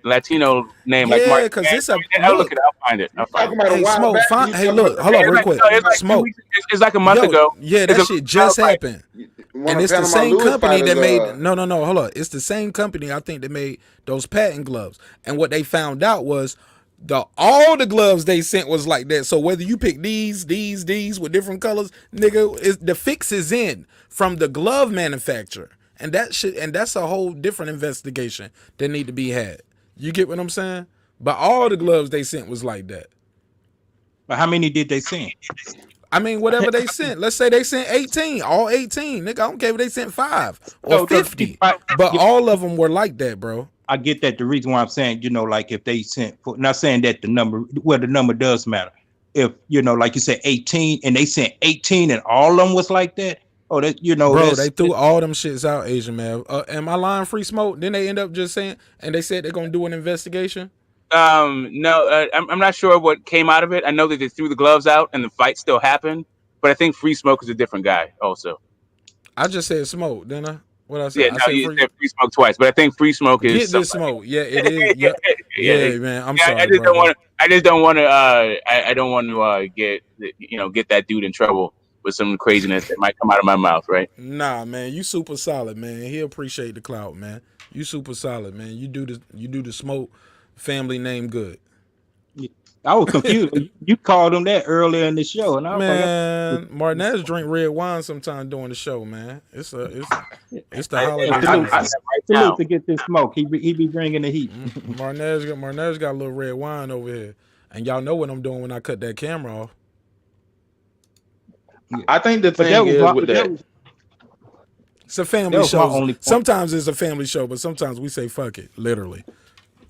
Latino name. Yeah, like because it's a. I'll look it. I'll find it. Hey, Smoke. Hey, look. Hold on, real quick. Smoke. It's like a month ago. Yeah, that shit just happened. And it's the same company that made. No. Hold on. It's the same company I think that made those patent gloves. And what they found out was all the gloves they sent was like that. So whether you pick these with different colors, nigga, the fix is in from the glove manufacturer, and that's a whole different investigation that need to be had. You get what I'm saying? But all the gloves they sent was like that. But how many did they send? I mean, whatever they sent. Let's say they sent 18, all 18. Nigga, I don't care if they sent 5 or No, 50. But all of them were like that, bro. I get that. The reason why I'm saying, like if they sent, not saying that the number does matter. If, like you said, 18 and they sent 18 and all of them was like that. Oh, that, Bro, they threw all them shits out, Asian man. Am I lying, Free Smoke? Then they end up just saying, and they said they're going to do an investigation? No, I'm not sure what came out of it. I know that they threw the gloves out and the fight still happened, but I think Free Smoke is a different guy also. I just said Smoke, didn't I? What I said? Yeah, I no, said you said Free Smoke twice, but I think Free Smoke is Get this Smoke. Yeah, it is. Yeah, man. I'm sorry, I just brother. don't want to. I just don't want to. I don't want to get that dude in trouble with some craziness that might come out of my mouth, right? Nah, man, you super solid, man. He appreciate the clout, man. You super solid, man. You do the Smoke family name good. I was confused. You called him that earlier in the show, and I was man, Martinez drink red wine sometime during the show, man. It's the holiday. Salute to get this smoke. He be bringing the heat. Martinez got a little red wine over here, and y'all know what I'm doing when I cut that camera off. I think the thing is with that. It's a family show. Sometimes it's a family show, but sometimes we say fuck it, literally.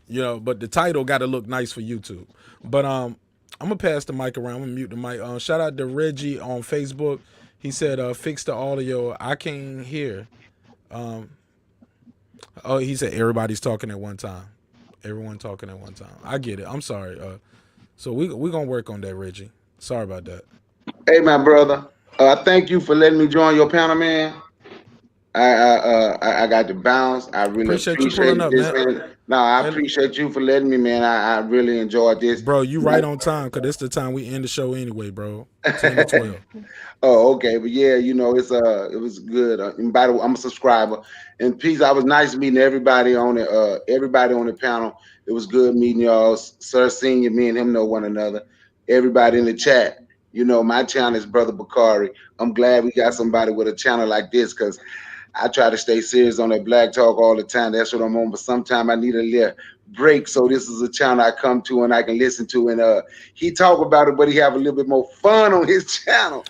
But the title got to look nice for YouTube. But I'm gonna pass the mic around. I'm gonna mute the mic. Shout out to Reggie on Facebook. He said, "Fix the audio. I can't hear." He said everybody's talking at one time. Everyone talking at one time. I get it. I'm sorry. So we gonna work on that, Reggie. Sorry about that. Hey, my brother. Thank you for letting me join your panel, man. I got to bounce. I really appreciate you pulling up, this, man. No, I appreciate you for letting me, man. I really enjoyed this. Bro, you right on time, because it's the time we end the show anyway, bro. 10 to 12. Oh, okay. But yeah, it was good. And by the way, I'm a subscriber. And peace. I was nice meeting everybody on the panel. It was good meeting y'all. Sir Senior, me and him know one another. Everybody in the chat. My channel is Brother Bakari. I'm glad we got somebody with a channel like this, because I try to stay serious on that Black Talk all the time. That's what I'm on. But sometimes I need a little break. So this is a channel I come to and I can listen to. And he talk about it, but he have a little bit more fun on his channel.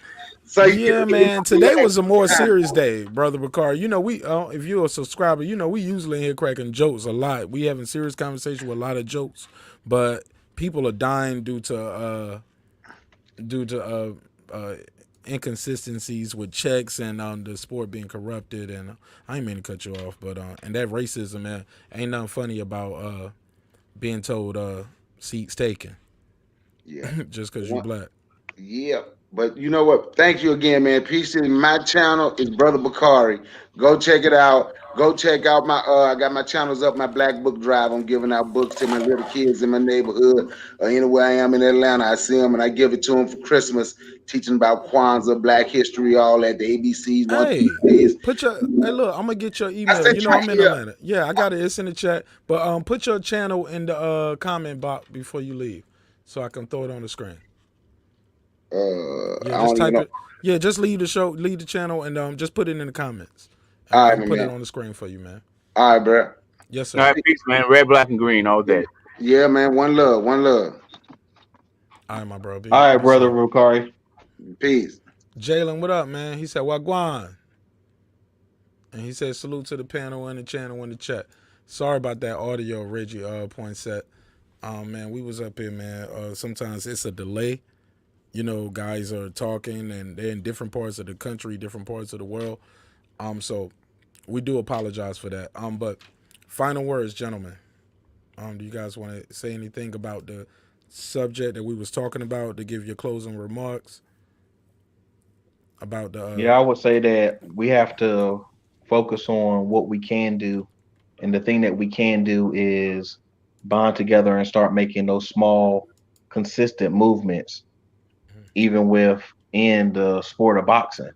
So yeah, man. Today was a more serious day, Brother Bakari. We if you're a subscriber, we usually in here cracking jokes a lot. We having serious conversation with a lot of jokes, but people are dying due to inconsistencies with checks and the sport being corrupted. And I ain't mean to cut you off, but and that racism, man, ain't nothing funny about being told seats taken. Yeah. Just because you're black. Yeah. But you know what? Thank you again, man. Peace. My channel is Brother Bakari. Go check it out. Go check out my I got my channels up, my Black Book Drive. I'm giving out books to my little kids in my neighborhood or anywhere I am in Atlanta. I see them and I give it to them for Christmas, teaching about Kwanzaa, Black history, all that, the ABCs. Hey, look, I'm gonna get your email. I'm in Atlanta. Yeah, I got it. It's in the chat. But put your channel in the comment box before you leave, so I can throw it on the screen. Just type it. Yeah, just leave the channel, and just put it in the comments. All right, I'll put it on the screen for you, man. All right, bro. Yes, sir. All right, peace, man. Red, black, and green all day. Yeah, man. One love. One love. All right, my bro. All right, Brother Bakari. Peace. Jalen, what up, man? He said, Wagwan. And he said, salute to the panel and the channel in the chat. Sorry about that audio, Reggie Poinsett. Man, we was up here, man. Sometimes it's a delay. Guys are talking and they're in different parts of the country, different parts of the world. So we do apologize for that. But final words, gentlemen. Do you guys want to say anything about the subject that we was talking about, to give your closing remarks about the I would say that we have to focus on what we can do. And the thing that we can do is bond together and start making those small, consistent movements, even within the sport of boxing.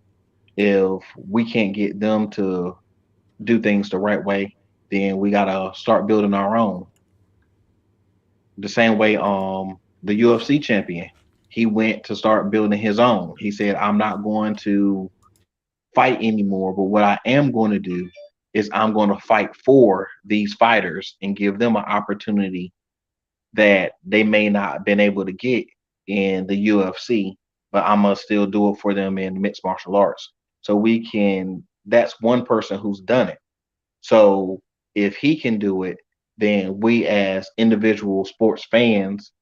If we can't get them to do things the right way, then we gotta start building our own. The same way the UFC champion, he went to start building his own. He said, I'm not going to fight anymore, but what I am going to do is I'm going to fight for these fighters and give them an opportunity that they may not have been able to get in the UFC but I must still do it for them in mixed martial arts. So we can. That's one person who's done it. So if he can do it, then we as individual sports fans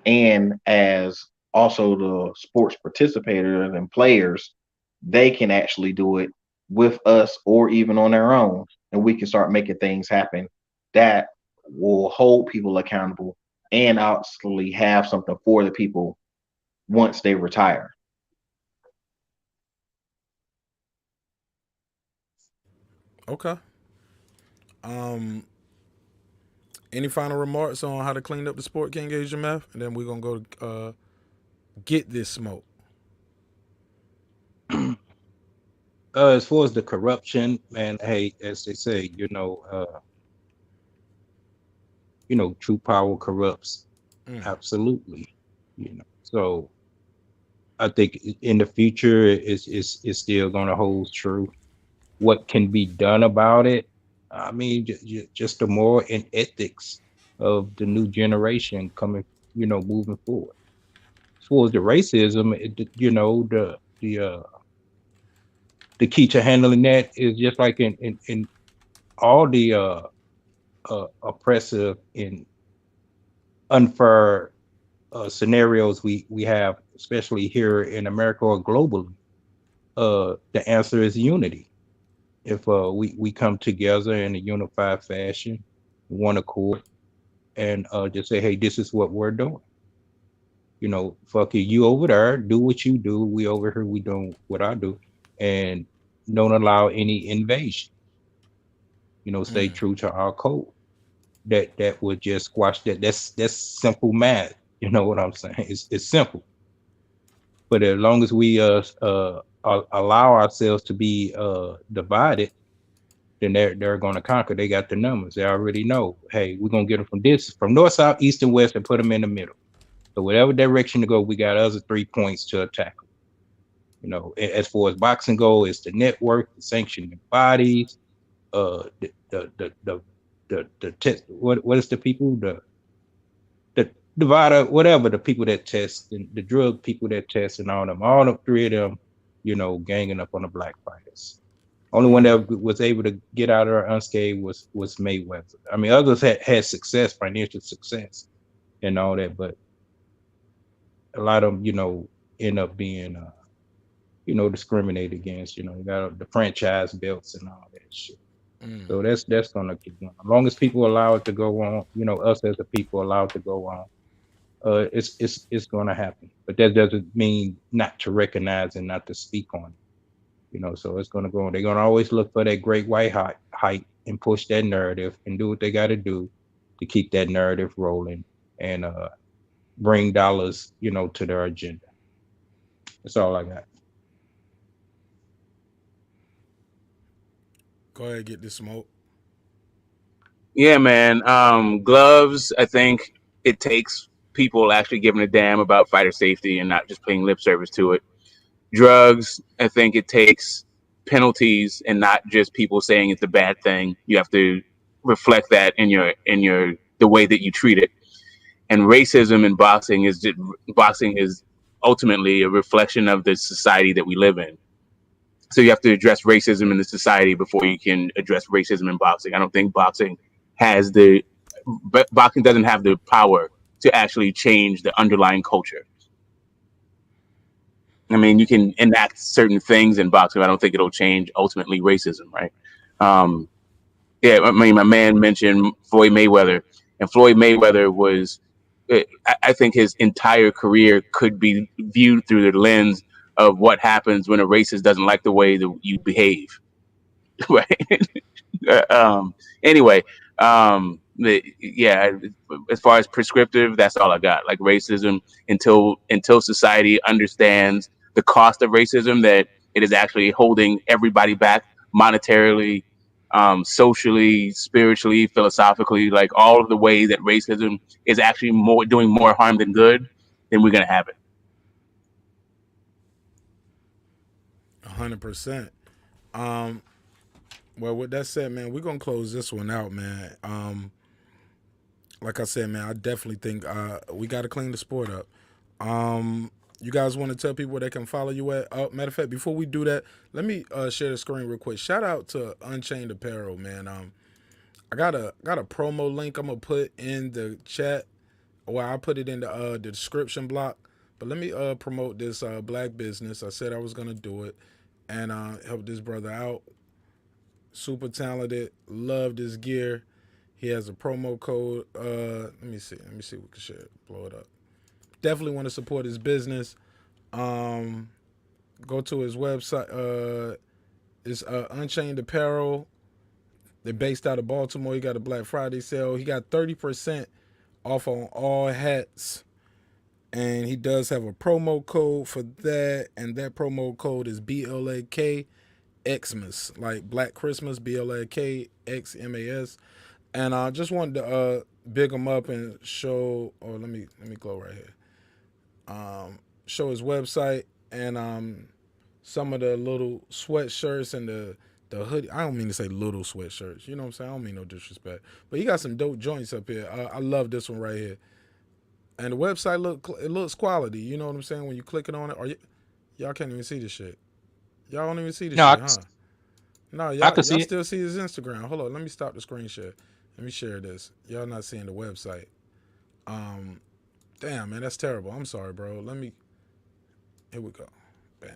and as also the sports participators and players, they can actually do it with us or even on their own. And we can start making things happen that will hold people accountable and actually have something for the people once they retire. Okay. Um, any final remarks on how to clean up the sport, King Asia Math? And then we're gonna go get this smoke. As far as the corruption, man, hey, as they say, true power corrupts. Absolutely. So I think in the future it's still going to hold true. What can be done about it? I mean, just the moral and ethics of the new generation coming, moving forward. As far as the racism, the key to handling that is just like in all the oppressive and unfair scenarios we have, especially here in America or globally. The answer is unity. If we come together in a unified fashion, one accord, and just say, hey, this is what we're doing. Fuck you over there, do what you do. We over here, we doing what I do, and don't allow any invasion. Stay true to our code. That would just squash that. That's simple math. You know what I'm saying? It's simple. But as long as we allow ourselves to be divided, then they're going to conquer. They got the numbers. They already know. Hey, we're gonna get them from north, south, east, and west, and put them in the middle. So whatever direction to go, we got other 3 points to attack them. As far as boxing go, it's the network, the sanctioning bodies, the test. What is the people the divider, whatever, the people that test and the drug people that test and all the three of them, ganging up on the black fighters. Only one that was able to get out of there unscathed was Mayweather. I mean, others had success, financial success, and all that, but a lot of them, end up being, discriminated against. You got the franchise belts and all that shit. So that's gonna keep going. As long as people allow it to go on, us as a people allow it to go on, it's gonna happen. But that doesn't mean not to recognize and not to speak on it. So it's gonna go on. They're gonna always look for that great white height and push that narrative and do what they got to do to keep that narrative rolling and bring dollars, to their agenda. That's all I got. Go ahead, get this smoke. Yeah, man. Gloves. I think it takes people actually giving a damn about fighter safety and not just paying lip service to it. Drugs. I think it takes penalties and not just people saying it's a bad thing. You have to reflect that in your the way that you treat it. And racism in boxing is ultimately a reflection of the society that we live in. So you have to address racism in the society before you can address racism in boxing. I don't think boxing doesn't have the power to actually change the underlying culture. I mean, you can enact certain things in boxing. But I don't think it'll change ultimately racism, right? Yeah, I mean, my man mentioned Floyd Mayweather, and Floyd Mayweather was, I think his entire career could be viewed through the lens of what happens when a racist doesn't like the way that you behave, right? Anyway, yeah, as far as prescriptive, that's all I got. Like racism, until society understands the cost of racism, that it is actually holding everybody back monetarily, socially, spiritually, philosophically, like all of the ways that racism is actually doing more harm than good, then we're gonna have it. 100%. Well, with that said, man, we're gonna close this one out, man. Like I said, man, I definitely think we got to clean the sport up. You guys want to tell people where they can follow you at? Matter of fact, before we do that, let me share the screen real quick. Shout out to Unchained Apparel, man. I got a promo link I'm gonna put in the chat, or I'll put it in the description block. But let me promote this black business. I said I was gonna do it and help this brother out. Super talented. Love this gear. He has a promo code. Let me see. Let me see if we can share it. Blow it up. Definitely want to support his business. Go to his website. It's Unchained Apparel. They're based out of Baltimore. He got a Black Friday sale. He got 30% off on all hats. And he does have a promo code for that. And that promo code is BLAK Xmas, like Black Christmas, BLAK XMAS. And I just wanted to big him up and show. Oh, let me go right here. Show his website and some of the little sweatshirts and the hoodie. I don't mean to say little sweatshirts. You know what I'm saying? I don't mean no disrespect. But he got some dope joints up here. I love this one right here. And the website looks quality. You know what I'm saying? When you click it on it, or y'all can't even see this shit. Y'all don't even see this shit, huh? No, y'all still see his Instagram. Hold on, let me stop the screen share. Let me share this. Y'all not seeing the website. Damn, man, that's terrible. I'm sorry, bro. Here we go. Bam.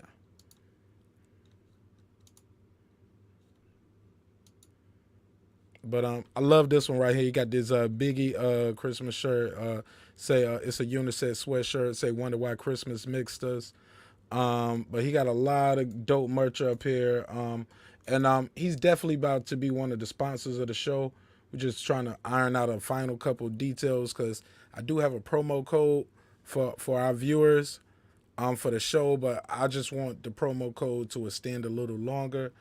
But I love this one right here. You got this Biggie Christmas shirt. Say it's a unisex sweatshirt. Say wonder why Christmas mixed us. But he got a lot of dope merch up here. And he's definitely about to be one of the sponsors of the show. We're just trying to iron out a final couple details because I do have a promo code for our viewers for the show, but I just want the promo code to extend a little longer,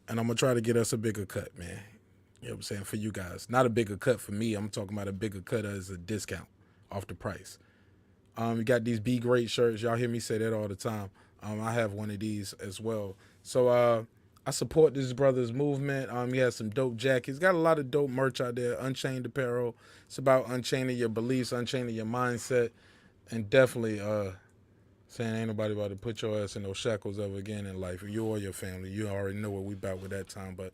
and I'm gonna try to get us a bigger cut, man. You know what I'm saying? For you guys. Not a bigger cut for me. I'm talking about a bigger cut as a discount off the price. You got these Be Great shirts. Y'all hear me say that all the time. I have one of these as well. So I support this brother's movement. He has some dope jackets. Got a lot of dope merch out there. Unchained Apparel. It's about unchaining your beliefs, unchaining your mindset, and definitely saying ain't nobody about to put your ass in those shackles ever again in life. You or your family. You already know what we about with that time. But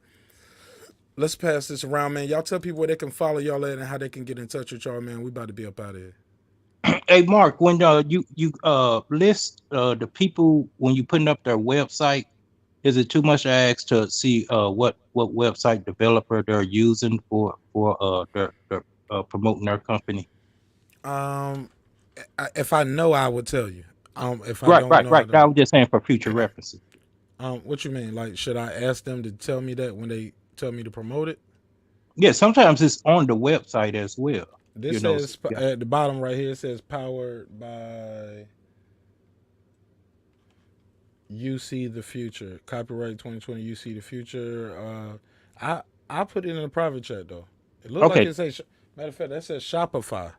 let's pass this around, man. Y'all tell people where they can follow y'all at and how they can get in touch with y'all, man. We about to be up out of here. Hey Mark, when you list the people when you putting up their website, is it too much to ask to see what website developer they're using for their promoting their company? If I know, I would tell you. If I Right. don't know, I I don't. was just saying for future references. What you mean? Like, should I ask them to tell me that when they tell me to promote it? Yeah, sometimes it's on the website as well. This says at the bottom right here. It says powered by You See the Future. Copyright 2020. You See the Future. I put it in a private chat though. It looked like it says. Matter of fact, that says Shopify.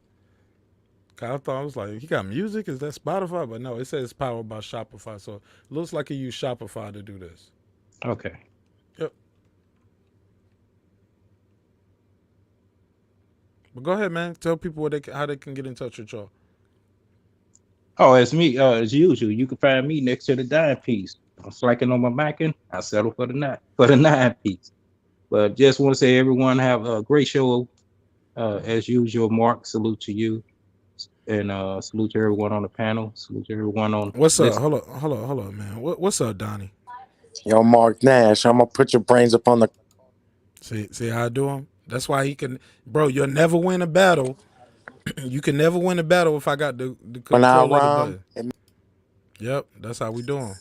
I thought I was like, he got music? Is that Spotify? But no, it says powered by Shopify. So it looks like he used Shopify to do this. Okay. Yep. But go ahead, man. Tell people how they can get in touch with y'all. Oh, as me, as usual, you can find me next to the dime piece. I'm slacking on my macking. I settle for the nine piece. But just want to say, everyone have a great show. As usual, Mark, salute to you, and salute to everyone on the panel. Salute to everyone on. What's up? Hold on, man. What's up, Donnie? Yo, Mark Nash, I'm gonna put your brains up on the. See how I do him? That's why he can, bro. You'll never win a battle. You can never win a battle if I got the control of the button. Yep, that's how we doing.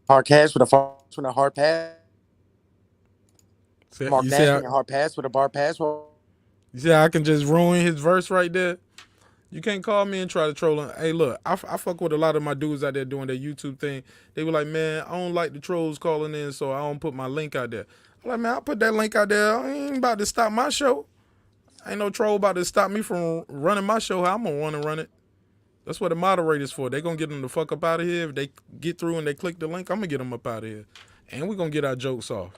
Hard cash with a hard pass. Mark Nash, hard pass with a bar pass. You see how I can just ruin his verse right there? You can't call me and try to troll him. Hey, look, I fuck with a lot of my dudes out there doing their YouTube thing. They were like, man, I don't like the trolls calling in, so I don't put my link out there. I'm like, man, I'll put that link out there. I ain't about to stop my show. Ain't no troll about to stop me from running my show. How I'm going to want to run it. That's what the moderator's for. They going to get them the fuck up out of here. If they get through and they click the link, I'm going to get them up out of here. And we're going to get our jokes off.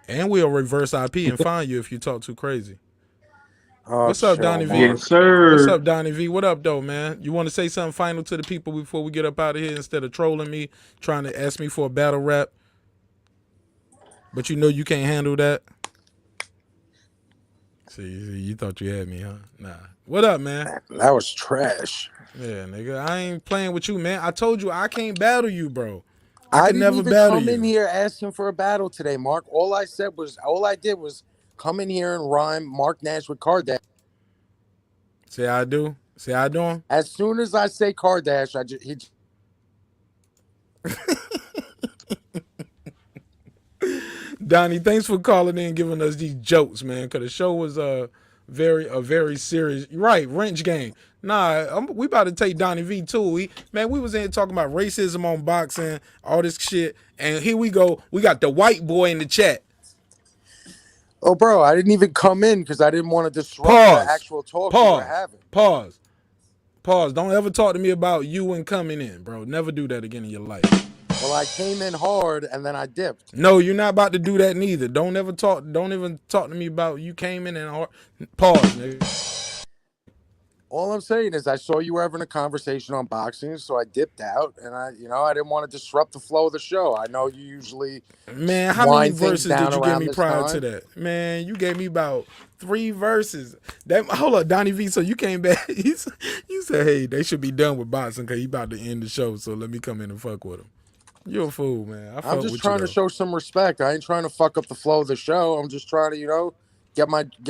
And we'll reverse IP and find you if you talk too crazy. Oh, What's up, chill, Donnie V? Mark. Yes, What's sir. up, Donnie V? What up, though, man? You want to say something final to the people before we get up out of here instead of trolling me, trying to ask me for a battle rap? But you know you can't handle that. See, you thought you had me, huh? Nah. What up, man? That was trash. Yeah, nigga, I ain't playing with you, man. I told you I can't battle you, bro. I I can didn't never even battle come in you. here asking for a battle today, Mark. All I did was come in here and rhyme Mark Nash with Cardash. See how I do? See how I do him? As soon as I say Cardash, Donnie, thanks for calling in and giving us these jokes, man. Because the show was very serious. Right, wrench game. Nah, we about to take Donnie V too. We was in here talking about racism on boxing, all this shit, and here we go. We got the white boy in the chat. Oh, bro, I didn't even come in because I didn't want to disrupt the actual talk you were having. Pause. Don't ever talk to me about you and coming in, bro. Never do that again in your life. Well, I came in hard and then I dipped. No, you're not about to do that neither. Don't even talk to me about you came in and hard. Pause, nigga. All I'm saying is I saw you were having a conversation on boxing, so I dipped out, and I didn't want to disrupt the flow of the show. I know you usually how many wind things verses did down you give around me this prior time. to that? Man, you gave me about 3 verses. Hold up, Donnie V. So you came back. You said, hey, they should be done with boxing because he about to end the show. So let me come in and fuck with him. You're a fool, man. I'm just trying to show some respect. I ain't trying to fuck up the flow of the show. I'm just trying to, get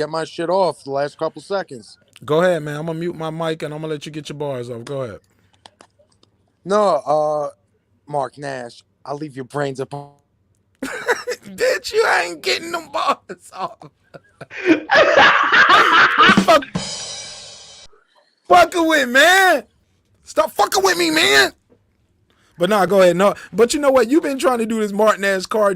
my shit off the last couple seconds. Go ahead, man. I'm gonna mute my mic and I'm gonna let you get your bars off. Go ahead. No, Mark Nash, I'll leave your brains up. Bitch, you ain't getting them bars off. Fucking with, man. Stop fucking with me, man. But nah, go ahead. No, but you know what? You've been trying to do this Mark Nash car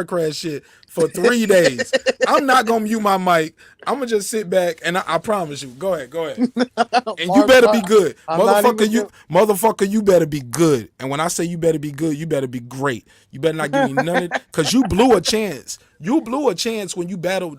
crash shit for 3 days. I'm not gonna mute my mic. I'm gonna just sit back and I promise you. Go ahead. And Mark, you better be good. Motherfucker, You better be good. And when I say you better be good, you better be great. You better not give me none of it. Cause you blew a chance. You blew a chance when you battled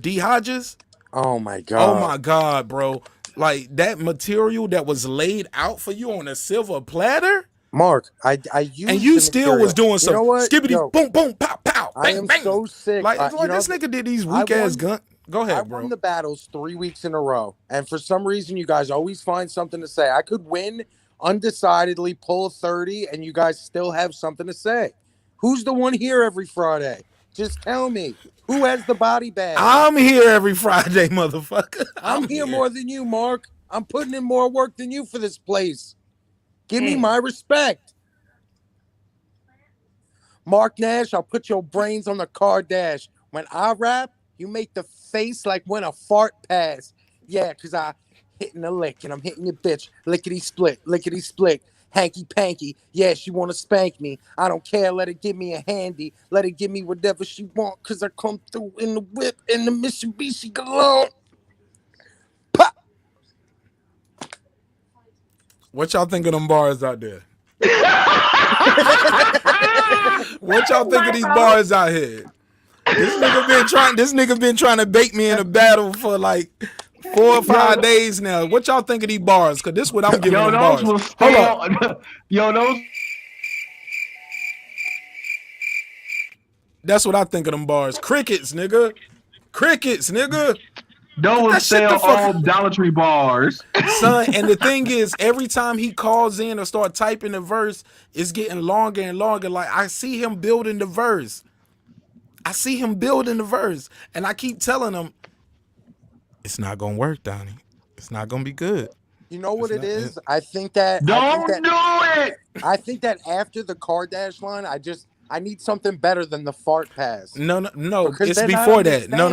D Hodges. Oh my god. Oh my god, bro. Like that material that was laid out for you on a silver platter, Mark. I used and you the still material. was doing some skibbity boom boom pow pow I bang am bang. so sick. Like this nigga did these weak ass gun. Go ahead, I bro. won the battles 3 weeks in a row, and for some reason, you guys always find something to say. I could win undecidedly, pull 30, and you guys still have something to say. Who's the one here every Friday? Just tell me. Who has the body bag? I'm here every Friday, motherfucker. I'm here more than you, Mark. I'm putting in more work than you for this place. Give me my respect. Mark Nash, I'll put your brains on the car dash. When I rap, you make the face like when a fart pass. Yeah, because I hitting a lick and I'm hitting your bitch. Lickety split, hanky panky. Yeah, she want to spank me. I don't care, let her give me a handy. Let her give me whatever she want, because I come through in the whip in the Mitsubishi Galone. Pop! What y'all think of them bars out there? What y'all think of these bars out here? This nigga been trying to bait me in a battle for like 4 or 5 days now. What y'all think of these bars? Cause this is what I'm giving them bars. Hold up. Those. That's what I think of them bars. Crickets, nigga. Those sell all Dollar Tree bars. Son, and the thing is, every time he calls in or start typing the verse, it's getting longer and longer. Like, I see him building the verse. And I keep telling him, it's not going to work, Donnie. It's not going to be good. You know what it is? I think that... Don't do it! I think that after the car dash line, I need something better than the fart pass. No. Because It's they're not before that. No.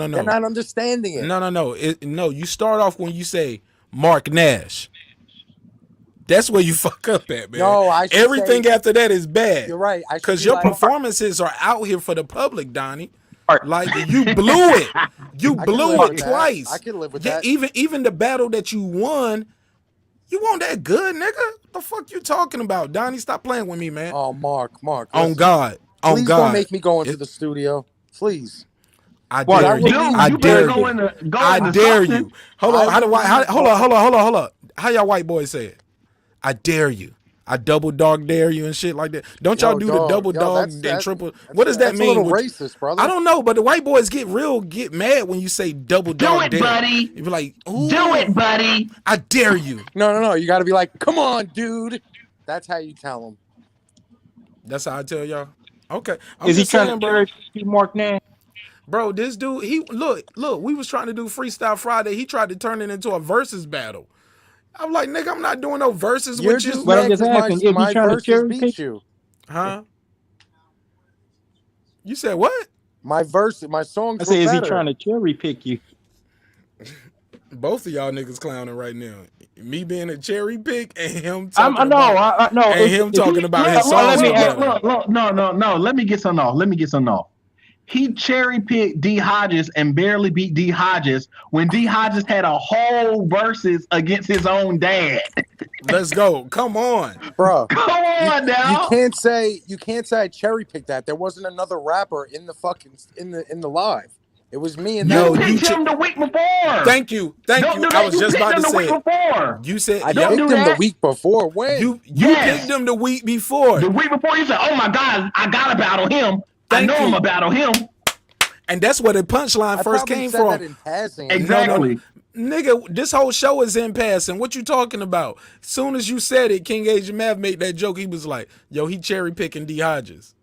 They're not understanding it. No. You start off when you say Mark Nash. That's where you fuck up at, man. No, everything after that is bad. You're right. Because your performances are out here for the public, Donnie. Like you blew it. You blew it twice. I can live with that. Even the battle that you won, you weren't that good, nigga. What the fuck you talking about, Donnie? Stop playing with me, man. Oh, Mark. On God. Please don't make me go into the studio. Please. I What, dare you. Dude, I you better dare go you. into I dare something. you. Hold on. How do I? Hold on. Hold on. How y'all white boys say it? I dare you. I double dog dare you and shit like that. Don't y'all Yo, do the dog. double Yo, dog and triple? What does that that's mean? a little racist, brother. I don't know, but the white boys get mad when you say double Do dog it, dare. buddy. You be like, ooh, Do it, buddy. I dare you. No. You got to be like, come on, dude. That's how you tell them. That's how I tell y'all. Okay, I'm Is he just trying saying, to bro. cherry pick Mark Nash? Bro, this dude, he look. We was trying to do Freestyle Friday. He tried to turn it into a versus battle. I'm like, nigga, I'm not doing no verses You're with just you. But I'm mad just because asking, is he my trying to verses cherry beat pick? you. Huh? You said what? My songs I say, were is he better. trying to cherry pick you? Both of y'all niggas clowning right now. Me being a cherry pick and him I talking know, about I know. and him talking about his songs are better. Look. No. Let me get some off. He cherry picked D Hodges and barely beat D Hodges when D Hodges had a whole versus against his own dad. Let's go. Come on. Bro. Come on now. You can't say I cherry picked that. There wasn't another rapper in the fucking in the live. It was me and You that. picked him the week before. Thank you. Don't do I that. was You just picked about him to the say week it. before. You said I Don't picked do him that. the week before. When? You Yes. picked him the week before. The week before you said, "Oh my God, I gotta battle him. Thank I know you. I'm gonna battle him." And that's where the punchline I first probably came said from. that in passing. Exactly. No. Nigga, this whole show is in passing. What you talking about? Soon as you said it, King Asian Mav made that joke. He was like, yo, he cherry picking D Hodges.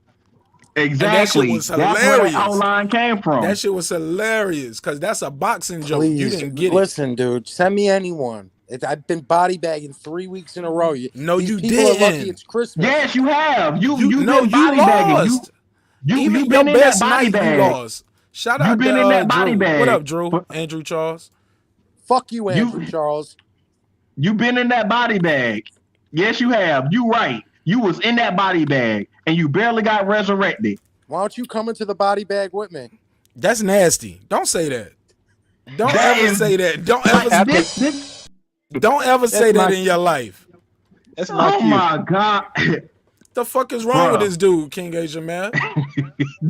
Exactly. And that shit was That's where hilarious. that outline came from. That shit was hilarious because that's a boxing joke. Please, You didn't get listen, dude. Send me anyone. I've been body bagging 3 weeks in a row. No, These you people are lucky didn't. it's Christmas. Yes, you have. You've No, been you body bagging. lost. You've Even been your in that best body night, you bag. lost. Shout You've out been to in that body Drew. bag. What up, Drew? Andrew Charles. Fuck you, Andrew Charles. You've been in that body bag. Yes, you have. You right. You was in that body bag and you barely got resurrected. Why don't you come into the body bag with me? That's nasty. Don't say that. Don't That ever is- say that. Don't ever don't ever say that in your life. That's my Oh cue. my God. The fuck is wrong with Bruh. this dude, King Asian Man?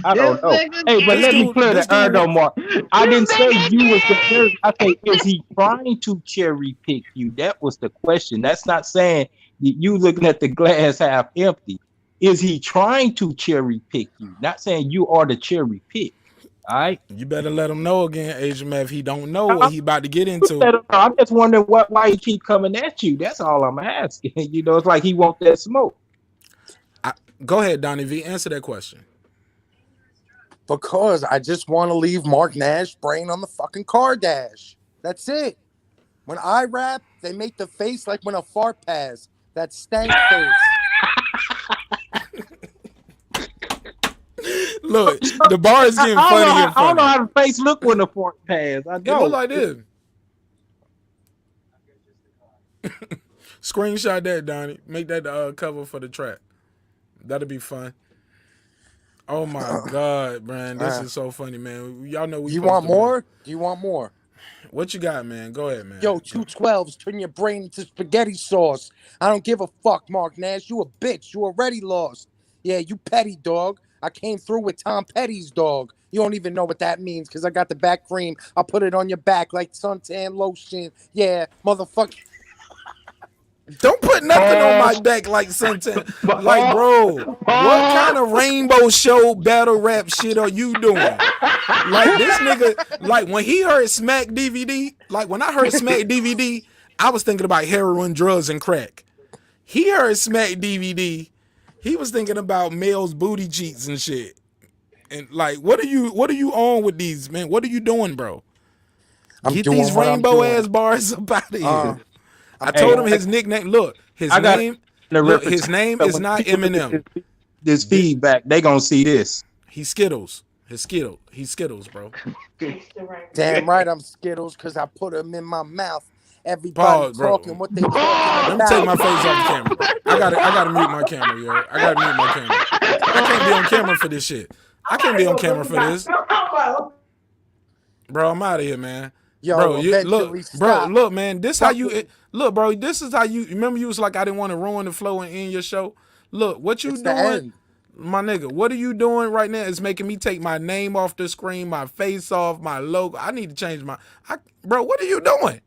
I don't know. Hey, but This let me dude- clear this the air dude- though, Mark. I didn't say you was the cherry. I say, is he trying to cherry pick you? That was the question. That's not saying that you looking at the glass half empty. Is he trying to cherry pick you? Not saying you are the cherry pick. All right. You better let him know again, Asian Man, if he don't know what he about to get into. I'm just wondering why he keep coming at you. That's all I'm asking. You know, it's like he want that smoke. Go ahead, Donnie V. Answer that question. Because I just want to leave Mark Nash brain on the fucking car dash. That's it. When I rap, they make the face like when a fart pass. That stank face. Look, the bar is getting funny and I don't know funny. how the face look when the fork pass. I It don't. look like this. Screenshot that, Donnie. Make that the cover for the track. That'll be fun. Oh my God, man. This is so funny, man. Y'all know we You supposed want to win. more? Do you want more? What you got, man? Go ahead, man. Yo, 212s, turn your brain into spaghetti sauce. I don't give a fuck, Mark Nash. You a bitch. You already lost. Yeah, you petty dog. I came through with Tom Petty's dog. You don't even know what that means because I got the back cream. I'll put it on your back like suntan lotion. Yeah, motherfucker. Don't put nothing on my back like suntan. Like, bro, what kind of rainbow show battle rap shit are you doing? Like, this nigga, like, when he heard Smack DVD, like, when I heard Smack DVD, I was thinking about heroin, drugs, and crack. He heard Smack DVD, he was thinking about males' booty cheeks and shit. And, like, what are you on with these, man? What are you doing, bro? Get these rainbow-ass bars up out of here. I told him his nickname. Look, his name is not Eminem. This feedback, they gonna see this. He's Skittles. He's Skittles, bro. Damn right I'm Skittles because I put them in my mouth. Everybody Pause, bro. talking what they talking about. Let me take my face off the camera. I gotta mute my camera, yo. I gotta mute my camera. I can't be on camera for this shit. I can't be on camera for this. Bro, I'm out of here, man. Yo, bro, eventually stop. look, man. This how you look, bro. This is how you remember. You was like, I didn't want to ruin the flow and end your show. Look, what you It's the doing? end. My nigga, what are you doing right now? It's making me take my name off the screen, my face off, my logo. I need to change bro, what are you doing?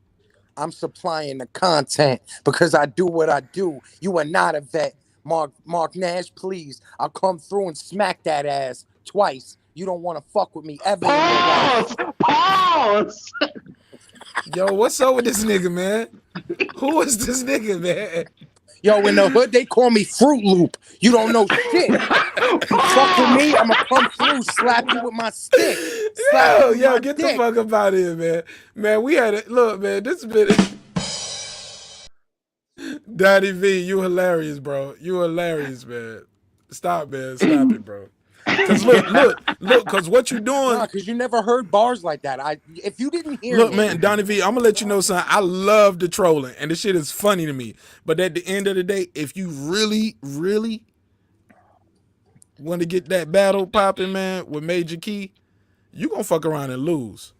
I'm supplying the content because I do what I do. You are not a vet. Mark Nash, please. I'll come through and smack that ass twice. You don't want to fuck with me ever in your life. Pause. Yo, what's up with this nigga, man? Who is this nigga, man? Yo, in the hood, they call me Fruit Loop. You don't know shit. You fuck with me, I'm going to come through, slap you with my stick. Slap you with my Get dick. the fuck up out of here, man. Man, we had it. Look, man, this has been Daddy V, you hilarious, bro. You hilarious, man. Stop, man. Stop it, bro. Cause look, cause what you doing? Nah, cause you never heard bars like that. If you didn't hear look, me, man, Donnie V, I'm gonna let you know something. I love the trolling, and this shit is funny to me. But at the end of the day, if you really, really want to get that battle popping, man, with Major Key, you gonna fuck around and lose.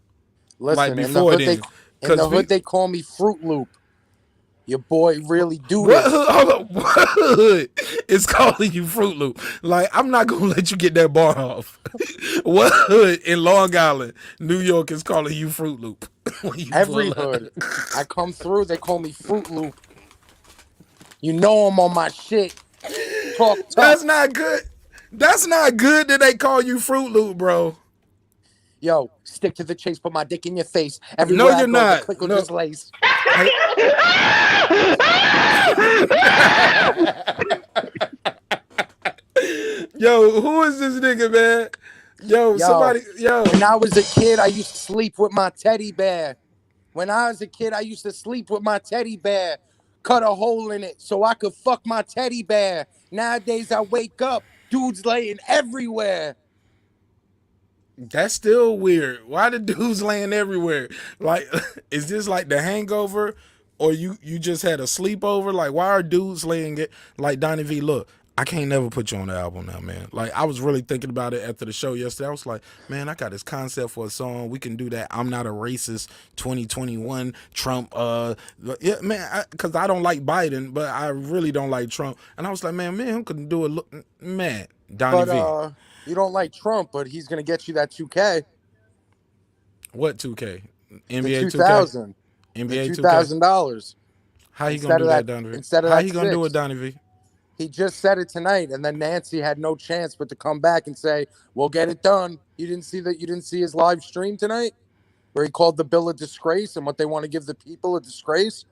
Listen, like before in the hood they call me Fruit Loop. Your boy really do what this. Hood, hold up, what hood is calling you Fruit Loop? Like, I'm not gonna let you get that bar off. What hood in Long Island, New York, is calling you Fruit Loop? Every hood. I come through, they call me Fruit Loop. You know I'm on my shit. Talk tough. That's not good. That's not good that they call you Fruit Loop, bro. Yo, stick to the chase, put my dick in your face. Everywhere no, you're I go, not. The click will just lace. Yo, who is this nigga, man? Yo, somebody, When I was a kid, I used to sleep with my teddy bear. Cut a hole in it so I could fuck my teddy bear. Nowadays, I wake up, dudes laying everywhere. That's still weird. Why the dudes laying everywhere? Like, is this like The Hangover, or you just had a sleepover? Like, why are dudes laying it? Like, Donnie V, look, I can't never put you on the album now, man. Like, I was really thinking about it after the show yesterday. I was like, man, I got this concept for a song. We can do that. I'm Not a Racist 2021 Trump. Yeah, man, because I don't like Biden, but I really don't like Trump. And I was like, man, him couldn't do it. Man, Donnie V. You don't like Trump, but he's going to get you that 2K. What 2K? NBA the 2000. 2K? NBA the $2,000. How he gonna do that, Donnie V? How he gonna do it, Donnie V? He just said it tonight, and then Nancy had no chance but to come back and say, "We'll get it done." You didn't see his live stream tonight, where he called the bill a disgrace and what they want to give the people a disgrace.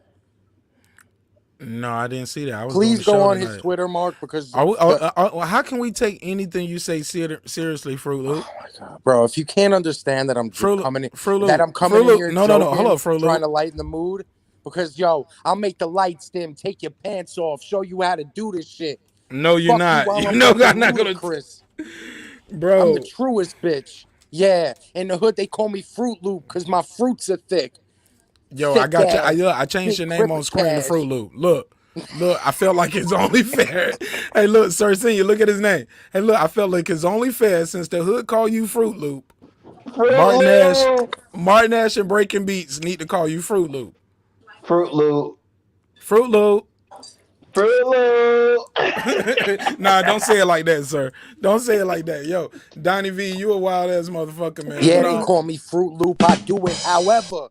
No, I didn't see that. Please go on his Twitter, Mark, because how can we take anything you say seriously, Fruit Loop? Oh my God, bro! If you can't understand that I'm coming in here, no, hold up, Fruit Loop, trying to lighten the mood, because I'll make the lights dim, take your pants off, show you how to do this shit. No, you're not. You know I'm not gonna, bro. I'm the truest bitch. Yeah, in the hood they call me Fruit Loop because my fruits are thick. Yo, I got you. I changed your name on screen to Fruit Loop. Look, I felt like it's only fair. Hey, look, Sir Senior, look at his name. Hey, look, I felt like it's only fair since the hood call you Fruit Loop. Martin Nash and Breaking Beats need to call you Fruit Loop. Fruit Loop. Fruit Loop. Fruit Loop. Nah, don't say it like that, sir. Don't say it like that. Yo, Donnie V, you a wild ass motherfucker, man. Yeah, they call me Fruit Loop. I do it however.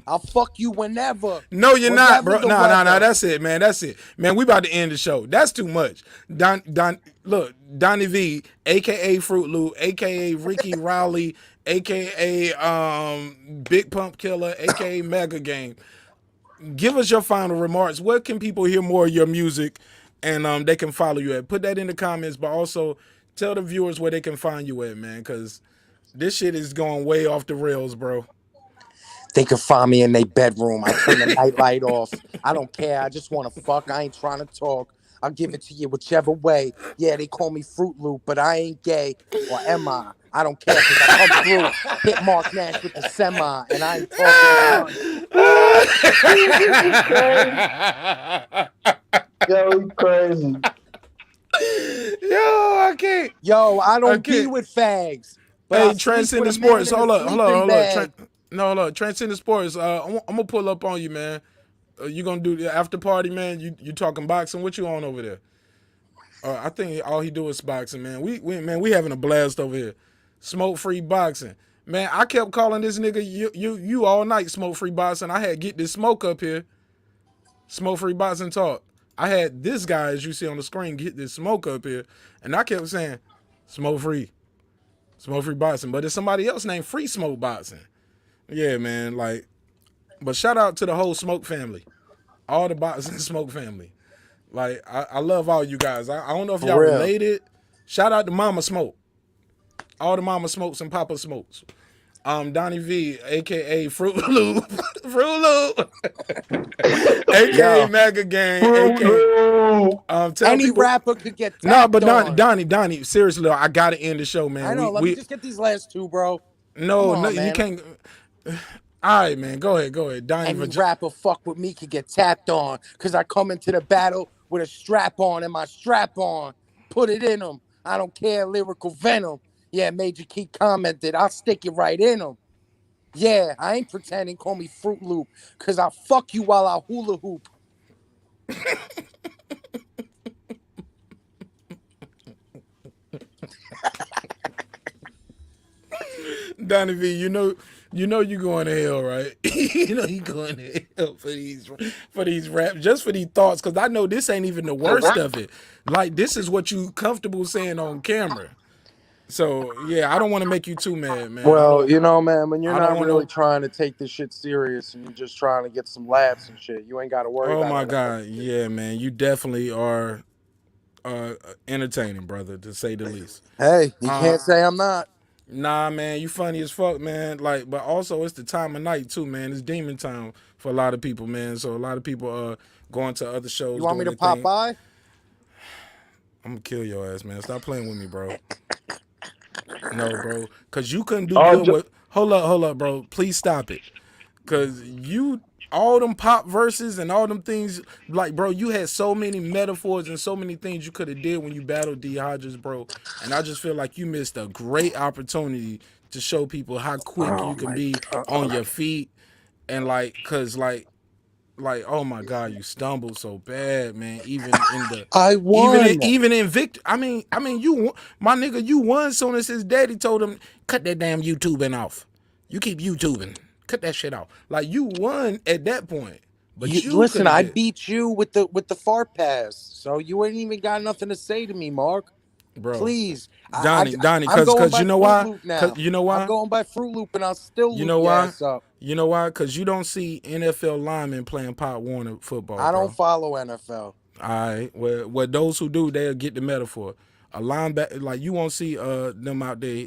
I'll fuck you whenever. No, you're not, bro. Nah. That's it, man. That's it, man. We about to end the show. That's too much. Look, Donnie V, aka Fruit Loop, aka Ricky Rowley, aka Big Pump Killer, aka Mega Game. Give us your final remarks. Where can people hear more of your music, and they can follow you at? Put that in the comments, but also tell the viewers where they can find you at, man. Because this shit is going way off the rails, bro. They can find me in their bedroom. I turn the nightlight off. I don't care. I just want to fuck. I ain't trying to talk. I'll give it to you whichever way. Yeah, they call me Fruit Loop, but I ain't gay. Or am I? I don't care because I come through, hit Mark Nash with the semi, and I ain't talking. Yo, you crazy. Yo, I can't. Yo, I don't be with fags. But hey, Transcendent Sports. Hold up. No, Transcendent Sports. I'm gonna pull up on you, man. You gonna do the after party, man? You talking boxing? What you on over there? I think all he do is boxing, man. We having a blast over here. Smoke free boxing. Man, I kept calling this nigga you all night, smoke free boxing. I had get this smoke up here. Smoke free boxing talk. I had this guy, as you see on the screen, get this smoke up here. And I kept saying, smoke free boxing. But it's somebody else named Free Smoke Boxing. Yeah, man. Like, but shout out to the whole smoke family. All the boxing smoke family. Like, I love all you guys. I don't know if For y'all real. related. Shout out to Mama Smoke. All the Mama Smokes and Papa Smokes. Donnie V, aka Fruit Loop. Fruit Loop. aka Yo. Mega Gang. aka tell Any people. rapper could get tapped No, but on. Donnie, seriously, though, I gotta end the show, man. I know. Let me just get these last two, bro. No, Come on, you man. can't. All right, man. Go ahead. Donnie Any rapper fuck with me could get tapped on, cause I come into the battle with a strap on, and my strap on, put it in them. I don't care, lyrical venom. Yeah, Major Key commented, I'll stick it right in them. Yeah, I ain't pretending, call me Fruit Loop, cause I fuck you while I hula hoop. Donnie V, you know you going to hell, right? You know you going to hell for these raps, just for these thoughts, because I know this ain't even the worst of it. Like, this is what you comfortable saying on camera. So yeah, I don't want to make you too mad, man. Well, you know, man, when you're I don't not want really no- trying to take this shit serious and you're just trying to get some laughs and shit, you ain't got to worry Oh about my it. God, yeah, man, you definitely are entertaining, brother, to say the least. Hey, you can't say I'm not. Nah, man, you funny as fuck, man. Like, but also it's the time of night too, man. It's demon time for a lot of people, man. So a lot of people are going to other shows. You want me doing to their pop thing. by? I'm gonna kill your ass, man. Stop playing with me, bro. No, bro, cause you couldn't do Oh, good with. Hold up, bro. Please stop it. Cause you all them pop verses and all them things, like, bro, you had so many metaphors and so many things you could have did when you battled D Hodges, bro. And I just feel like you missed a great opportunity to show people how quick you can be on your feet, and like, cause like, oh my God, you stumbled so bad, man. Even in the I won. even in Victor, I mean, my nigga, you won soon as his daddy told him, cut that damn YouTubing off. You keep YouTubing. Cut that shit off. Like, you won at that point. But you Listen, coulda I did- beat you with the fart pass, so you ain't even got nothing to say to me, Mark. bro. Please, Donnie, I'm going cause by you know Fruit why? Loop now. Cause you know why? I'm going by Fruit Loop, and I'll still You loop know your why? ass up. You know why? Cause you don't see NFL linemen playing Pop Warner football. I don't bro. follow NFL. All right. Well, those who do, they'll get the metaphor. A linebacker, like, you won't see them out there.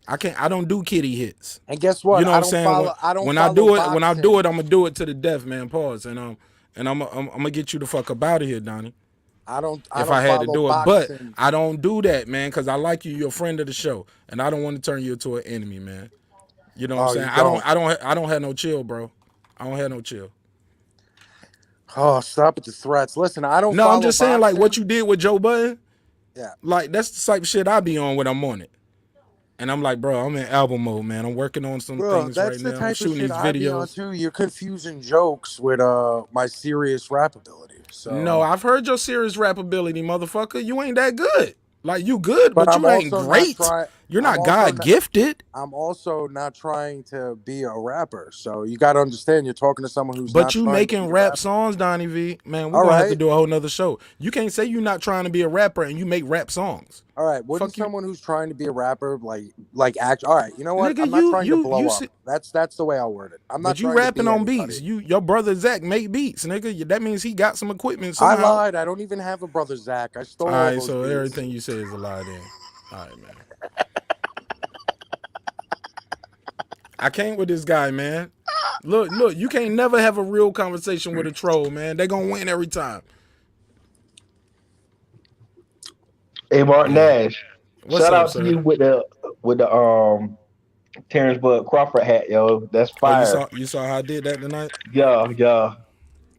I don't do kitty hits. And guess what? You know I what I'm don't saying? follow. I don't when follow I do it, boxing. when I do it, I'm gonna do it to the death, man. Pause. And I'm gonna get you the fuck up out of here, Donnie. If I had to do it, but I don't do that, man, because I like you. You're a friend of the show, and I don't want to turn you into an enemy, man. You know what I'm saying? I don't have no chill, bro. I don't have no chill. Oh, stop with the threats. Listen, I don't. No, follow I'm just saying, like, boxing. what you did with Joe Budden. Yeah. Like, that's the type of shit I be on when I'm on it. And I'm like, bro, I'm in album mode, man. I'm working on some things right that's the now. type I'm of shooting shit these I be on videos. too. You're confusing jokes with my serious rap ability. So No, I've heard your serious rap ability, motherfucker. You ain't that good. Like, you good, but I'm you ain't also great. You're not God gifted. I'm also not trying to be a rapper. So you got to understand, you're talking to someone who's But not you trying making to be a rap rapper. songs, Donnie V. Man, we're All gonna have to right. do a whole nother show. You can't say you're not trying to be a rapper and you make rap songs. All right, wouldn't someone who's trying to be a rapper like act? All right, you know what? Nigga, I'm not trying to blow up. see- That's the way I'll word it. I'm not But you trying to rapping be on anybody. beats. Your brother Zach make beats, nigga. That means he got some equipment I somehow. lied. I don't even have a brother Zach. I stole All all right, those so beats. everything you say is a lie then. All right, man. I can't with this guy, man. Look, you can't never have a real conversation with a troll, man. They gonna win every time. Hey, Mark Nash. What's Shout up, out sir? to you with the Terrence Bud Crawford hat, yo. That's Oh, fire. you saw how I did that tonight? Yeah.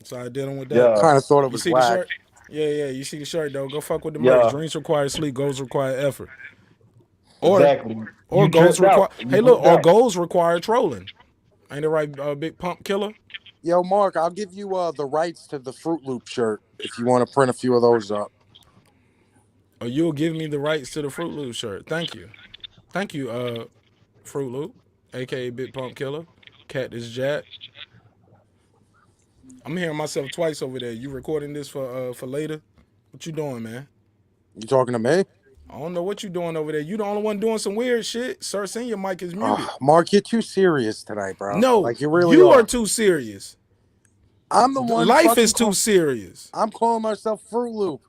So I did him with that. Yeah. Kind of thought it You was see whack. the shirt? Yeah. You see the shirt though? Go fuck with the Yeah. merch. Dreams require sleep. Goals require effort. Exactly. Or You goals tripped require. out. You Hey, look. tripped Or out. goals require trolling. Ain't it right, Big Pump Killer? Yo, Mark, I'll give you the rights to the Fruit Loop shirt if you want to print a few of those up. Oh, you'll give me the rights to the Fruit Loop shirt. Thank you. Thank you, Fruit Loop, aka Big Pump Killer, Cactus Jack. I'm hearing myself twice over there. You recording this for later? What you doing, man? You talking to me? I don't know what you doing over there. You the only one doing some weird shit. Sir, saying your mic is muted. Mark, you're too serious tonight, bro. No, like you really you are. are too serious. I'm the one. Life is too serious. I'm calling myself Fruit Loop.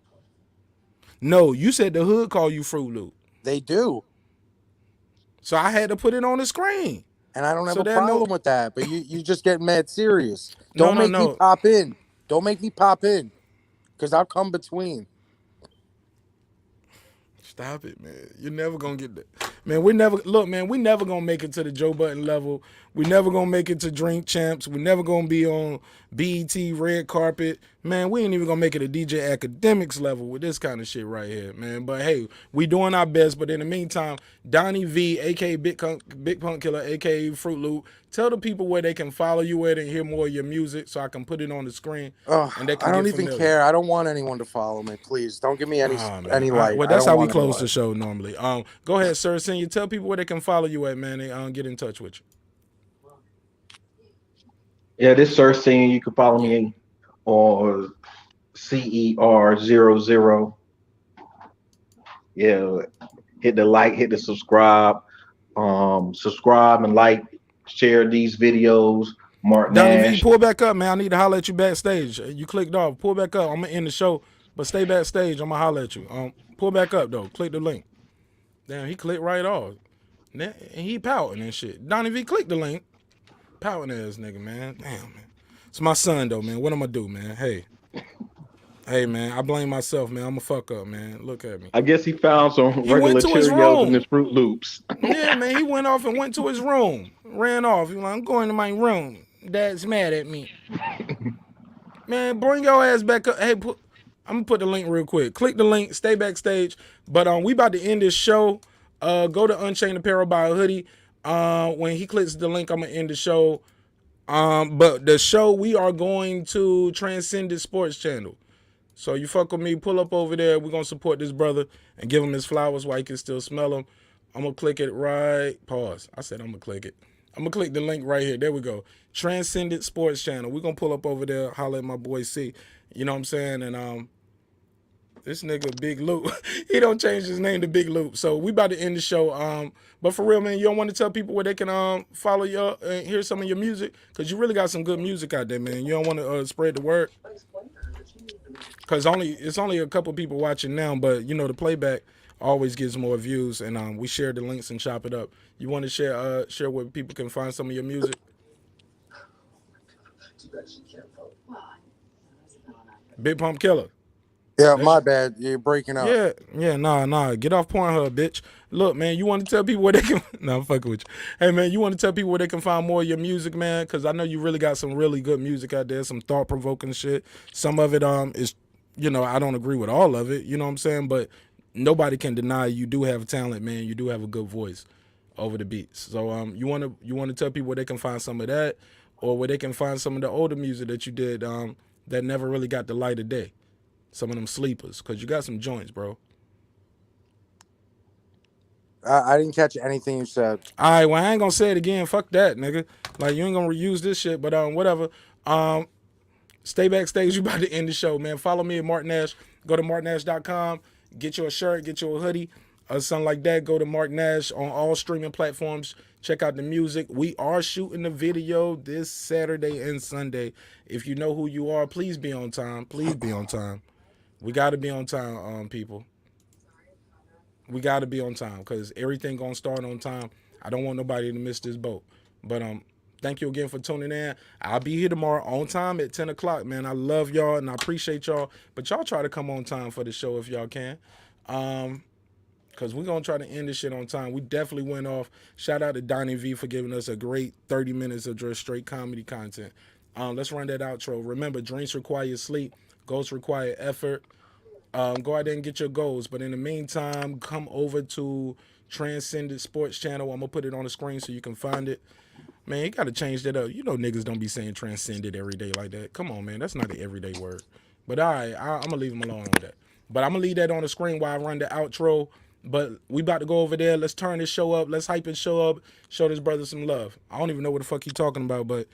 No, you said the hood call you Fruit Loop. They do. So I had to put it on the screen. And I don't have a problem with that. But you just get mad serious. No, Don't no, make no. me pop in. Don't make me pop in. Because I'll come between. Stop it, man. You're never gonna get that. Man, we never gonna make it to the Joe Budden level. We never gonna make it to Drink Champs. We never gonna be on BET red carpet. Man, we ain't even gonna make it to DJ Academics level with this kind of shit right here, man. But hey, we doing our best. But in the meantime, Donnie V, aka Big Punk Killer, aka Fruit Loop, tell the people where they can follow you at and hear more of your music so I can put it on the screen. And they can I don't get even familiar. care. I don't want anyone to follow me. Please don't give me any light. Well, that's how we close the show normally. Go ahead, sir. Senior, tell people where they can follow you at, man. And get in touch with you. Yeah, this Sir Senior. You can follow me on CER00. Yeah, hit the like, hit the subscribe. Subscribe and like, share these videos. Mark Donnie Nash. V, pull back up, man. I need to holler at you backstage. You clicked off. Pull back up. I'm gonna end the show, but stay backstage. I'm gonna holler at you. Pull back up though. Click the link. Damn, he clicked right off. And he pouting and shit. Donnie V, click the link. Pouting ass nigga, man. Damn, man. It's my son though, man. What am I do, man? Hey, man. I blame myself, man. I'm a fuck up, man. Look at me. I guess he found some regular Cheerios in his Fruit Loops. Yeah, man. He went off and went to his room. Ran off. He was like, I'm going to my room. Dad's mad at me. Man, bring your ass back up. Hey, I'm gonna put the link real quick. Click the link. Stay backstage. But we about to end this show. Go to Unchained Apparel, buy a hoodie. When he clicks the link, I'm gonna end the show. But the show, we are going to Transcendent Sports Channel. So you fuck with me, pull up over there. We're gonna support this brother and give him his flowers while he can still smell them. I'm gonna click it right. Pause. I said I'm gonna click it. I'm gonna click the link right here. There we go. Transcendent Sports Channel. We're gonna pull up over there, holler at my boy C. You know what I'm saying? And this nigga Big Loop, he don't change his name to Big Loop. So we about to end the show. But for real, man, you don't want to tell people where they can follow you and hear some of your music? Because you really got some good music out there, man. You don't want to spread the word? Because it's only a couple people watching now, but you know the playback always gets more views, and we share the links and chop it up. You want to share where people can find some of your music? Big Pump Killer. Yeah, my bad. You're breaking up. Yeah, nah. Get off Pornhub, bitch. Look, man, you want to tell people where they can... Nah, I'm fucking with you. Hey, man, you want to tell people where they can find more of your music, man? Because I know you really got some really good music out there, some thought-provoking shit. Some of it is, I don't agree with all of it, you know what I'm saying? But nobody can deny you do have talent, man. You do have a good voice over the beats. So you want to tell people where they can find some of that, or where they can find some of the older music that you did that never really got the light of day. Some of them sleepers, because you got some joints, bro. I didn't catch anything you said. All right, well, I ain't gonna say it again. Fuck that, nigga. Like, you ain't gonna reuse this shit, but whatever. Stay backstage. You about to end the show, man. Follow me at Mark Nash. Go to marknash.com. Get you a shirt, get you a hoodie, or something like that. Go to Mark Nash on all streaming platforms. Check out the music. We are shooting the video this Saturday and Sunday. If you know who you are, please be on time. Please be on time. We got to be on time, people. We got to be on time because everything going to start on time. I don't want nobody to miss this boat. But thank you again for tuning in. I'll be here tomorrow on time at 10 o'clock, man. I love y'all and I appreciate y'all. But y'all try to come on time for the show if y'all can. Because we're going to try to end this shit on time. We definitely went off. Shout out to Donnie V for giving us a great 30 minutes of just straight comedy content. Let's run that outro. Remember, dreams require sleep. Goals require effort. Go out there and get your goals. But in the meantime, come over to Transcendent Sports Channel. I'm going to put it on the screen so you can find it. Man, you got to change that up. You know niggas don't be saying transcended every day like that. Come on, man. That's not an everyday word. But all right, I'm going to leave them alone on that. But I'm gonna leave that on the screen while I run the outro. But we about to go over there. Let's turn this show up. Let's hype and show up. Show this brother some love. I don't even know what the fuck he talking about, but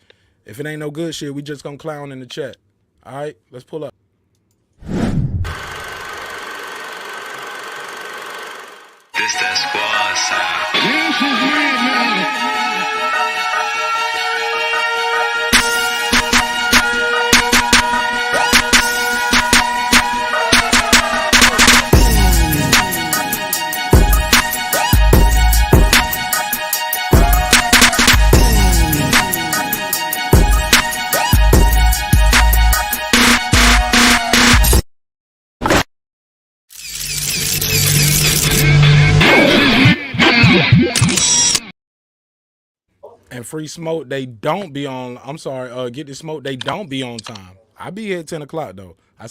if it ain't no good shit, we just gonna clown in the chat. All right, let's pull up. This that squad sound. And Free Smoke, they don't be on. I'm sorry, Get the Smoke, they don't be on time. I be here at 10 o'clock though. I